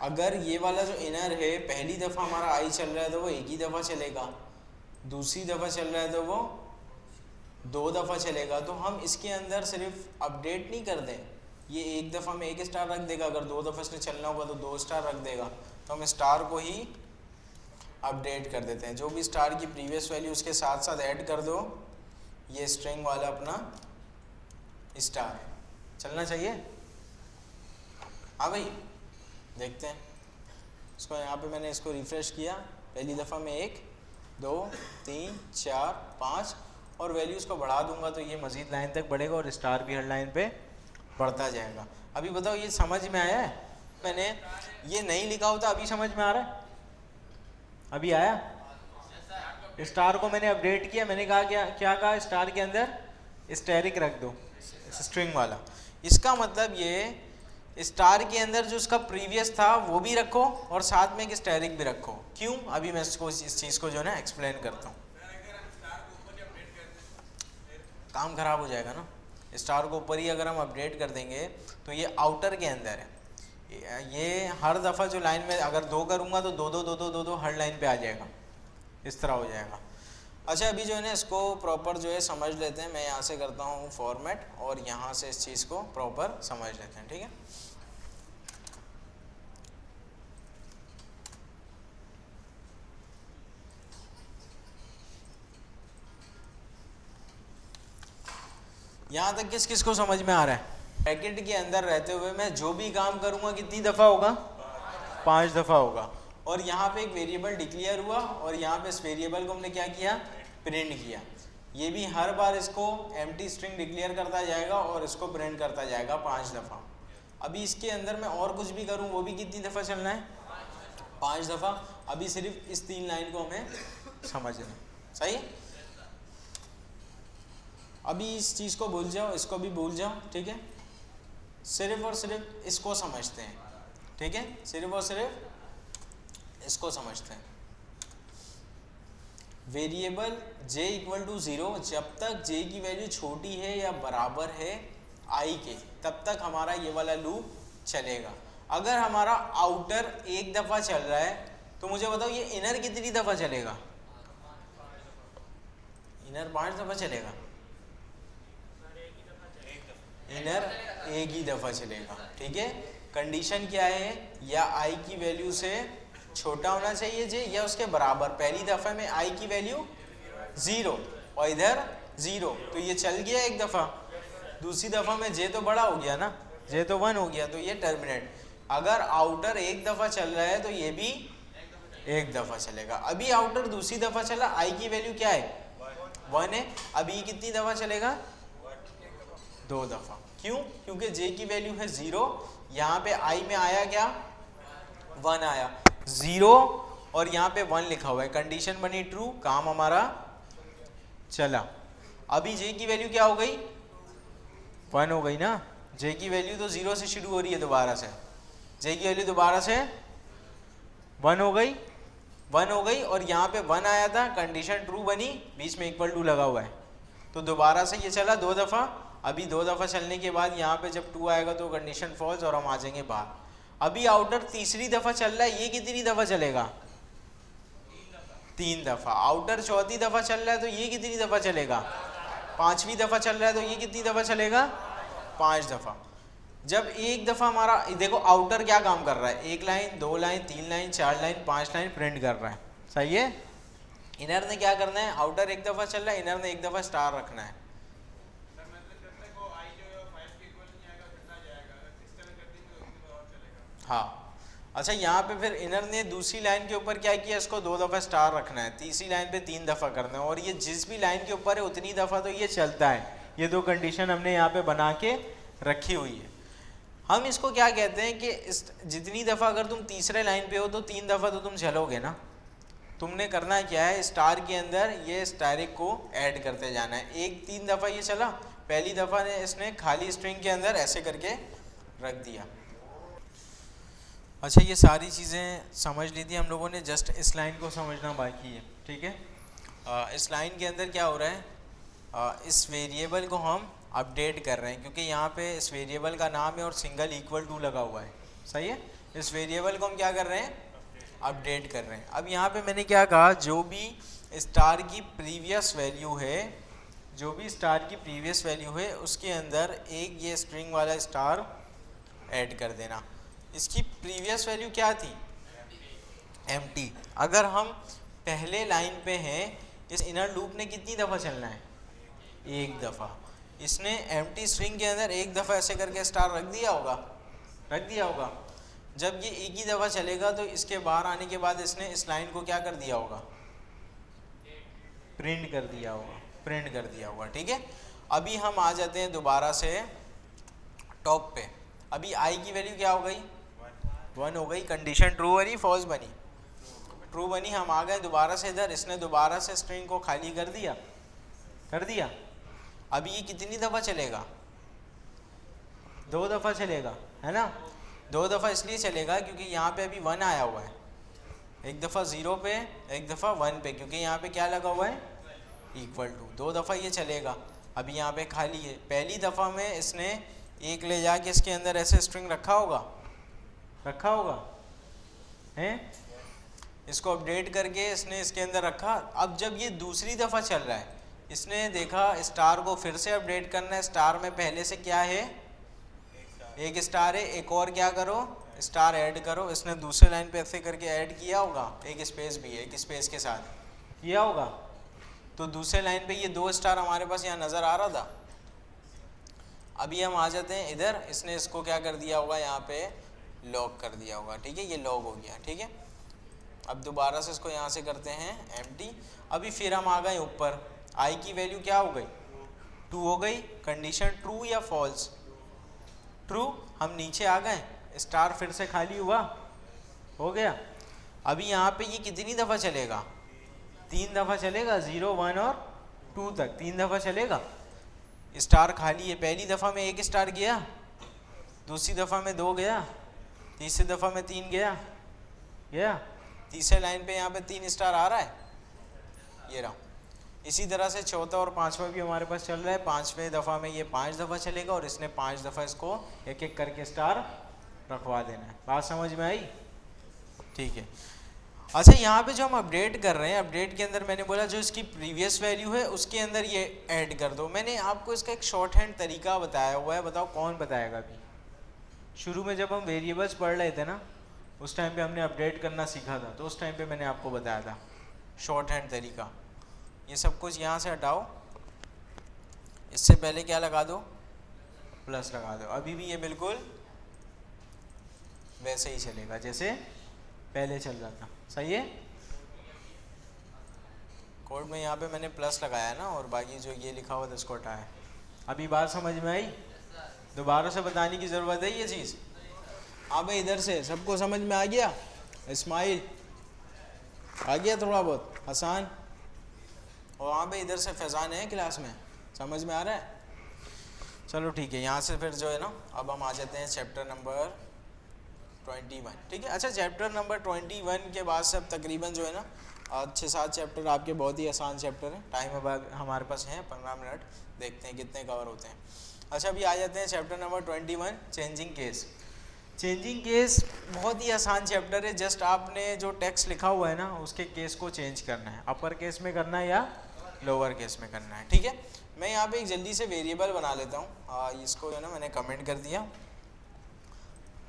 अगर ये वाला जो इनर है पहली दफ़ा हमारा आई चल रहा है तो वो 1 ही दफ़ा चलेगा, दूसरी दफ़ा चल रहा है तो वो 2 दफ़ा चलेगा। तो हम इसके अंदर सिर्फ अपडेट नहीं कर दें, ये 1 दफ़ा में 1 स्टार रख देगा, अगर 2 दफ़ा इसने चलना होगा तो 2 स्टार रख देगा। तो हम स्टार को ही अपडेट कर देते हैं, जो भी स्टार की प्रीवियस वैल्यू उसके साथ साथ ऐड कर दो, ये स्ट्रिंग वाला अपना स्टार चलना चाहिए। हाँ भाई देखते हैं इसको, यहाँ पे मैंने इसको रिफ्रेश किया, पहली दफ़ा में 1 2 3 4 5 और वैल्यूज़ को बढ़ा दूंगा तो ये मज़ीद लाइन तक बढ़ेगा और स्टार भी हर लाइन पे बढ़ता जाएगा। अभी बताओ ये समझ में आया है? मैंने ये नहीं लिखा होता अभी समझ में आ रहा है? अभी आया? स्टार को मैंने अपडेट किया, मैंने कहा क्या कहा, स्टार के अंदर स्टेरिक रख दो, स्ट्रिंग वाला। इसका मतलब ये स्टार के अंदर जो उसका प्रीवियस था वो भी रखो और साथ में एक स्टेरिक भी रखो। क्यों? अभी मैं इसको इस चीज़ को जो है ना एक्सप्लेन करता हूँ। काम खराब हो जाएगा ना। स्टार को ऊपर ही अगर हम अपडेट कर देंगे तो ये आउटर के अंदर है, ये हर दफ़ा जो लाइन में अगर 2 करूँगा तो 2 2 2 2 2 2 हर लाइन पे आ जाएगा, इस तरह हो जाएगा। अच्छा अभी जो है ना इसको प्रॉपर जो है समझ लेते हैं। मैं यहाँ से करता हूँ फॉर्मेट और यहाँ से इस चीज़ को प्रॉपर समझ लेते हैं, ठीक है। यहाँ तक किस किस को समझ में आ रहा है? ब्रैकेट के अंदर रहते हुए मैं जो भी काम करूँगा कितनी दफ़ा होगा? 5 दफ़ा होगा। और यहाँ पे एक वेरिएबल डिक्लेयर हुआ और यहाँ पे इस वेरिएबल को हमने क्या किया? प्रिंट किया। ये भी हर बार इसको एम्प्टी स्ट्रिंग डिक्लेयर करता जाएगा और इसको प्रिंट करता जाएगा 5 दफ़ा। अभी इसके अंदर मैं और कुछ भी करूँ वो भी कितनी दफ़ा चलना है? 5 दफ़ा। अभी सिर्फ इस 3 लाइन को हमें समझना है, सही? अभी इस चीज़ को भूल जाओ, इसको भी भूल जाओ, ठीक है। सिर्फ और सिर्फ इसको समझते हैं, ठीक है। सिर्फ और सिर्फ इसको समझते हैं। वेरिएबल j इक्वल टू 0 जब तक j की वैल्यू छोटी है या बराबर है i के, तब तक हमारा ये वाला लूप चलेगा। अगर हमारा आउटर एक दफ़ा चल रहा है तो मुझे बताओ ये इनर कितनी दफ़ा चलेगा? इनर 5 दफ़ा चलेगा। इनर एक ही दफ़ा चलेगा, ठीक है। कंडीशन क्या है? या i की वैल्यू से छोटा होना चाहिए j या उसके बराबर। पहली दफ़ा में i की वैल्यू 0 और इधर 0, तो ये चल गया एक दफ़ा। दूसरी दफ़ा में j तो बड़ा हो गया ना, j तो 1 हो गया, तो ये टर्मिनेट। अगर आउटर एक दफ़ा चल रहा है तो ये भी एक दफ़ा चलेगा। अभी आउटर दूसरी दफ़ा चला, i की वैल्यू क्या है? 1 है। अभी कितनी दफ़ा चलेगा? 2 दफ़ा। क्यों? क्योंकि j की वैल्यू है 0, यहाँ पे i में आया क्या? 1 आया। 0 और यहाँ पे 1 लिखा हुआ है, कंडीशन बनी ट्रू, काम हमारा चला। अभी j की वैल्यू क्या हो गई? 1 हो गई ना। j की वैल्यू तो 0 से शुरू हो रही है, दोबारा से j की वैल्यू दोबारा से 1 हो गई, 1 हो गई और यहाँ पे 1 आया था, कंडीशन ट्रू बनी, बीच में इक्वल टू लगा हुआ है, तो दोबारा से ये चला 2 दफ़ा। अभी 2 दफ़ा चलने के बाद यहाँ पे जब 2 आएगा तो कंडीशन फॉल्स और हम आ जाएंगे बाहर। अभी आउटर तीसरी दफ़ा चल रहा है, ये कितनी दफ़ा चलेगा? 3 दफ़ा। आउटर चौथी दफ़ा चल रहा है तो ये कितनी दफ़ा चलेगा? 5वीं दफ़ा चल रहा है तो ये कितनी दफ़ा चलेगा? 5 दफ़ा। जब एक दफ़ा हमारा, देखो आउटर क्या काम कर रहा है? 1 line, 2 line, 3 line, 4 line, 5 line print कर रहा है, सही है। इनर ने क्या करना है? आउटर एक दफ़ा चल रहा है, इनर ने एक दफ़ा स्टार रखना है। हाँ, अच्छा यहाँ पे फिर इनर ने दूसरी लाइन के ऊपर क्या किया? इसको 2 दफ़ा स्टार रखना है, तीसरी लाइन पे 3 दफ़ा करना है, और ये जिस भी लाइन के ऊपर है उतनी दफ़ा तो ये चलता है। ये 2 कंडीशन हमने यहाँ पे बना के रखी हुई है। हम इसको क्या कहते हैं कि जितनी दफ़ा अगर तुम तीसरे लाइन पे हो तो 3 दफ़ा तो तुम चलोगे ना। तुमने करना क्या है? स्टार के अंदर ये स्टैरिक को ऐड करते जाना है। 3 दफ़ा ये चला, पहली दफ़ा ने इसने खाली स्ट्रिंग के अंदर ऐसे करके रख दिया। अच्छा, ये सारी चीज़ें समझ ली थी हम लोगों ने, जस्ट इस लाइन को समझना बाकी है, ठीक है। इस लाइन के अंदर क्या हो रहा है? इस वेरिएबल को हम अपडेट कर रहे हैं, क्योंकि यहाँ पे इस वेरिएबल का नाम है और सिंगल इक्वल टू लगा हुआ है, सही है। इस वेरिएबल को हम क्या कर रहे हैं? अपडेट कर रहे हैं। अब यहाँ पे मैंने क्या कहा? जो भी स्टार की प्रीवियस वैल्यू है, जो भी स्टार की प्रीवियस वैल्यू है उसके अंदर एक ये स्ट्रिंग वाला स्टार ऐड कर देना। इसकी प्रीवियस वैल्यू क्या थी? एम्प्टी। अगर हम पहले लाइन पे हैं, इस इनर लूप ने कितनी दफ़ा चलना है? एक दफ़ा। इसने एम्प्टी स्ट्रिंग के अंदर एक दफ़ा ऐसे करके स्टार रख दिया होगा। जब ये एक ही दफ़ा चलेगा तो इसके बाहर आने के बाद इसने इस लाइन को क्या कर दिया होगा? प्रिंट कर दिया होगा। प्रिंट कर दिया हुआ, ठीक है। अभी हम आ जाते हैं दोबारा से टॉप पे। अभी आई की वैल्यू क्या हो गई, 1 हो गई। कंडीशन ट्रू बनी फॉल्स बनी, ट्रू बनी। हम आ गए दोबारा से इधर, इसने दोबारा से स्ट्रिंग को खाली कर दिया, कर दिया। अभी ये कितनी दफ़ा चलेगा, 2 दफ़ा चलेगा, है ना। 2 दफ़ा इसलिए चलेगा क्योंकि यहाँ पे अभी 1 आया हुआ है, एक दफ़ा 0 पे, एक दफ़ा 1 पे, क्योंकि यहाँ पे क्या लगा हुआ है, इक्वल टू। 2 दफ़ा ये चलेगा। अभी यहाँ पे खाली है, पहली दफ़ा में इसने एक ले जाके इसके अंदर ऐसे स्ट्रिंग रखा होगा, रखा होगा हैं, इसको अपडेट करके इसने इसके अंदर रखा। अब जब ये दूसरी दफ़ा चल रहा है, इसने देखा स्टार को फिर से अपडेट करना है। स्टार में पहले से क्या है, एक स्टार है, एक और क्या करो, स्टार ऐड करो। इसने दूसरे लाइन पे ऐसे करके ऐड किया होगा, एक स्पेस भी है, एक स्पेस के साथ किया होगा। तो दूसरे लाइन पे ये 2 स्टार हमारे पास यहाँ नज़र आ रहा था। अभी हम आ जाते हैं इधर, इसने इसको क्या कर दिया होगा, यहाँ पे लॉक कर दिया होगा, ठीक है, ये लॉक हो गया, ठीक है। अब दोबारा से इसको यहाँ से करते हैं एम्प्टी। अभी फिर हम आ गए ऊपर, आई की वैल्यू क्या हो गई, 2 हो गई। कंडीशन ट्रू या फॉल्स, ट्रू। हम नीचे आ गए, स्टार फिर से खाली हुआ, हो गया। अभी यहाँ पे ये कितनी दफ़ा चलेगा, 3 दफ़ा चलेगा, 0, 1 और 2 तक 3 दफ़ा चलेगा। स्टार खाली है, पहली दफ़ा में 1 स्टार गया, दूसरी दफ़ा में 2 गया, तीसरी दफ़ा में 3 गया, तीसरे लाइन पे यहाँ पे 3 स्टार आ रहा है, ये रहा। इसी तरह से चौथा और पांचवा भी हमारे पास चल रहा है। 5वें दफ़ा में ये 5 दफ़ा चलेगा और इसने 5 दफ़ा इसको एक एक करके स्टार रखवा देना है। बात समझ में आई, ठीक है। अच्छा, यहाँ पे जो हम अपडेट कर रहे हैं, अपडेट के अंदर मैंने बोला जो इसकी प्रीवियस वैल्यू है उसके अंदर ये ऐड कर दो। मैंने आपको इसका एक शॉर्ट हैंड तरीका बताया हुआ है, बताओ कौन बताएगा। अभी शुरू में जब हम वेरिएबल्स पढ़ रहे थे ना, उस टाइम पे हमने अपडेट करना सीखा था, तो उस टाइम पे मैंने आपको बताया था शॉर्ट हैंड तरीका। ये सब कुछ यहाँ से हटाओ, इससे पहले क्या लगा दो, प्लस लगा दो। अभी भी ये बिल्कुल वैसे ही चलेगा जैसे पहले चल रहा था, सही है। कोड में यहाँ पे मैंने प्लस लगाया ना, और बाकी जो ये लिखा हुआ था इसको हटाया। अभी बात समझ में आई, दोबारा से बताने की ज़रूरत है ये चीज़। हाँ भाई, इधर से सबको समझ में आ गया, इस्माइल आ गया थोड़ा बहुत, हसान, और हाँ भाई इधर से फैज़ान है क्लास में, समझ में आ रहा है। चलो ठीक है, यहाँ से फिर जो है ना, अब हम आ जाते हैं चैप्टर नंबर 21, ठीक है। अच्छा, चैप्टर नंबर 21 के बाद से अब तकरीबन जो है ना 6-7 चैप्टर आपके बहुत ही आसान चैप्टर हैं। टाइम अब हमारे पास हैं 15 मिनट, देखते हैं कितने कवर होते हैं। अच्छा, अभी आ जाते हैं chapter number 21, changing case. Changing case बहुत ही आसान चैप्टर है। जस्ट आपने जो टेक्स्ट लिखा हुआ है ना, उसके केस को चेंज करना है, अपर केस में करना है या लोअर केस में करना है, ठीक है। मैं यहाँ पे एक जल्दी से वेरिएबल बना लेता हूँ, इसको जो है ना मैंने कमेंट कर दिया।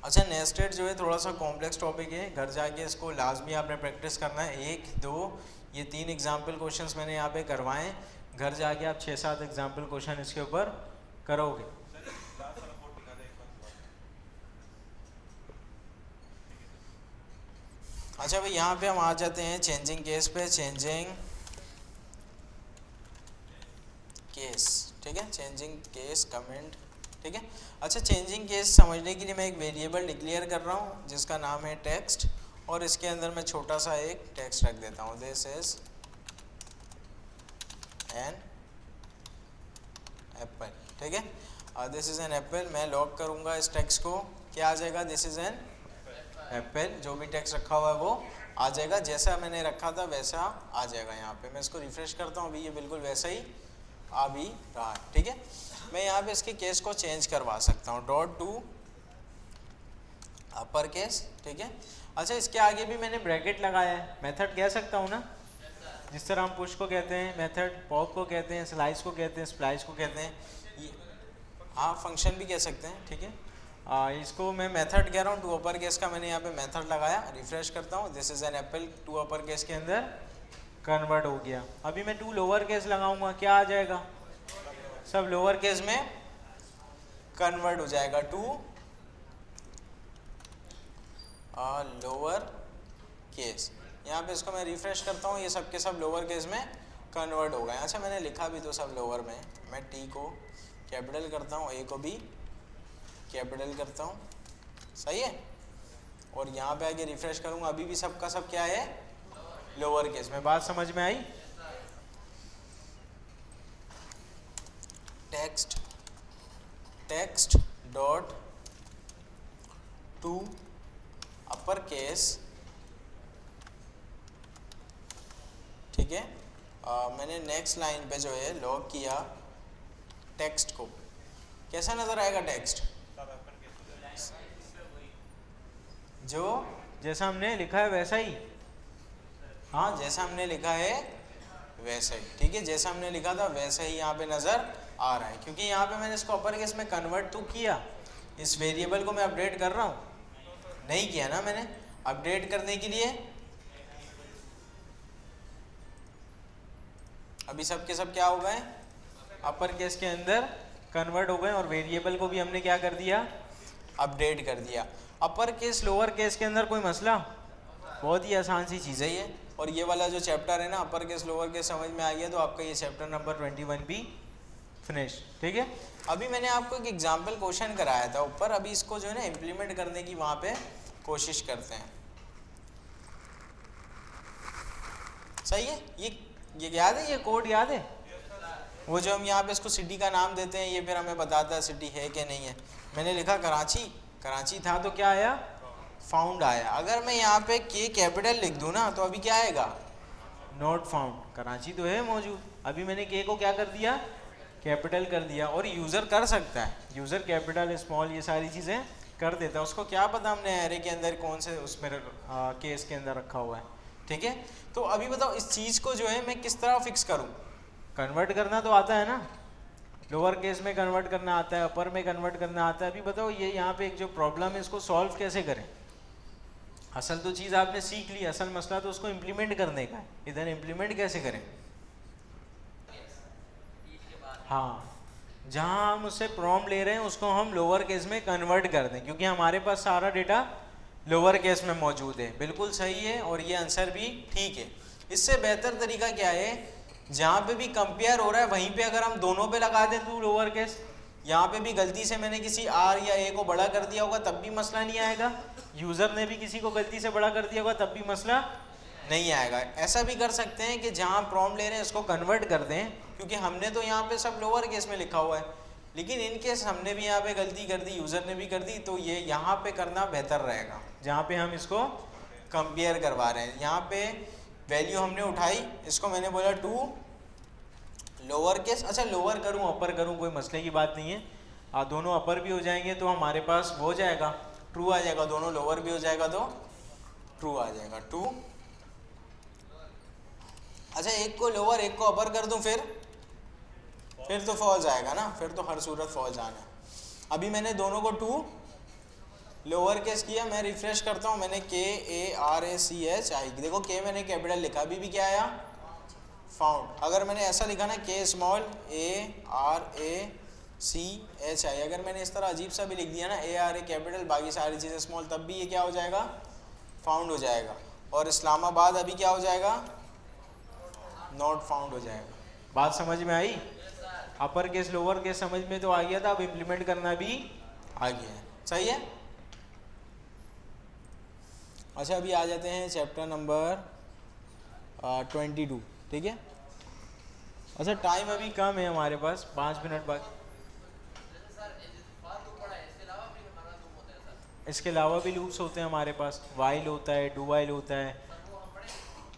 अच्छा, नेस्टेड जो है थोड़ा सा कॉम्प्लेक्स टॉपिक है, घर जाके इसको लाजमी आपने प्रैक्टिस करना है। 1, 2, ये 3 एग्जाम्पल क्वेश्चंस मैंने यहाँ पे करवाएं। घर जाके आप 6-7 एग्जाम्पल क्वेश्चन इसके ऊपर करोगे। अच्छा भाई, यहाँ पे हम आ जाते हैं चेंजिंग केस पे। चेंजिंग केस, ठीक है, चेंजिंग केस कमेंट, ठीक है। अच्छा, चेंजिंग केस समझने के लिए मैं एक वेरिएबल डिक्लेयर कर रहा हूँ जिसका नाम है टेक्स्ट, और इसके अंदर मैं छोटा सा एक टेक्स्ट रख देता हूँ, दिस इज एन एप्पल, ठीक है। दिस इज एन एप्पल, मैं लॉक करूँगा इस टेक्स्ट को, क्या आ जाएगा, दिस इज एन एप्पल। जो भी टेक्स्ट रखा हुआ है वो आ जाएगा, जैसा मैंने रखा था वैसा आ जाएगा। यहाँ पे मैं इसको रिफ्रेश करता हूँ, अभी ये बिल्कुल वैसा ही आ भी रहा, ठीक है। मैं यहाँ पे इसके केस को चेंज करवा सकता हूँ, डॉट टू अपर केस, ठीक है। अच्छा, इसके आगे भी मैंने ब्रैकेट लगाया है, मेथड कह सकता हूँ ना, जिस तरह हम पुश को कहते हैं मेथड, पॉप को कहते हैं, स्लाइस को कहते हैं, स्प्लाइस को कहते हैं, हाँ फंक्शन भी कह सकते हैं, ठीक है। इसको मैं मेथड कह रहा हूँ, टू अपर केस का मैंने यहाँ पे मेथड लगाया। रिफ्रेश करता हूँ, this is an apple, to upper case के अंदर कन्वर्ट हो गया। अभी मैं टू लोअर केस लगाऊंगा, क्या आ जाएगा, सब लोअर केस में कन्वर्ट हो जाएगा, टू लोअर केस। यहाँ पे इसको मैं रिफ्रेश करता हूँ, ये सब के सब लोअर केस में कन्वर्ट हो गए। अच्छा मैंने लिखा भी तो सब लोअर में, मैं टी को कैपिटल करता हूँ, ए को भी कैपिटल करता हूँ, सही है। और यहाँ पे आके रिफ्रेश करूँगा, अभी भी सबका सब क्या है, लोअर केस में। बात समझ में आई? Text dot to upper case, ठीक है। मैंने नेक्स्ट लाइन पे जो है लॉक किया टेक्स्ट को, कैसा नजर आएगा टेक्स्ट? जो जैसा हमने लिखा है वैसा ही, हाँ जैसा हमने लिखा है वैसा ही, ठीक है। जैसा हमने लिखा था वैसा ही यहाँ पे नज़र आ रहा है, क्योंकि यहाँ पे मैंने इसको अपर केस में कन्वर्ट तो किया, इस वेरिएबल को मैं अपडेट कर रहा हूँ, नहीं किया ना मैंने। अपडेट करने के लिए अभी सब के सब क्या हो गए, अपर केस के अंदर कन्वर्ट हो गए, और वेरिएबल को भी हमने क्या कर दिया, अपडेट कर दिया। अपर केस लोअर केस के अंदर कोई मसला, बहुत ही आसान सी चीज़ है ये। और ये वाला जो चैप्टर है ना अपर केस लोअर केस समझ में आ गया तो आपका ये चैप्टर नंबर 21 भी फिनिश, ठीक है। अभी मैंने आपको एक एग्जाम्पल क्वेश्चन कराया था ऊपर, अभी इसको जो है ना इम्प्लीमेंट करने की वहाँ पे कोशिश करते हैं, सही है। ये याद है, ये कोड याद है, वो जो हम यहाँ पे इसको सिटी का नाम देते हैं, ये फिर हमें बताता है सिटी है कि नहीं है। मैंने लिखा कराची, कराची था तो क्या आया, फाउंड आया। अगर मैं यहाँ पे के कैपिटल लिख दूँ ना तो अभी क्या आएगा, नॉट फाउंड। कराची तो है मौजूद, अभी मैंने के को क्या कर दिया, कैपिटल कर दिया। और यूज़र कर सकता है, यूज़र कैपिटल स्मॉल ये सारी चीज़ें कर देता है, उसको क्या पता हमने एरे के अंदर कौन से उसमें केस के अंदर रखा हुआ है, ठीक है। तो अभी बताओ इस चीज़ को जो है मैं किस तरह फिक्स करूँ, कन्वर्ट करना तो आता है ना, लोअर केस में कन्वर्ट करना आता है, अपर में कन्वर्ट करना आता है। अभी बताओ ये यहाँ पे एक जो प्रॉब्लम है इसको सॉल्व कैसे करें। असल तो चीज़ आपने सीख ली, असल मसला तो उसको इम्प्लीमेंट करने का है। इधर इम्प्लीमेंट कैसे करें, हाँ जहाँ हम उससे प्रॉम्प्ट ले रहे हैं उसको हम लोअर केस में कन्वर्ट कर दें, क्योंकि हमारे पास सारा डेटा लोअर केस में मौजूद है। बिल्कुल सही है, और ये आंसर भी ठीक है। इससे बेहतर तरीका क्या है, जहाँ पे भी कंपेयर हो रहा है वहीं पे अगर हम दोनों पे लगा दें तो लोअर केस, यहाँ पे भी गलती से मैंने किसी आर या ए को बड़ा कर दिया होगा तब भी मसला नहीं आएगा, यूज़र ने भी किसी को गलती से बड़ा कर दिया होगा तब भी मसला नहीं आएगा। ऐसा भी कर सकते हैं कि जहाँ प्रॉम्प्ट ले रहे हैं उसको कन्वर्ट कर दें, क्योंकि हमने तो यहाँ पे सब लोअर केस में लिखा हुआ है, लेकिन इन केस हमने भी यहाँ पे गलती कर दी, यूज़र ने भी कर दी, तो ये यहाँ पे करना बेहतर रहेगा जहाँ पे हम इसको कंपेयर करवा रहे हैं। यहाँ पे वैल्यू हमने उठाई, इसको मैंने बोला टू लोअर केस। अच्छा लोअर करूँ अपर करूँ कोई मसले की बात नहीं है, दोनों अपर भी हो जाएंगे तो हमारे पास वो हो जाएगा, ट्रू आ जाएगा, दोनों लोअर भी हो जाएगा तो ट्रू आ जाएगा, टू। अच्छा एक को लोअर एक को अपर कर दूं फिर तो फॉल्स आएगा ना, फिर तो हर सूरत फॉल्स आना है। अभी मैंने दोनों को टू लोअर केस किया, मैं रिफ्रेश करता हूँ, मैंने के A R A C H I, देखो के मैंने कैपिटल लिखा, अभी भी क्या आया, फाउंड। अगर मैंने ऐसा लिखा ना के small A R A C H I, अगर मैंने इस तरह अजीब सा भी लिख दिया ना ए आर ए कैपिटल बाकी सारी चीज़ें स्मॉल, तब भी ये क्या हो जाएगा, फाउंड हो जाएगा। और इस्लामाबाद अभी क्या हो जाएगा, नॉट फाउंड हो जाएगा। बात समझ में आई, अपर केस लोअर केस समझ में तो आ गया था, अब इम्प्लीमेंट करना भी आ गया है, सही है। अच्छा अभी आ जाते हैं चैप्टर नंबर 22, ठीक है। अच्छा टाइम अभी कम है हमारे पास, 5 मिनट बाद। इसके अलावा भी लूप्स होते हैं हमारे पास, वाइल होता है, डू वाइल होता है,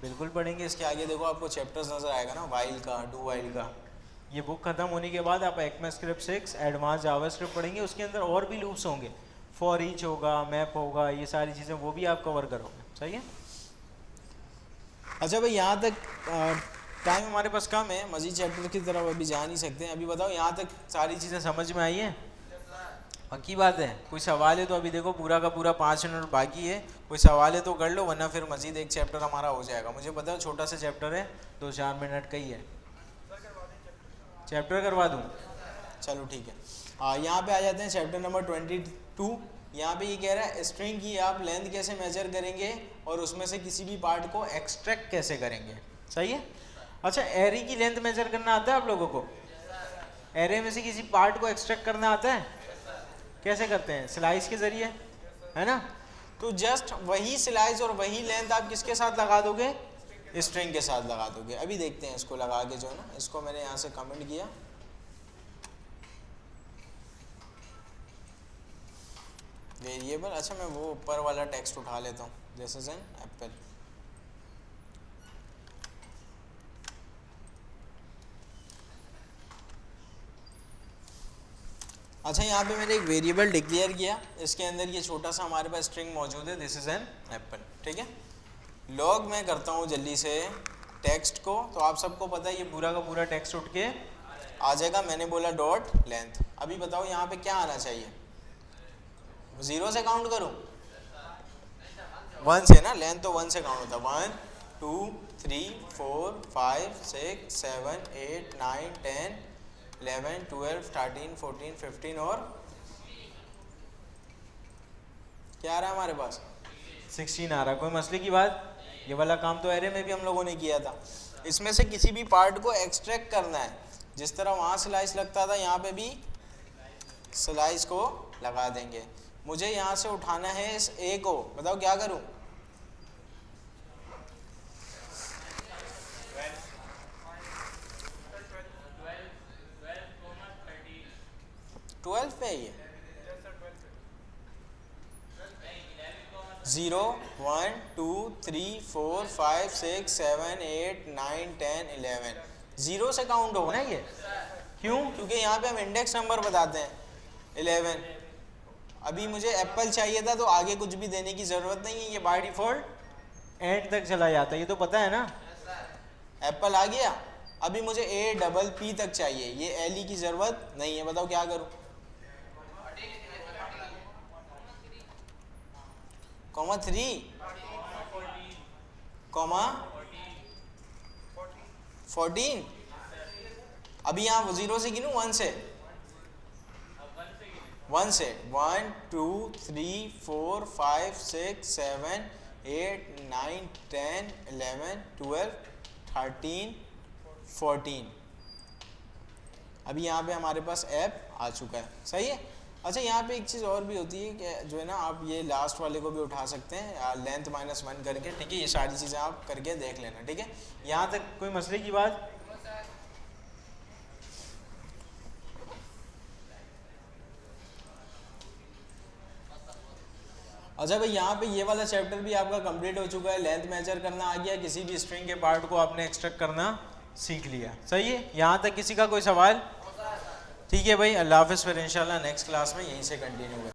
बिल्कुल पढ़ेंगे। इसके आगे देखो आपको चैप्टर्स नज़र आएगा ना, वाइल का, डू वाइल का। ये बुक खत्म होने के बाद आप ECMAScript 6 एडवांस जावास्क्रिप्ट पढ़ेंगे, उसके अंदर और भी लूप्स होंगे, फॉर ईच होगा, मैप होगा, ये सारी चीज़ें वो भी आप कवर करोगे, सही है। अच्छा भाई यहाँ तक टाइम हमारे पास कम है, मज़ीद चैप्टर की तरफ अभी जा नहीं सकते हैं। अभी बताओ यहाँ तक सारी चीज़ें समझ में आई हैं, पक्की बात है। कोई सवाल है तो अभी देखो पूरा का पूरा 5 मिनट बाकी है, कोई सवाल है तो कर लो, वरना फिर मज़ीद एक चैप्टर हमारा हो जाएगा। मुझे पता है छोटा सा चैप्टर है, 2-4 मिनट का ही है, चैप्टर करवा दूँ, चलो ठीक है। यहाँ पे आ जाते हैं चैप्टर नंबर 22। यहाँ पे ये कह रहा है स्ट्रिंग की आप लेंथ कैसे मेजर करेंगे और उसमें से किसी भी पार्ट को एक्सट्रैक्ट कैसे करेंगे, सही है। अच्छा, एरे की लेंथ मेजर करना आता है आप लोगों को? एरे में से किसी पार्ट को एक्सट्रैक्ट करना आता है? कैसे करते हैं? स्लाइस के जरिए, है ना? तो जस्ट वही स्लाइस और वही लेंथ आप किसके साथ लगा दोगे? स्ट्रिंग के साथ लगा दोगे। अभी देखते हैं इसको लगा के, जो है ना, इसको मैंने यहाँ से कमेंट किया, वेरिएबल। अच्छा, मैं वो ऊपर वाला टेक्स्ट उठा लेता हूँ, दिस इज एन एप्पल। अच्छा, यहाँ पे मैंने एक वेरिएबल डिक्लेयर किया, इसके अंदर ये छोटा सा हमारे पास स्ट्रिंग मौजूद है, दिस इज एन एप्पल, ठीक है। लॉग मैं करता हूँ जल्दी से टेक्स्ट को, तो आप सबको पता है ये पूरा का पूरा टेक्स्ट उठ के आ जाएगा। मैंने बोला डॉट लेंथ। अभी बताओ यहाँ पे क्या आना चाहिए? 0 से काउंट करूँ? 1 से ना, लेंथ तो 1 से काउंट होता है। 1 2 3 4 5 6 7 8 9 10 11 12 13 14 15 और क्या आ रहा है हमारे पास? 16 आ रहा है। कोई मसले की बात? ये वाला काम तो एरे में भी हम लोगों ने किया था। इसमें से किसी भी पार्ट को एक्सट्रैक्ट करना है, जिस तरह वहाँ स्लाइस लगता था यहाँ पे भी स्लाइस को लगा देंगे। मुझे यहाँ से उठाना है इस ए को, बताओ क्या करूँ? 12 पे ये 0 1 2 3 4 5 6 7 8 9 10 11 0 से काउंट होगा ना ये। क्यों? क्योंकि यहाँ पे हम इंडेक्स नंबर बताते हैं 11। अभी मुझे एप्पल चाहिए था, तो आगे कुछ भी देने की ज़रूरत नहीं है, ये बाय डिफ़ॉल्ट एंड तक चला जाता है, ये तो पता है ना। एप्पल आ गया, अभी मुझे APP तक चाहिए, ये LE की ज़रूरत नहीं है। बताओ क्या करूँ? Comma 3 comma 14। अभी यहाँ 0 से गिनूँ 1 से? 1 से 1 2 3 4 5 6 7 8 9 10 11 12 13 14। अभी यहाँ पे हमारे पास ऐप आ चुका है, सही है। अच्छा, यहाँ पे एक चीज़ और भी होती है कि जो है ना, आप ये लास्ट वाले को भी उठा सकते हैं लेंथ -1 करके, ठीक है। ये सारी चीज़ें आप करके देख लेना, ठीक है। यहाँ तक कोई मसले की बात? अच्छा भाई, यहाँ पे ये वाला चैप्टर भी आपका कंप्लीट हो चुका है। लेंथ मेजर करना आ गया, किसी भी स्ट्रिंग के पार्ट को आपने एक्सट्रैक्ट करना सीख लिया, सही है। यहाँ तक किसी का कोई सवाल? ठीक है भाई, अल्लाह हाफ़िज़। फिर इंशाल्लाह नेक्स्ट क्लास में यहीं से कंटिन्यू करें।